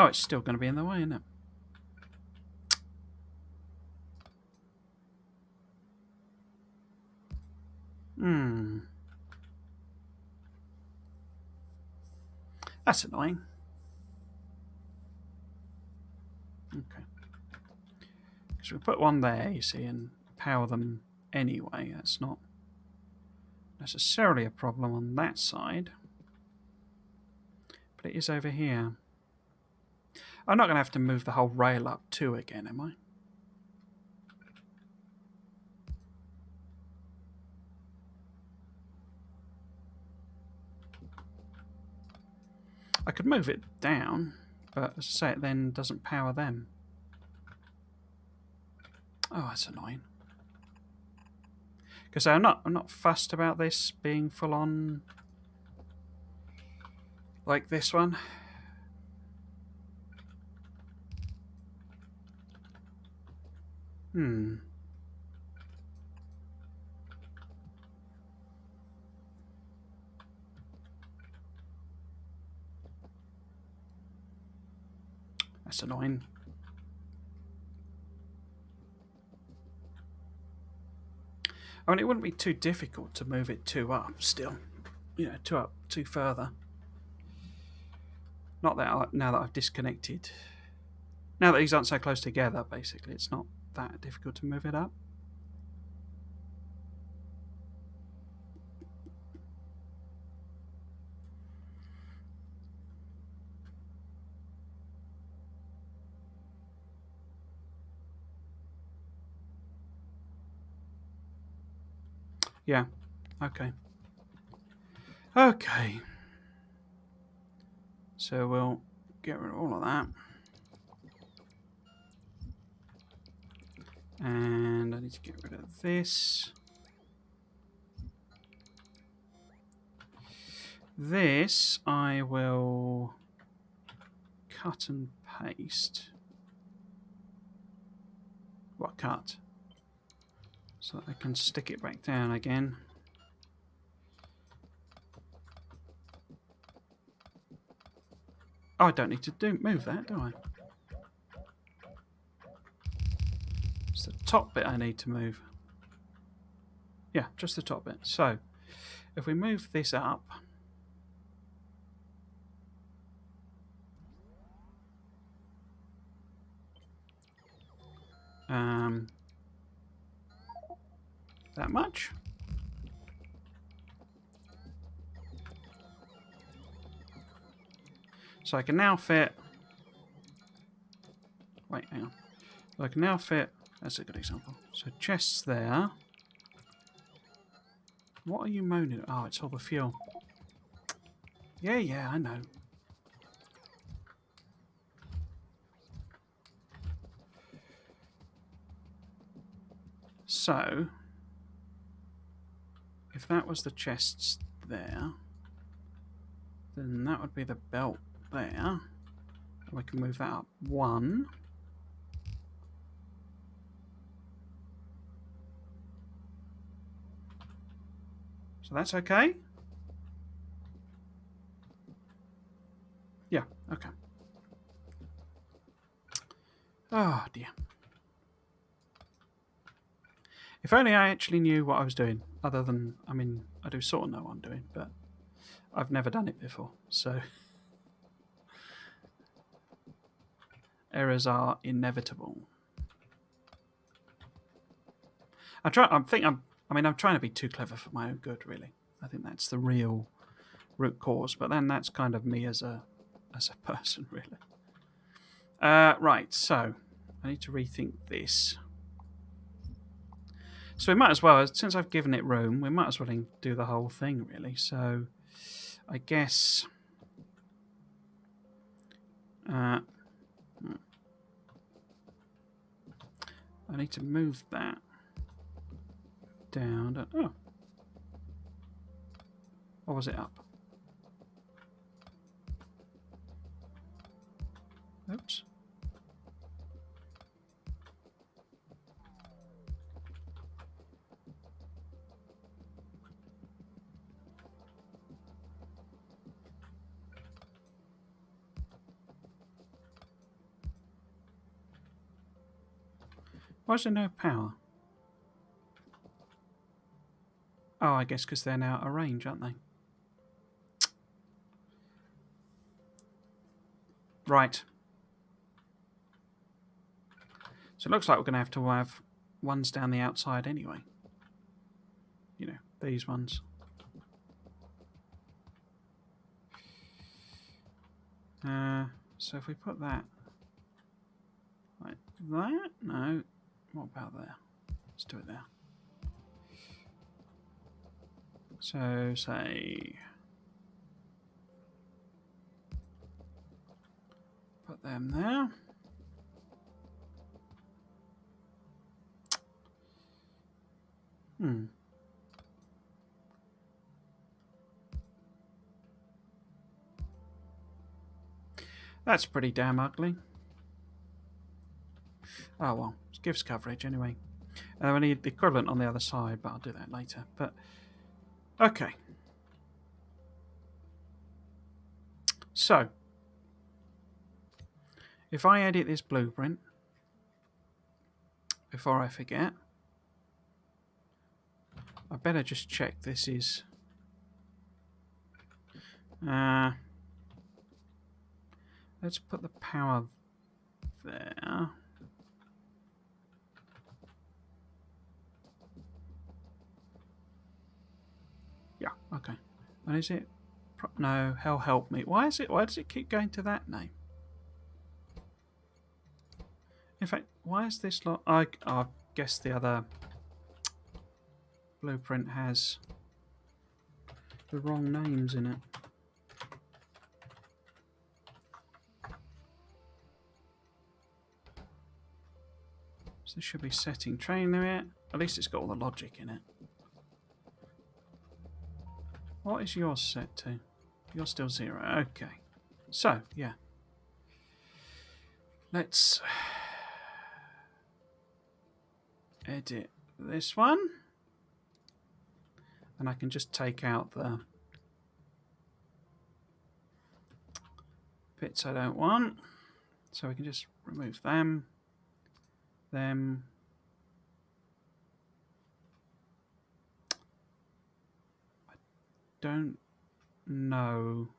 it's still going to be in the way, isn't it? That's annoying. Okay. So we put one there, you see, and power them anyway. That's not necessarily a problem on that side. But it is over here. I'm not going to have to move the whole rail up too again, am I? I could move it down, but as I say, it then doesn't power them. Oh, that's annoying. Because I'm not fussed about this being full on like this one. That's annoying. I mean, it wouldn't be too difficult to move it 2 up still. You know, 2 up, 2 further. Not that now that I've disconnected. Now that these aren't so close together, basically, it's not that difficult to move it up. Yeah, okay. Okay. So we'll get rid of all of that. And I need to get rid of this. This I will cut and paste. What, cut? So that I can stick it back down again. Oh, I don't need to move that, do I? It's the top bit I need to move. Yeah, just the top bit. So, if we move this up, that much. So I can now fit... Wait, hang on. So I can now fit... That's a good example. So chests there. What are you moaning? Oh, it's all the fuel. Yeah, I know. So, if that was the chests there, then that would be the belt there. And we can move that up 1. So that's okay? Yeah, okay. Oh dear. If only I actually knew what I was doing, other than, I mean, I do sort of know what I'm doing, but I've never done it before, so errors are inevitable. I'm trying to be too clever for my own good, really. I think that's the real root cause, but then that's kind of me as a person, really. Right, so I need to rethink this. So we might as well, since I've given it room, we might as well do the whole thing, really. So I guess I need to move that down. Oh, or was it up? Oops. Why is there no power? Oh, I guess because they're now out of range, aren't they? Right. So it looks like we're going to have ones down the outside anyway. You know, these ones. So if we put that like that, no. What about there? Let's do it there. So say put them there. That's pretty damn ugly. Oh well, it gives coverage anyway. We need the equivalent on the other side, but I'll do that later. But okay. So if I edit this blueprint before I forget, I better just check this is let's put the power there. Yeah, okay. And is it? No, hell help me. Why does it keep going to that name? In fact, why is this lot? I guess the other blueprint has the wrong names in it. So this should be setting train limit. At least it's got all the logic in it. What is yours set to? You're still 0. Okay. So, yeah. Let's edit this one. And I can just take out the bits I don't want. So we can just remove them. Them. I don't know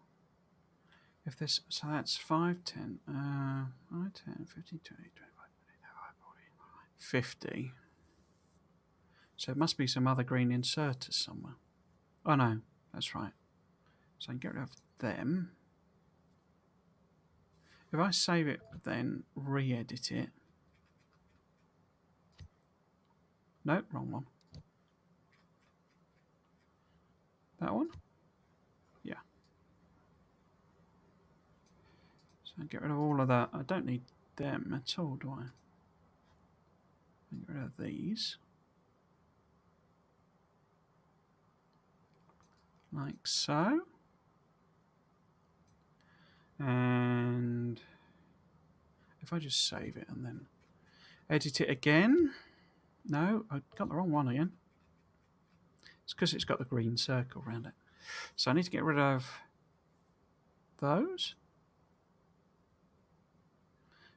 if this, so that's 5, 10, 5, 10, 15, 20, 25, 50. So it must be some other green inserters somewhere. Oh no, that's right. So I can get rid of them. If I save it, then re-edit it. No, wrong one. That one? Yeah. So I get rid of all of that. I don't need them at all, do I? I get rid of these. Like so. And if I just save it and then edit it again. No, I got the wrong one again. It's because it's got the green circle around it. So I need to get rid of those.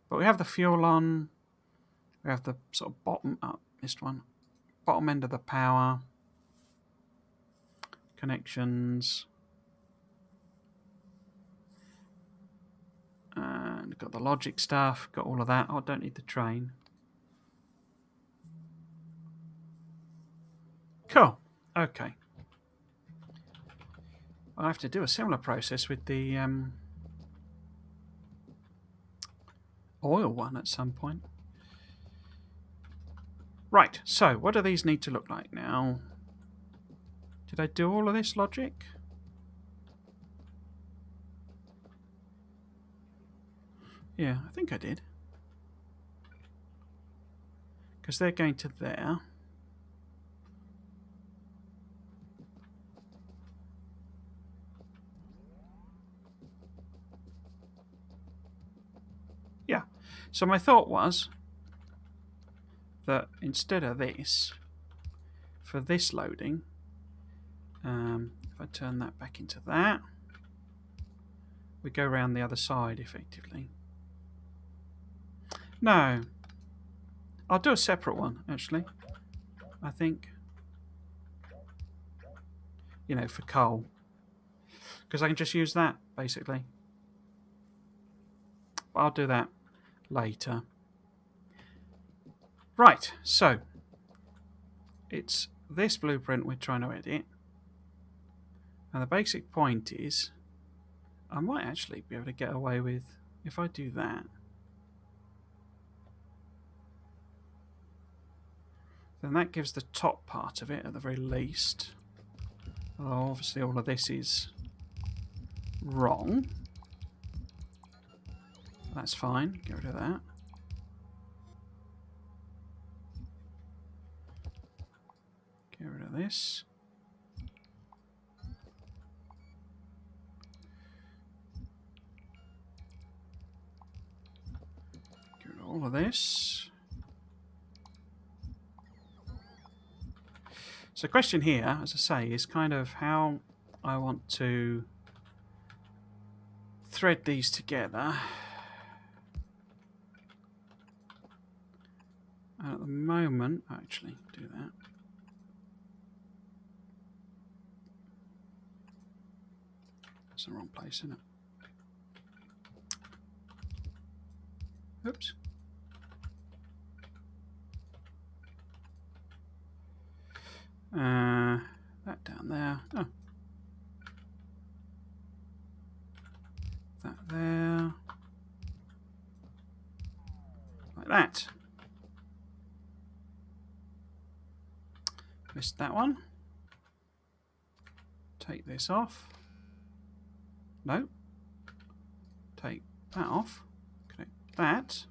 But we have the fuel on. We have the sort of bottom up missed one. bottom end of the power. Connections. And got the logic stuff, got all of that. Oh, I don't need the train. Cool. Okay. I'll have to do a similar process with the oil one at some point. Right, so what do these need to look like now? Did I do all of this logic? Yeah, I think I did. Because they're going to there. Yeah. So my thought was that instead of this, for this loading, if I turn that back into that, we go around the other side effectively. No. I'll do a separate one, actually. I think. You know, for coal. Because I can just use that, basically. But I'll do that later. Right, so it's this blueprint we're trying to edit. And the basic point is, I might actually be able to get away with, if I do that, then that gives the top part of it at the very least. Although obviously all of this is wrong. That's fine, get rid of that. Get rid of this. Get rid of all of this. So the question here, as I say, is kind of how I want to thread these together. And at the moment, actually, do that. That's the wrong place, isn't it? Oops. That down there. Oh. That there. Like that. Missed that one. Take this off. No. Take that off. Connect that.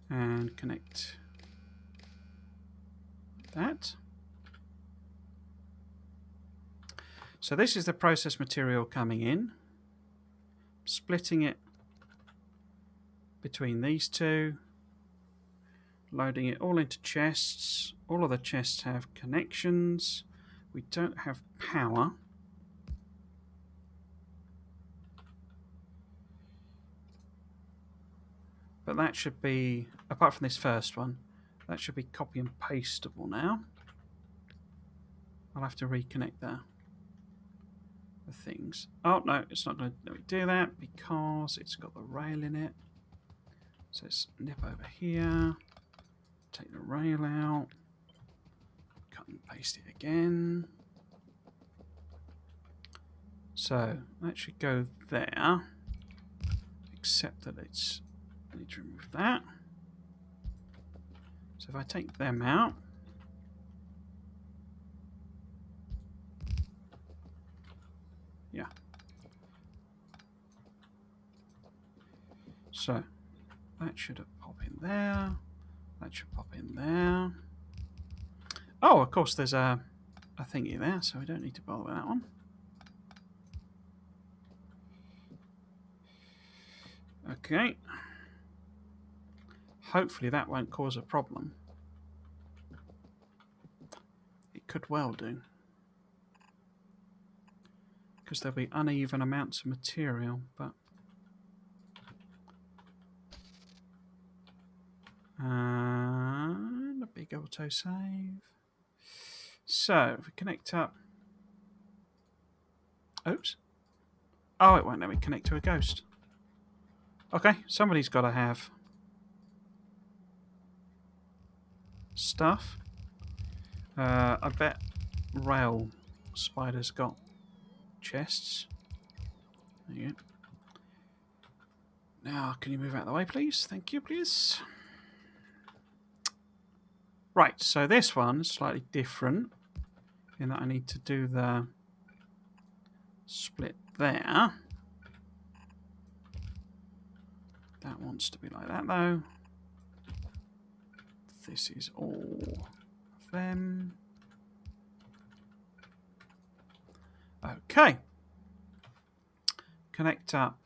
And connect that. So this is the process material coming in. Splitting it between these two. Loading it all into chests. All of the chests have connections. We don't have power. But that should be, apart from this first one, that should be copy and pasteable now. I'll have to reconnect the things. Oh, no, it's not going to let me do that because it's got the rail in it. So let's nip over here, take the rail out, cut and paste it again. So that should go there, except that it's, I need to remove that. So if I take them out, yeah. So that should pop in there. That should pop in there. Oh, of course, there's a thingy there, so we don't need to bother with that one. Okay. Hopefully that won't cause a problem. It could well do. Because there'll be uneven amounts of material, but... and a big old autosave. So, if we connect up... Oops. Oh, it won't let me connect to a ghost. Okay, somebody's got to have stuff. I bet Rail Spider's got chests. There you go. Now, can you move out of the way, please? Thank you, please. Right, so this one's slightly different in that I need to do the split there. That wants to be like that, though. This is all of them. Okay. Connect up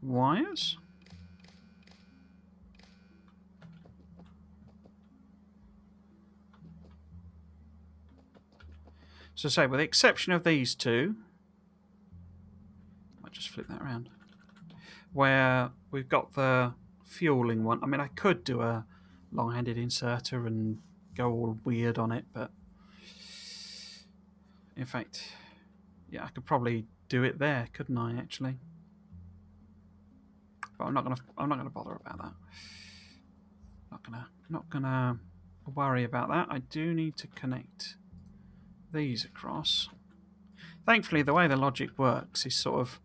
wires. So say, with the exception of these two, I'll just flip that around, where we've got the fueling one. I mean, I could do a long-handed inserter and go all weird on it, but in fact, yeah, I could probably do it there, couldn't I? Actually, but I'm not gonna bother about that. Not gonna worry about that. I do need to connect these across. Thankfully, the way the logic works is sort of...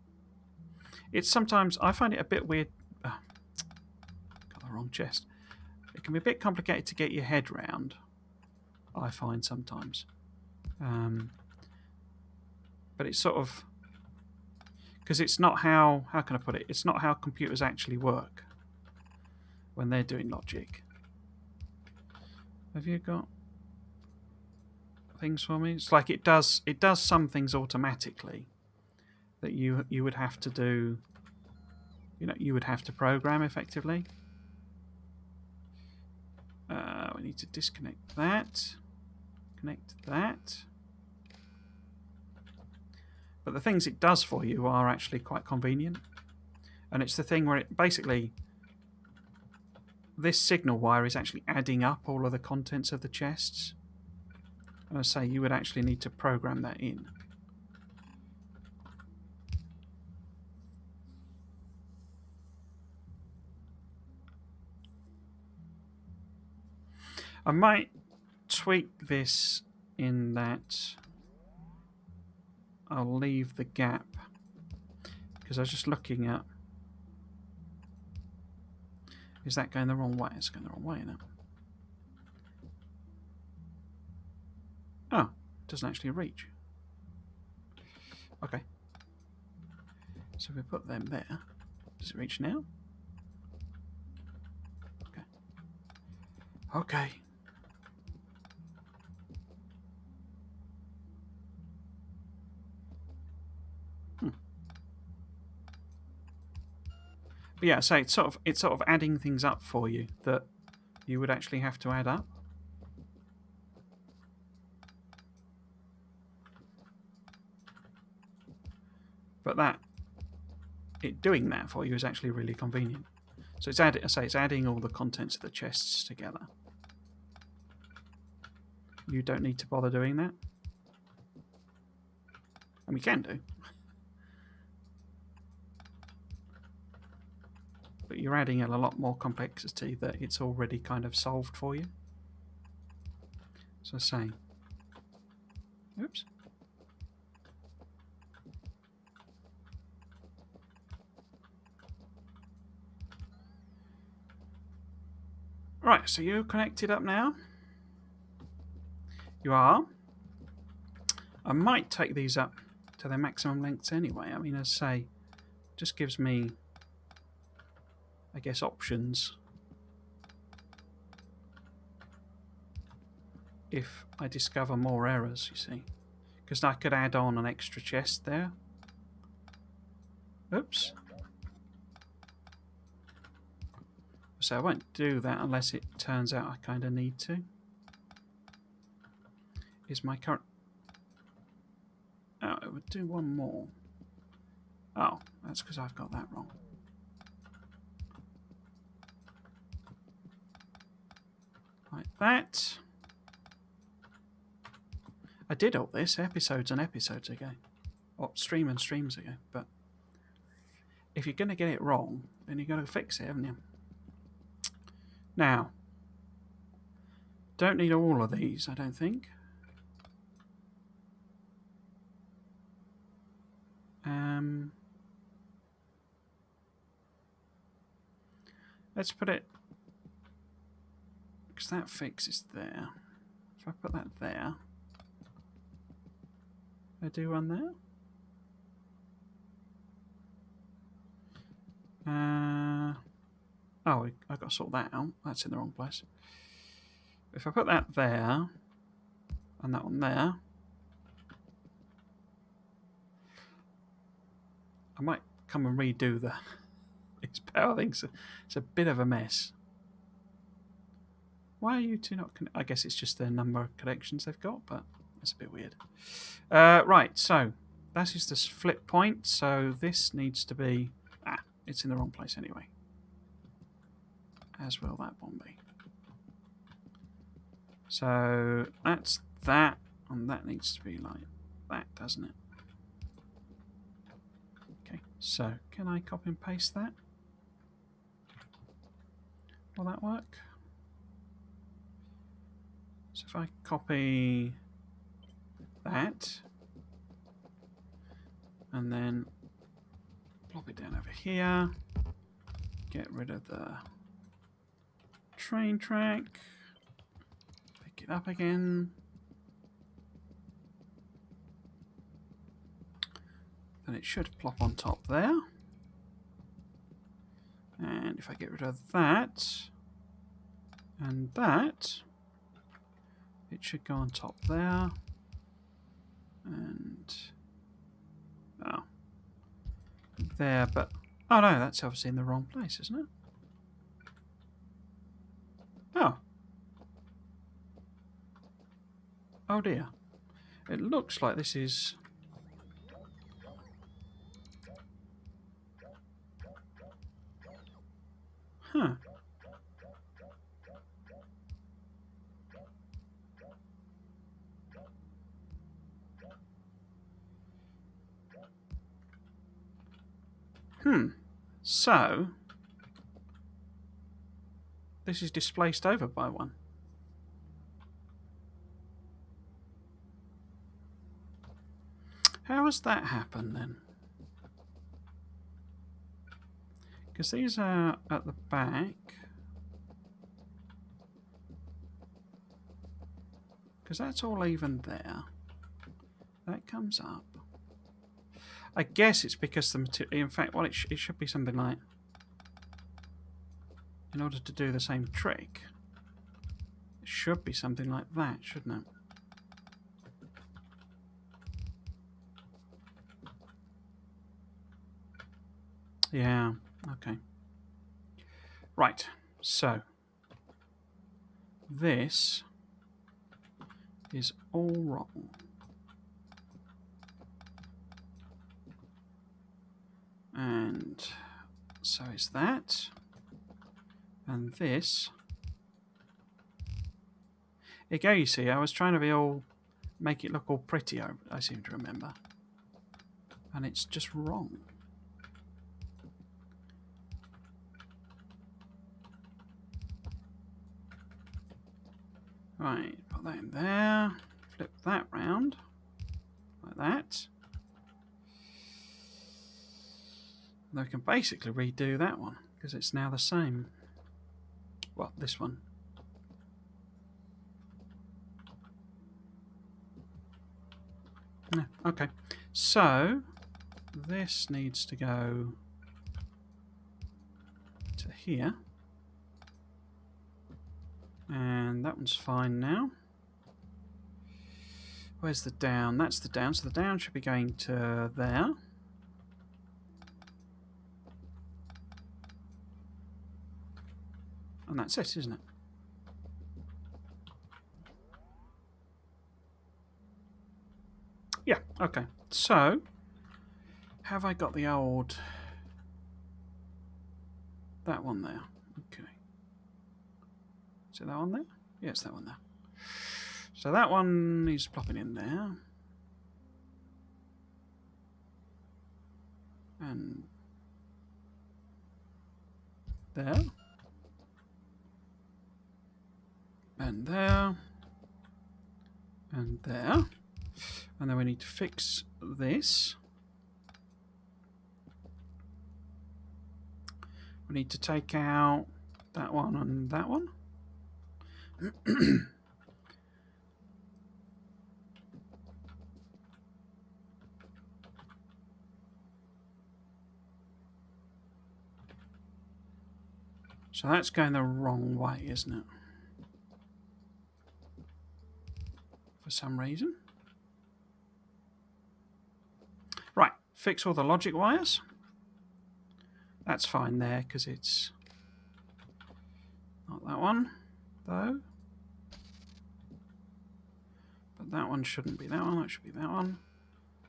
It's sometimes... I find it a bit weird... got the wrong chest. It can be a bit complicated to get your head round, I find sometimes. But it's sort of... Because it's not how... How can I put it? It's not how computers actually work when they're doing logic. Have you got things for me? It's like it does some things automatically that you would have to do, you would have to program effectively. We need to disconnect that, connect that. But the things it does for you are actually quite convenient. And it's the thing where it basically, this signal wire is actually adding up all of the contents of the chests. And I say you would actually need to program that in. I might tweak this in that I'll leave the gap, because I was just looking at, is that going the wrong way? It's going the wrong way now. Oh, it doesn't actually reach. Okay. So we put them there. Does it reach now? Okay. Okay. But yeah, so it's sort of adding things up for you that you would actually have to add up. But doing that for you is actually really convenient. So it's adding all the contents of the chests together. You don't need to bother doing that. And we can do. But you're adding in a lot more complexity that it's already kind of solved for you. So say, oops. Right, so you're connected up now. You are. I might take these up to their maximum lengths anyway. I mean, as I say, just gives me, I guess, options if I discover more errors, you see. Because I could add on an extra chest there. Oops. So I won't do that unless it turns out I kind of need to. Is my current... Oh, it would do one more. Oh, that's because I've got that wrong. that. I did all this episodes and episodes ago. Or streams ago. But if you're going to get it wrong, then you've got to fix it, haven't you? Now, don't need all of these, I don't think. Let's put it, because that fixes there. If I put that there, I do one there. Oh, I've got to sort that out. That's in the wrong place. If I put that there, and that one there, I might come and redo these power things. It's a bit of a mess. Why are you two not I guess it's just the number of connections they've got, but that's a bit weird. Right, so that is the flip point. So this needs to be... it's in the wrong place anyway. As will that one be. So that's that, and that needs to be like that, doesn't it? Okay, so can I copy and paste that? Will that work? So if I copy that, and then plop it down over here, get rid of the train track, pick it up again, then it should plop on top there. And if I get rid of that and that, it should go on top there. And there, but oh no, that's obviously in the wrong place, isn't it? Oh dear. It looks like this is... Huh. So this is displaced over by one. How has that happened then? Because these are at the back. Because that's all even there. That comes up. I guess it's because the material... In fact, well, it should be something like... In order to do the same trick, it should be something like that, shouldn't it? Yeah, okay. Right, so this is all wrong. And so is that. And this. There you go, you see, I was trying to be all... make it look all pretty, I seem to remember. And it's just wrong. Right, put that in there, flip that round, like that. And we can basically redo that one, because it's now the same. Well, this one. Yeah, okay, so this needs to go to here. And that one's fine now. Where's the down? That's the down. So the down should be going to there. And that's it, isn't it? Yeah, okay. So, have I got the old... that one there? Okay. Is it that one there? Yeah, it's that one there. So that one is plopping in there. And there. And there. And there. And then we need to fix this. We need to take out that one and that one. So that's going the wrong way, isn't it? For some reason. Right, fix all the logic wires. That's fine there because it's not that one, though. But that one shouldn't be that one, that should be that one.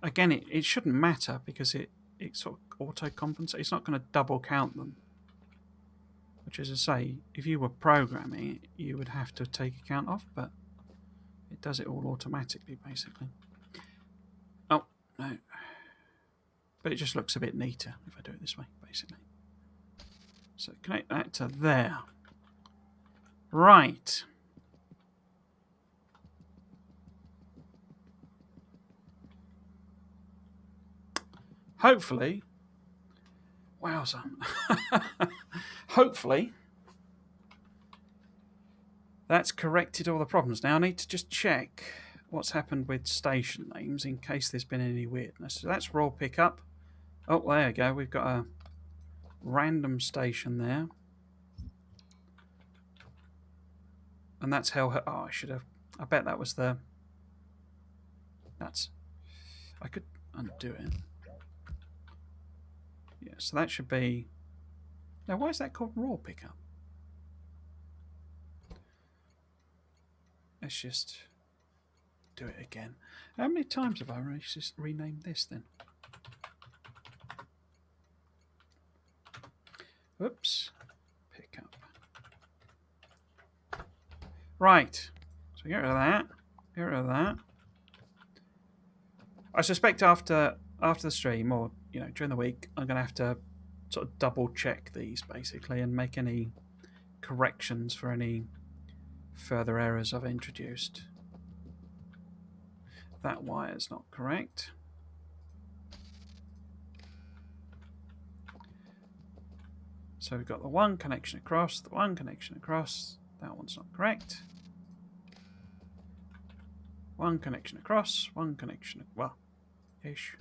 Again, it shouldn't matter because it sort of auto-compensates. It's not going to double count them. Which, as I say, if you were programming it, you would have to take account of, but it does it all automatically, basically. Oh, no. But it just looks a bit neater if I do it this way, basically. So connect that to there. Right. Hopefully, wowza. Hopefully, that's corrected all the problems. Now I need to just check what's happened with station names in case there's been any weirdness. So that's raw pickup. Oh, there you go. We've got a random station there. And that's how... Oh, I should have... I bet that was the... That's... I could undo it. Yeah, so that should be... Now, why is that called raw pickup? Let's just do it again. How many times have I renamed this then? Oops. Pickup. Right. So get rid of that. Get rid of that. I suspect after the stream, or during the week, I'm going to have to sort of double check these basically and make any corrections for any further errors I've introduced. That wire is not correct. So we've got the one connection across, the one connection across. That one's not correct. One connection across, one connection, well, ish.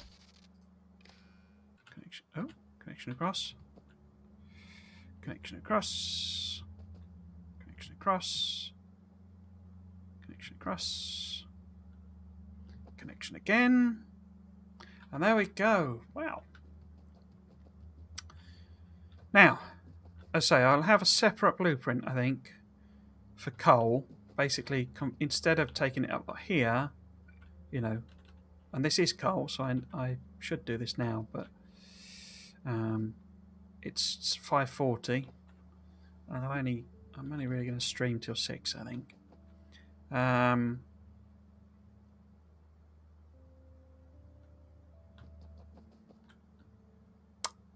Connection, oh, connection across. Connection across. Connection across. Connection across. Connection again. And there we go. Wow. Now, as I say, I'll have a separate blueprint, I think, for coal. Basically, instead of taking it up here, and this is coal, so I should do this now, but it's 5:40, and I'm only really going to stream till 6, I think.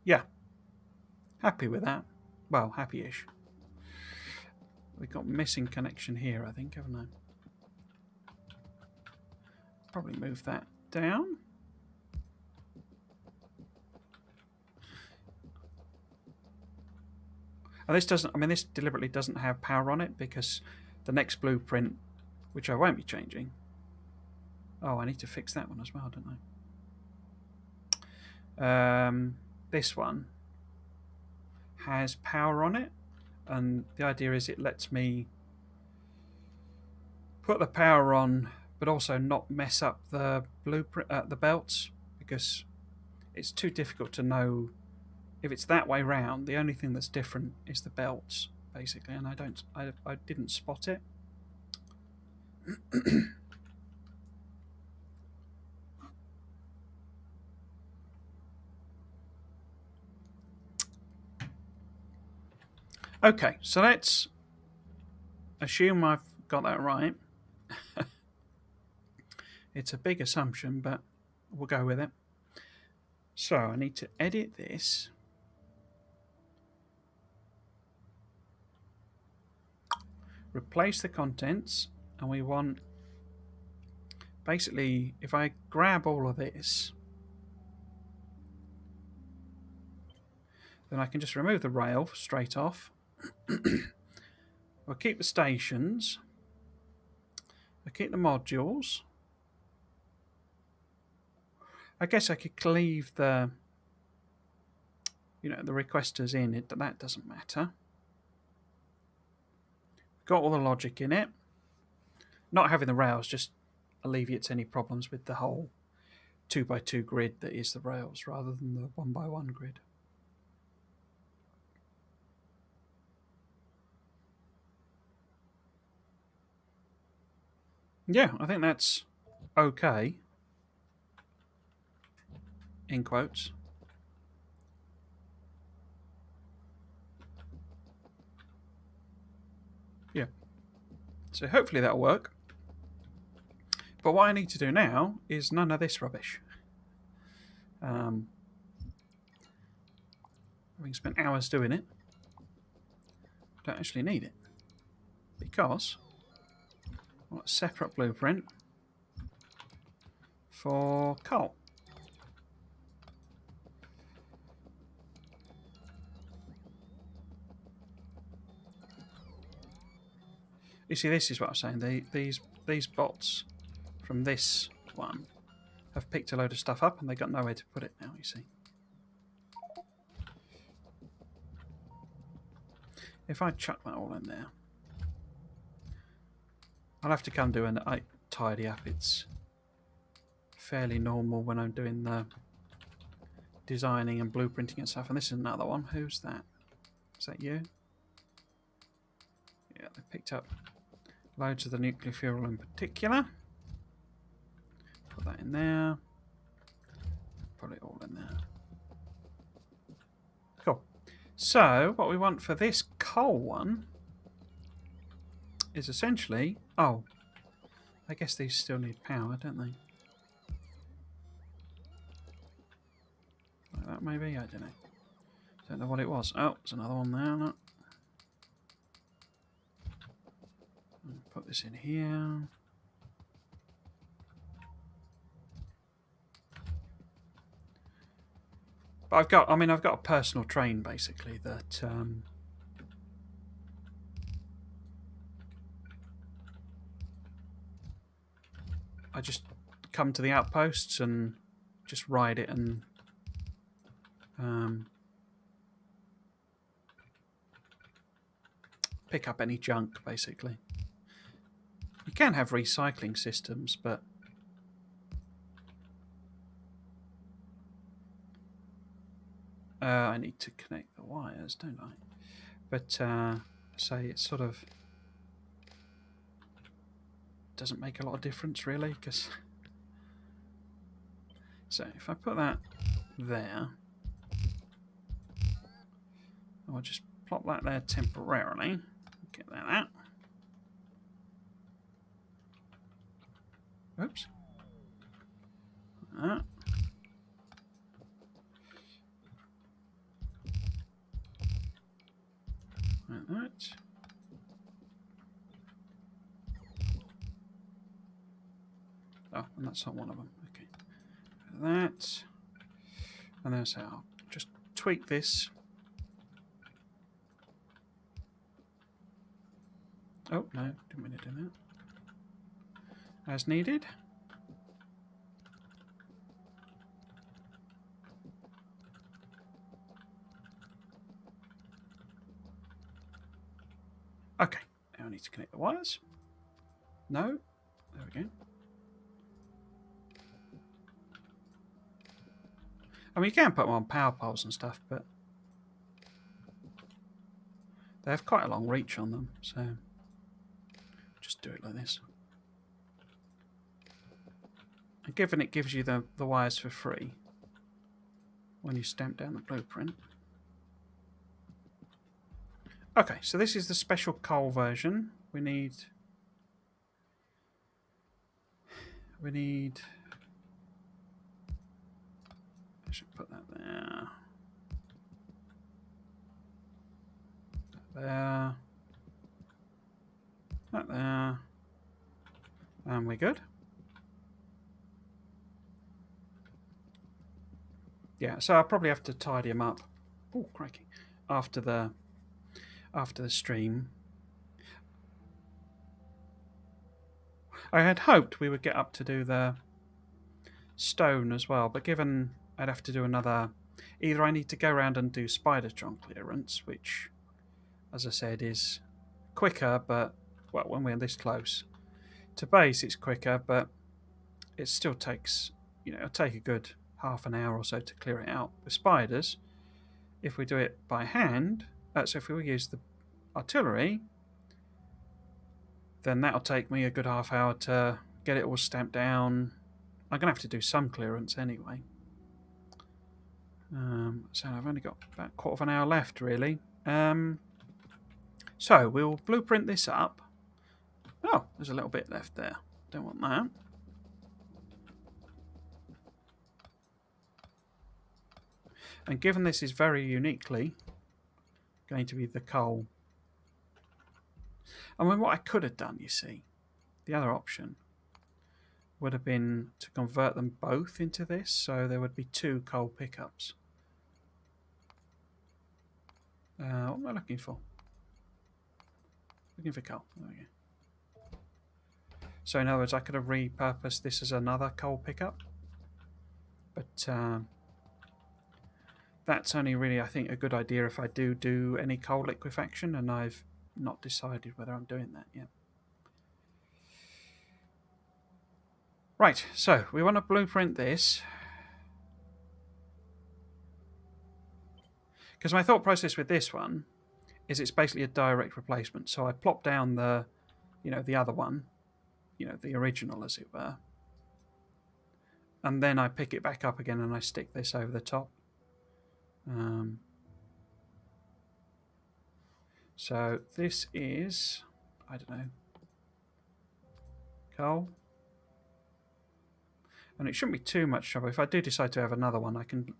Yeah, happy with that. Well, happy-ish. We've got missing connection here, I think, haven't I? Probably move that down. And this doesn't, this deliberately doesn't have power on it because the next blueprint, which I won't be changing. Oh, I need to fix that one as well, don't I? This one has power on it, and the idea is it lets me put the power on, but also not mess up the blueprint, the belts, because it's too difficult to know if it's that way round. The only thing that's different is the belts, basically, and I didn't spot it. Okay, so let's assume I've got that right. It's a big assumption, but we'll go with it. So I need to edit this. Replace the contents, and we want, basically, if I grab all of this, then I can just remove the rail straight off. I'll keep the stations. I'll keep the modules. I guess I could leave the, the requesters in it, but that doesn't matter. Got all the logic in it. Not having the rails just alleviates any problems with the whole 2x2 grid that is the rails rather than the 1x1 grid. Yeah, I think that's okay. In quotes. Yeah. So hopefully that'll work. But what I need to do now is none of this rubbish. Having spent hours doing it, I don't actually need it. Because I want a separate blueprint for coal. You see, this is what I'm saying. These bots from this one have picked a load of stuff up and they got nowhere to put it now, you see. If I chuck that all in there, I'll have to come do a tidy up. It's fairly normal when I'm doing the designing and blueprinting and stuff. And this is another one. Who's that? Is that you? Yeah, they picked up loads of the nuclear fuel in particular. Put that in there. Put it all in there. Cool. So, what we want for this coal one is essentially... Oh, I guess these still need power, don't they? Like that, maybe? I don't know. Don't know what it was. Oh, there's another one there. Look. Put this in here. But I've got a personal train basically that I just come to the outposts and just ride it and pick up any junk basically. You can have recycling systems, but I need to connect the wires, don't I? But say it sort of doesn't make a lot of difference really, because so if I put that there, I'll just plop that there temporarily. Get that out. Oops. Like that. Oh, and that's not one of them. Okay. That. And then so I'll just tweak this. Oh, no, didn't mean to do that. As needed. Okay, now I need to connect the wires. No, there we go. I mean, you can put them on power poles and stuff, but they have quite a long reach on them, so just do it like this. And given it gives you the wires for free when you stamp down the blueprint. Okay, so this is the special coal version. We need We need... I should put that there. That there. That there. And we're good. Yeah, so I'll probably have to tidy them up. Oh, crikey! After the stream. I had hoped we would get up to do the stone as well, but given I'd have to do another... Either I need to go around and do Spidertron clearance, which, as I said, is quicker, but, well, when we're this close to base, it's quicker, but it still takes, it'll take a good half an hour or so to clear it out with spiders. If we do it by hand, so if we use the artillery, then that'll take me a good half hour to get it all stamped down. I'm going to have to do some clearance anyway. So I've only got about a quarter of an hour left, really. So we'll blueprint this up. Oh, there's a little bit left there. Don't want that. And given this is very uniquely going to be the coal... I mean, what I could have done, you see, the other option would have been to convert them both into this, so there would be 2 coal pickups. What am I looking for? Looking for coal. There we go. So in other words, I could have repurposed this as another coal pickup, but that's only really, I think, a good idea if I do any coal liquefaction, and I've not decided whether I'm doing that yet. Right, so we want to blueprint this. Because my thought process with this one is it's basically a direct replacement. So I plop down the, the other one, the original, as it were. And then I pick it back up again and I stick this over the top. So this is, I don't know, coal. And it shouldn't be too much trouble. If I do decide to have another one, I can,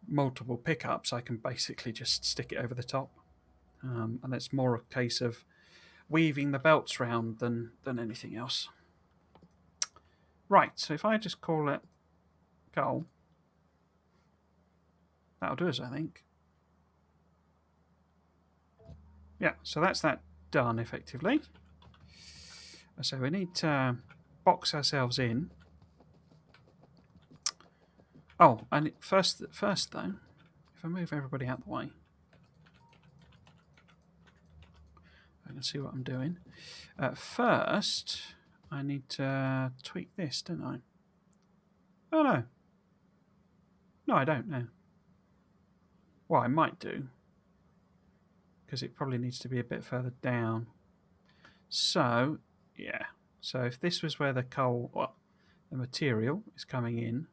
multiple pickups, I can basically just stick it over the top. And it's more a case of weaving the belts round than anything else. Right, so if I just call it coal, that'll do us, I think. Yeah, so that's that done effectively. So we need to box ourselves in. Oh, and first though, if I move everybody out the way, I can see what I'm doing. First, I need to tweak this, don't I? Oh no. No, I don't know. Well, I might do, because it probably needs to be a bit further down. So, yeah. So if this was where the coal, well, the material is coming in,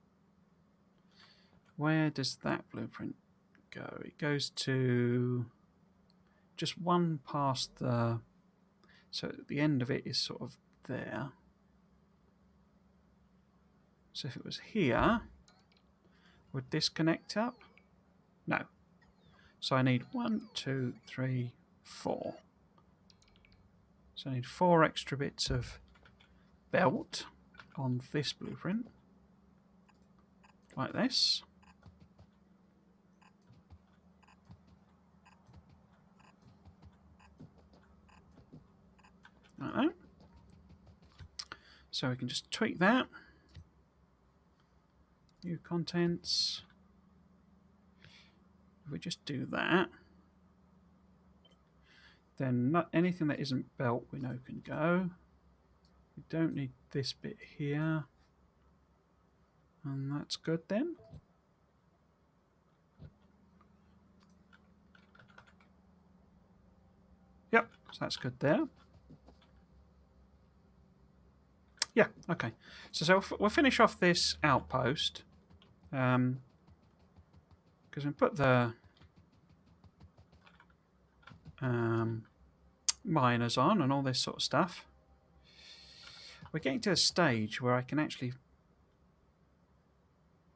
where does that blueprint go? It goes to just one past the... So the end of it is sort of there. So if it was here, would this connect up? No. So I need 1, 2, 3, 4. So I need 4 extra bits of belt on this blueprint. Like this. Like that. So we can just tweak that. New contents. If we just do that, then not anything that isn't belt we know can go. We don't need this bit here. And that's good then. Yep, so that's good there. Yeah, okay. So we'll finish off this outpost. Because we put the miners on and all this sort of stuff. we're getting to a stage where I can actually...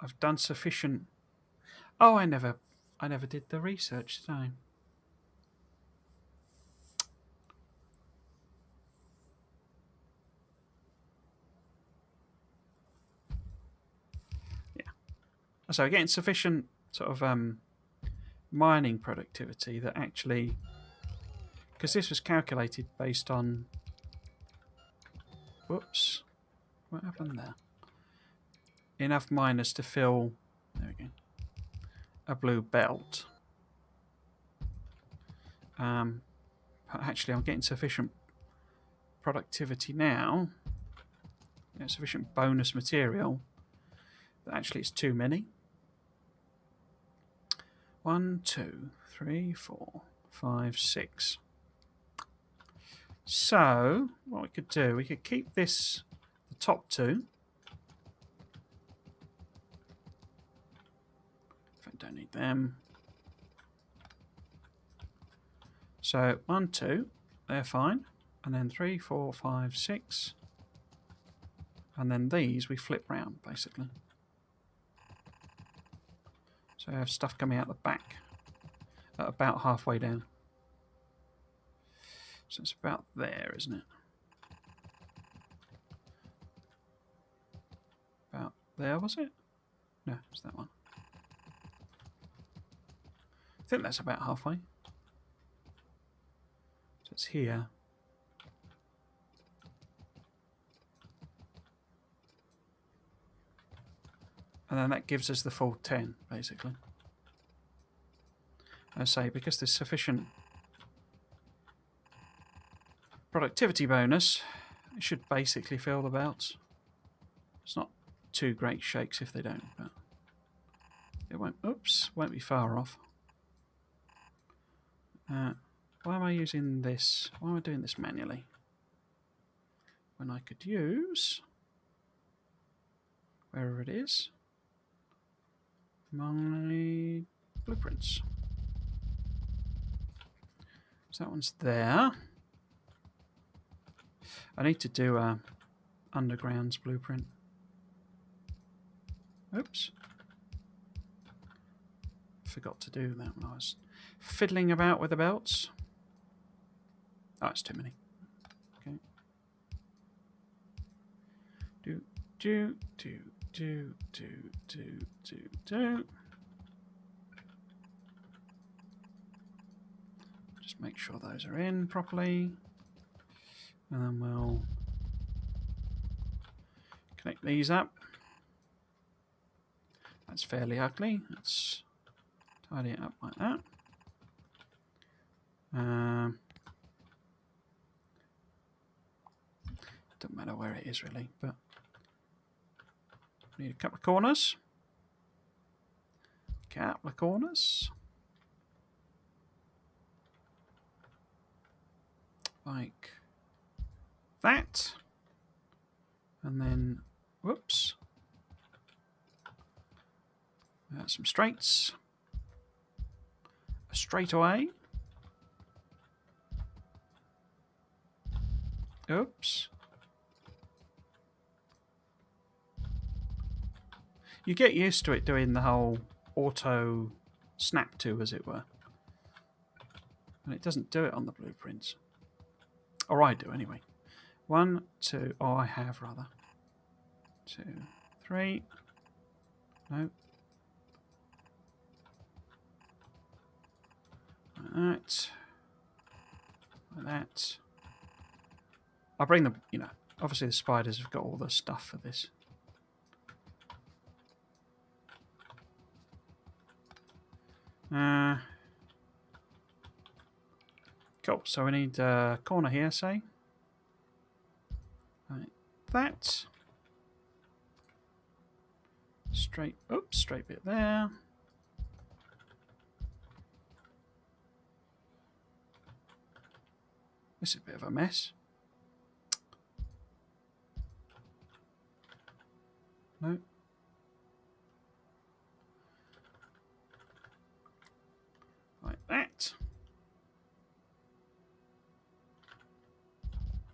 I've done sufficient... Oh, I never did the research, did I? Yeah. So we're getting sufficient sort of mining productivity that actually... Because this was calculated based on... Whoops. What happened there? Enough miners to fill... There we go. A blue belt. Actually, I'm getting sufficient productivity now. Sufficient bonus material. That actually it's too many. 1, 2, 3, 4, 5, 6. So, what we could do, we could keep this, the top two. If I don't need them. So, 1, 2, they're fine. And then 3, 4, 5, 6. And then these we flip round, basically. So I have stuff coming out the back at about halfway down. So it's about there, isn't it? About there, was it? No, it's that one. I think that's about halfway. So it's here. And then that gives us the full 10, basically. I say, because there's sufficient productivity bonus, it should basically fill the belts. It's not too great shakes if they don't, but it won't. Oops, won't be far off. Why am I using this? Why am I doing this manually? When I could use, wherever it is, my blueprints. So that one's there. I need to do a undergrounds blueprint. Oops. Forgot to do that when I was fiddling about with the belts. Oh, it's too many. Okay. Do. Just make sure those are in properly. And then we'll connect these up. That's fairly ugly. Let's tidy it up like that. Doesn't matter where it is really, but need a couple of corners. Couple of corners. Like that. And then, whoops. Some straights. A straightaway. Oops. You get used to it doing the whole auto snap to, as it were. And it doesn't do it on the blueprints. Or I do anyway. 1, 2, oh, I have rather. 2, 3. No. Like that. Like that. I'll bring them, you know, obviously the spiders have got all the stuff for this. Cool, so we need a corner here, say. Like that. Straight, oops, straight bit there. This is a bit of a mess. No. Like that.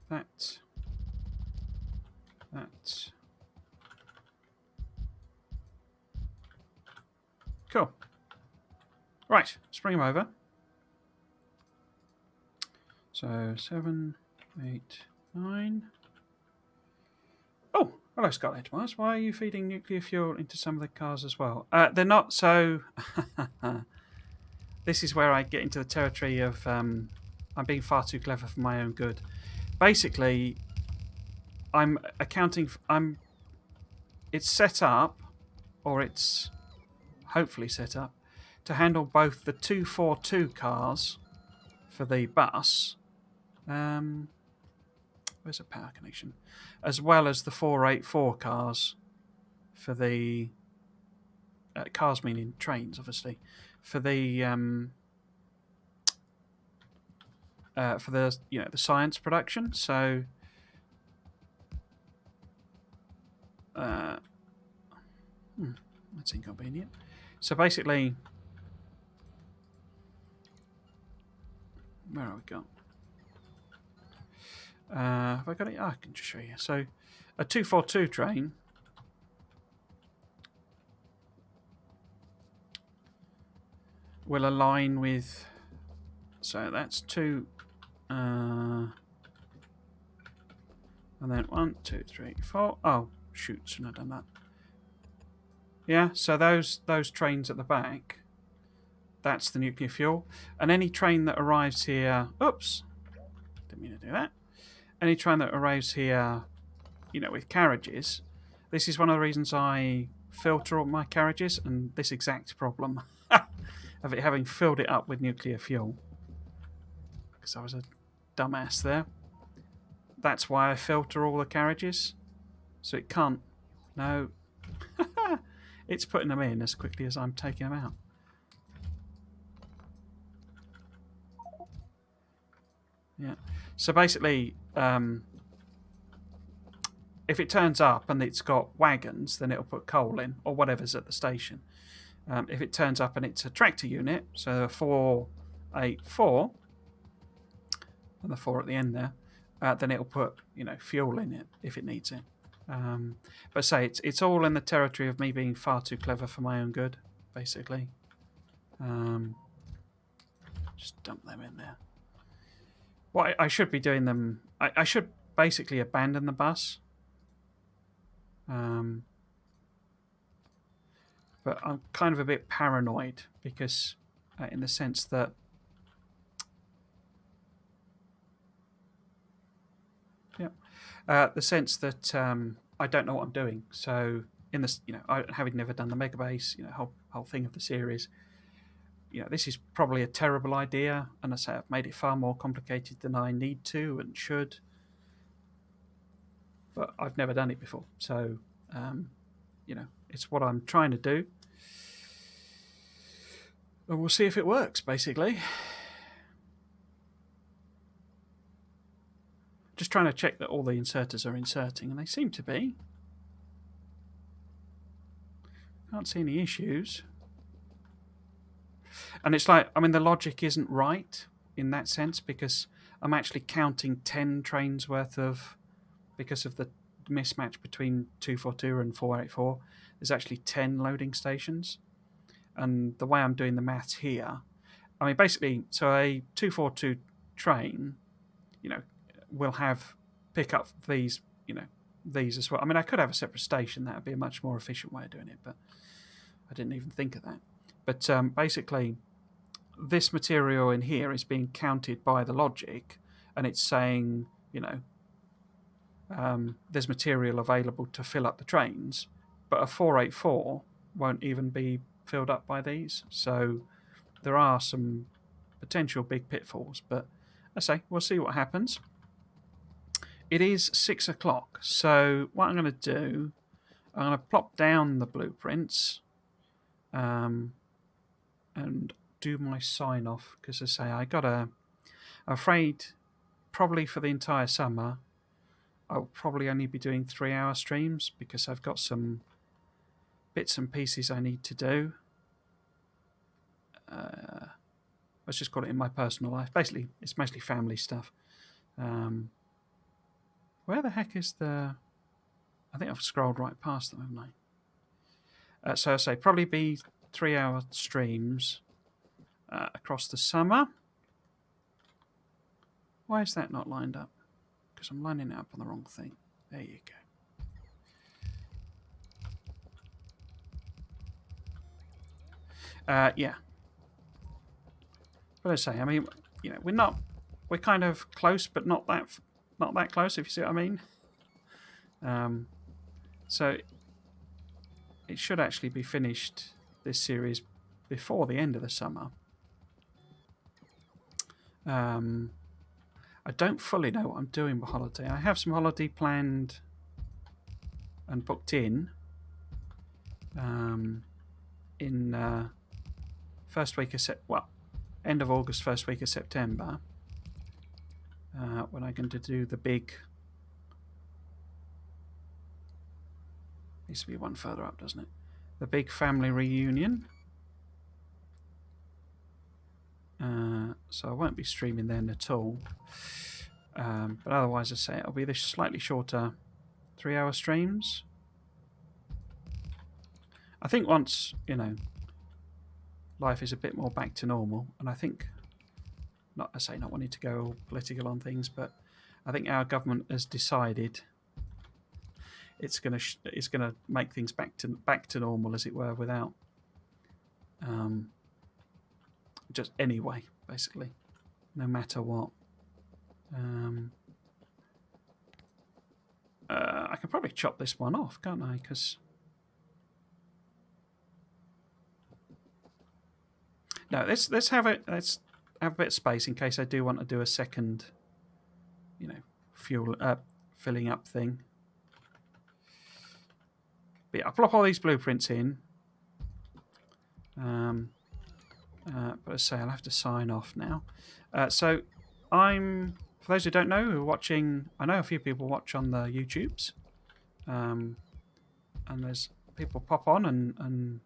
That. Right, let's bring them over. So 7, 8, 9. Oh, hello, Scarlet Mars. Why are you feeding nuclear fuel into some of the cars as well? They're not so. This is where I get into the territory of I'm being far too clever for my own good. Basically, I'm accounting. It's set up, or it's hopefully set up, to handle both the 242 cars for the bus. Where's a power connection? As well as the 484 cars for the cars, meaning trains, obviously, for the the science production. So that's inconvenient. So basically, where have we got? Have I got it? Oh, I can just show you. So a 242 train will align with. So that's 2. And then 1, 2, 3, 4. Oh, shoot, shouldn't have done that. Yeah, so those trains at the back, that's the nuclear fuel. And any train that arrives here, oops, didn't mean to do that. Any train that arrives here, with carriages, this is one of the reasons I filter all my carriages, and this exact problem of it having filled it up with nuclear fuel. Because I was a dumbass there. That's why I filter all the carriages. So it can't. No. It's putting them in as quickly as I'm taking them out. Yeah. So basically, if it turns up and it's got wagons, then it'll put coal in, or whatever's at the station. If it turns up and it's a tractor unit, so a 484, and the 4 at the end there, then it'll put fuel in it if it needs it. But say it's all in the territory of me being far too clever for my own good, basically. Just dump them in there. Well, I should be doing them. I should basically abandon the bus. But I'm kind of a bit paranoid because, in the sense that, I don't know what I'm doing. So in this, having never done the Megabase, whole thing of the series, this is probably a terrible idea, and I say I've made it far more complicated than I need to and should. But I've never done it before, so it's what I'm trying to do, and we'll see if it works. Basically, just trying to check that all the inserters are inserting, and they seem to be. Can't see any issues. And it's like, the logic isn't right in that sense, because I'm actually counting 10 trains worth of, because of the mismatch between 242 and 484, there's actually 10 loading stations. And the way I'm doing the maths here, basically, so a 242 train, will pick up these as well. I could have a separate station. That would be a much more efficient way of doing it, but I didn't even think of that. But basically, this material in here is being counted by the logic, and it's saying, there's material available to fill up the trains, but a 484 won't even be filled up by these. So there are some potential big pitfalls, but I say we'll see what happens. It is 6 o'clock, so what I'm going to do, I'm going to plop down the blueprints and do my sign off, because I say I'm afraid probably for the entire summer I'll probably only be doing 3-hour streams, because I've got some bits and pieces I need to do. Let's just call it in my personal life. Basically, it's mostly family stuff. Where the heck is the... I think I've scrolled right past them, haven't I? So I say probably be 3-hour streams. across the summer. Why is that not lined up? Because I'm lining it up on the wrong thing. There you go. Yeah. But I say, I mean, we're kind of close, but not that close. If you see what I mean. So it should actually be finished, this series, before the end of the summer. I don't fully know what I'm doing with holiday. I have some holiday planned and booked in first week of end of August, first week of September, when I'm going to do the big. Needs to be one further up, doesn't it? The big family reunion. So I won't be streaming then at all. But otherwise, I say it'll be this slightly shorter 3-hour streams. I think once, life is a bit more back to normal, and I think, not wanting to go political on things, but I think our government has decided it's going to make things back to normal, as it were, without just anyway, basically, no matter what. I can probably chop this one off, can't I? Because no, let's have a bit of space in case I do want to do a second, fuel filling up thing. But yeah, I'll plop all these blueprints in. But I say I'll have to sign off now. So for those who don't know, who are watching, I know a few people watch on the YouTubes, and there's people pop on and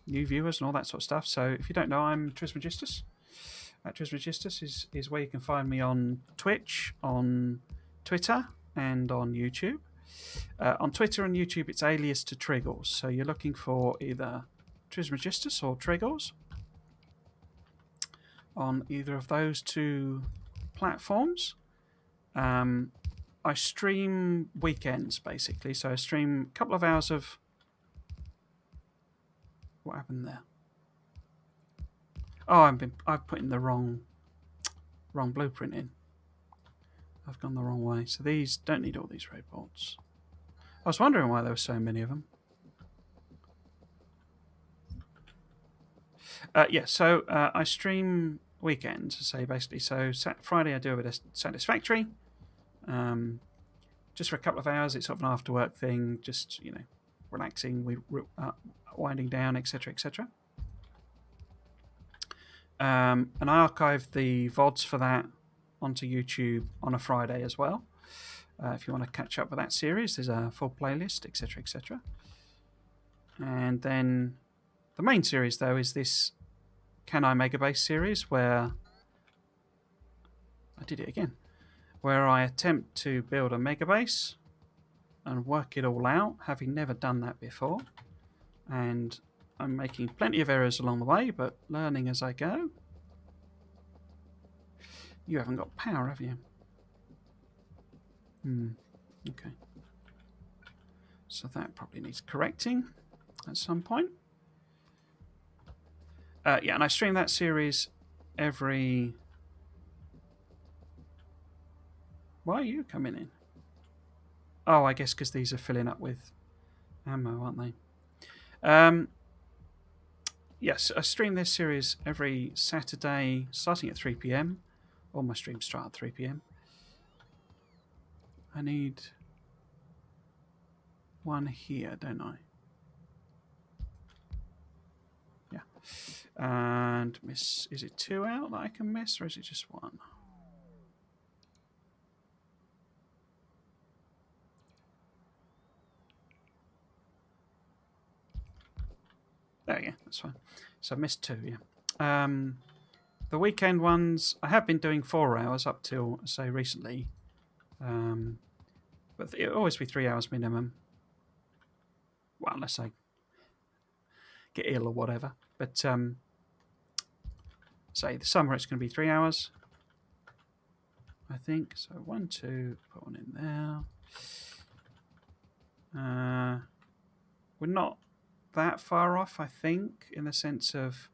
new viewers and all that sort of stuff. So if you don't know, I'm Trismegistus. Trismegistus is where you can find me on Twitch, on Twitter, and on YouTube. On Twitter and YouTube, it's alias to Triggles. So you're looking for either Trismegistus or Triggles on either of those two platforms. I stream weekends, basically. So I stream a couple of hours of... What happened there? Oh, I've put in the wrong blueprint in. I've gone the wrong way. So these don't need all these robots. I was wondering why there were so many of them. So I stream weekends, say, basically. So Friday I do a bit of Satisfactory. Just for a couple of hours. It's sort of an after work thing, just, relaxing, winding down, etc., etc. And I archive the VODs for that onto YouTube on a Friday as well. If you want to catch up with that series, there's a full playlist, etc., etc. And then the main series, though, is this Can I Megabase series, where I did it again, where I attempt to build a Megabase and work it all out, having never done that before. And I'm making plenty of errors along the way, but learning as I go. You haven't got power, have you? Okay. So that probably needs correcting at some point. And I stream that series every... Why are you coming in? Oh, I guess because these are filling up with ammo, aren't they? Yes, I stream this series every Saturday, starting at 3 p.m. All my streams start at 3 p.m. I need one here, don't I? Yeah. And miss... Is it 2 out that I can miss, or is it just 1? There we go, that's fine. So I missed 2, yeah. The weekend ones, I have been doing 4 hours up till, say, recently. But it'll always be 3 hours minimum. Well, unless I get ill or whatever. But say the summer it's going to be 3 hours, I think. So 1, 2, put one in there. We're not that far off, I think, in the sense of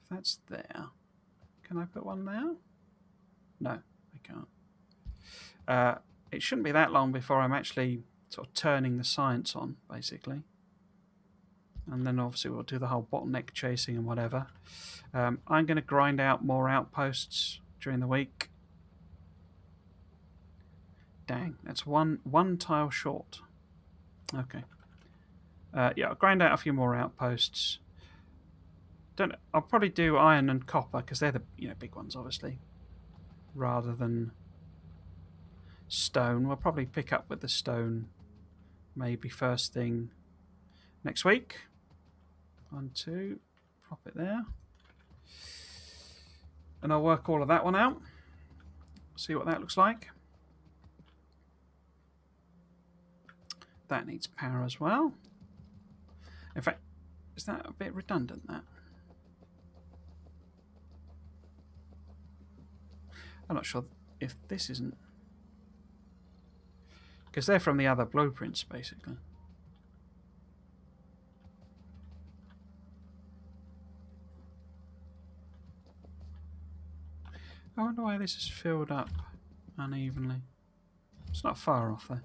if that's there. Can I put one there? No, I can't. It shouldn't be that long before I'm actually sort of turning the science on, basically. And then obviously we'll do the whole bottleneck chasing and whatever. I'm going to grind out more outposts during the week. Dang, that's one tile short. Okay. Yeah, I'll grind out a few more outposts. I'll probably do iron and copper because they're the big ones, obviously, rather than stone. We'll probably pick up with the stone maybe first thing next week. 1, 2, pop it there, and I'll work all of that one out. See what that looks like. That needs power as well. In fact, is that a bit redundant, that? I'm not sure if this isn't... because they're from the other blueprints, basically. I wonder why this is filled up unevenly. It's not far off, though.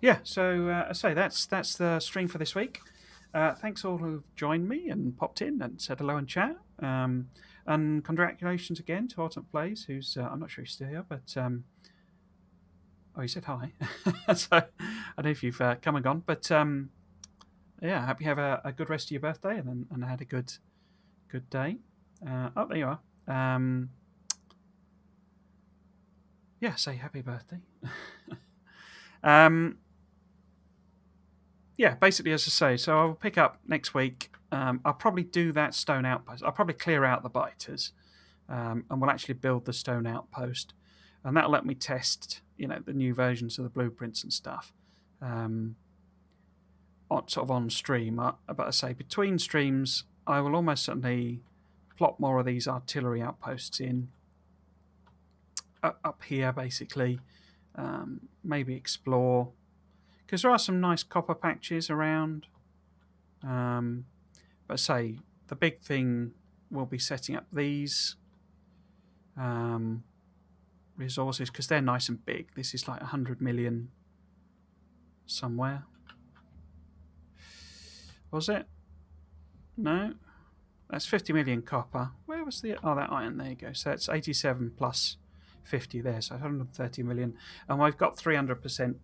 Yeah, so I say that's the stream for this week. Thanks all who've joined me and popped in and said hello and chat. And congratulations again to Ultimate Plays, who's I'm not sure he's still here, but oh, he said hi. So I don't know if you've come and gone, but yeah, I hope you have a good rest of your birthday and had a good day. Oh, there you are. Yeah, say happy birthday. Yeah, basically, as I say, so I'll pick up next week. I'll probably do that stone outpost. I'll probably clear out the biters, and we'll actually build the stone outpost, and that'll let me test, the new versions of the blueprints and stuff, on stream. But I say between streams, I will almost certainly plot more of these artillery outposts in up here, basically. Maybe explore. Because there are some nice copper patches around. But say, the big thing will be setting up these resources, because they're nice and big. This is like 100 million somewhere. Was it? No? That's 50 million copper. Where was the... oh, that iron. There you go. So that's 87 plus 50 there. So 130 million. And we've got 300%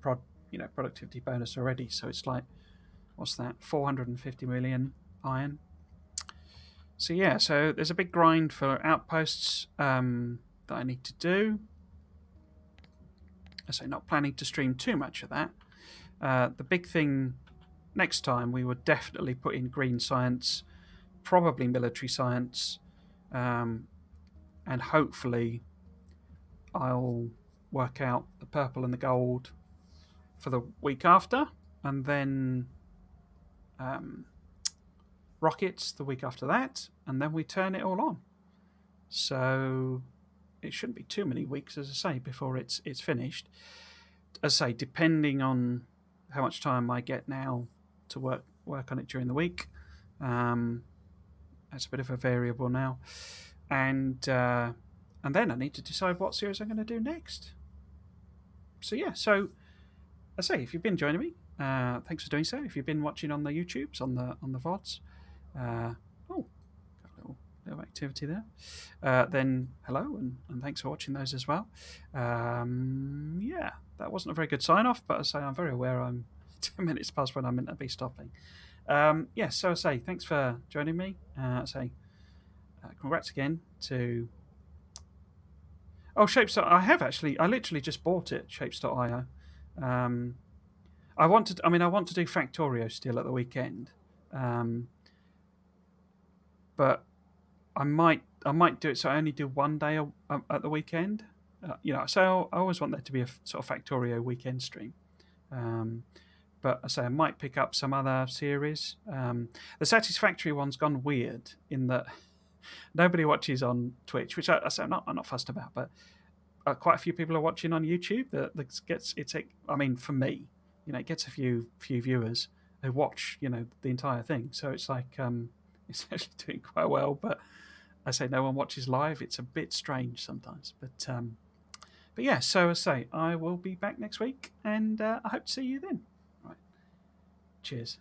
productivity bonus already. So it's like, what's that? 450 million iron. So yeah, so there's a big grind for outposts that I need to do. I say not planning to stream too much of that. The big thing next time, we would definitely put in green science, probably military science, and hopefully I'll work out the purple and the gold for the week after, and then rockets the week after that, and then we turn it all on. So it shouldn't be too many weeks, as I say, before it's finished. As I say, depending on how much time I get now to work on it during the week. That's a bit of a variable now. And then I need to decide what series I'm going to do next. So yeah, so I say, if you've been joining me, thanks for doing so. If you've been watching on the YouTubes, on the VODs, got a little activity there, then hello, and thanks for watching those as well. Yeah, that wasn't a very good sign-off, but I say I'm very aware I'm 10 minutes past when I'm meant to be stopping. Yeah, so I say thanks for joining me. I say congrats again to... oh, Shapes. I literally just bought it, Shapes.io. I want to do Factorio still at the weekend, but I might do it so I only do one day at the weekend. So I always want there to be a sort of Factorio weekend stream. But I say I might pick up some other series. The Satisfactory one's gone weird in that nobody watches on Twitch, which I say I'm not fussed about, but quite a few people are watching on YouTube. That gets it. I mean, for me, it gets a few viewers who watch the entire thing. So it's like it's actually doing quite well. But I say no one watches live. It's a bit strange sometimes. But yeah. So I say I will be back next week, and I hope to see you then. Right. Cheers.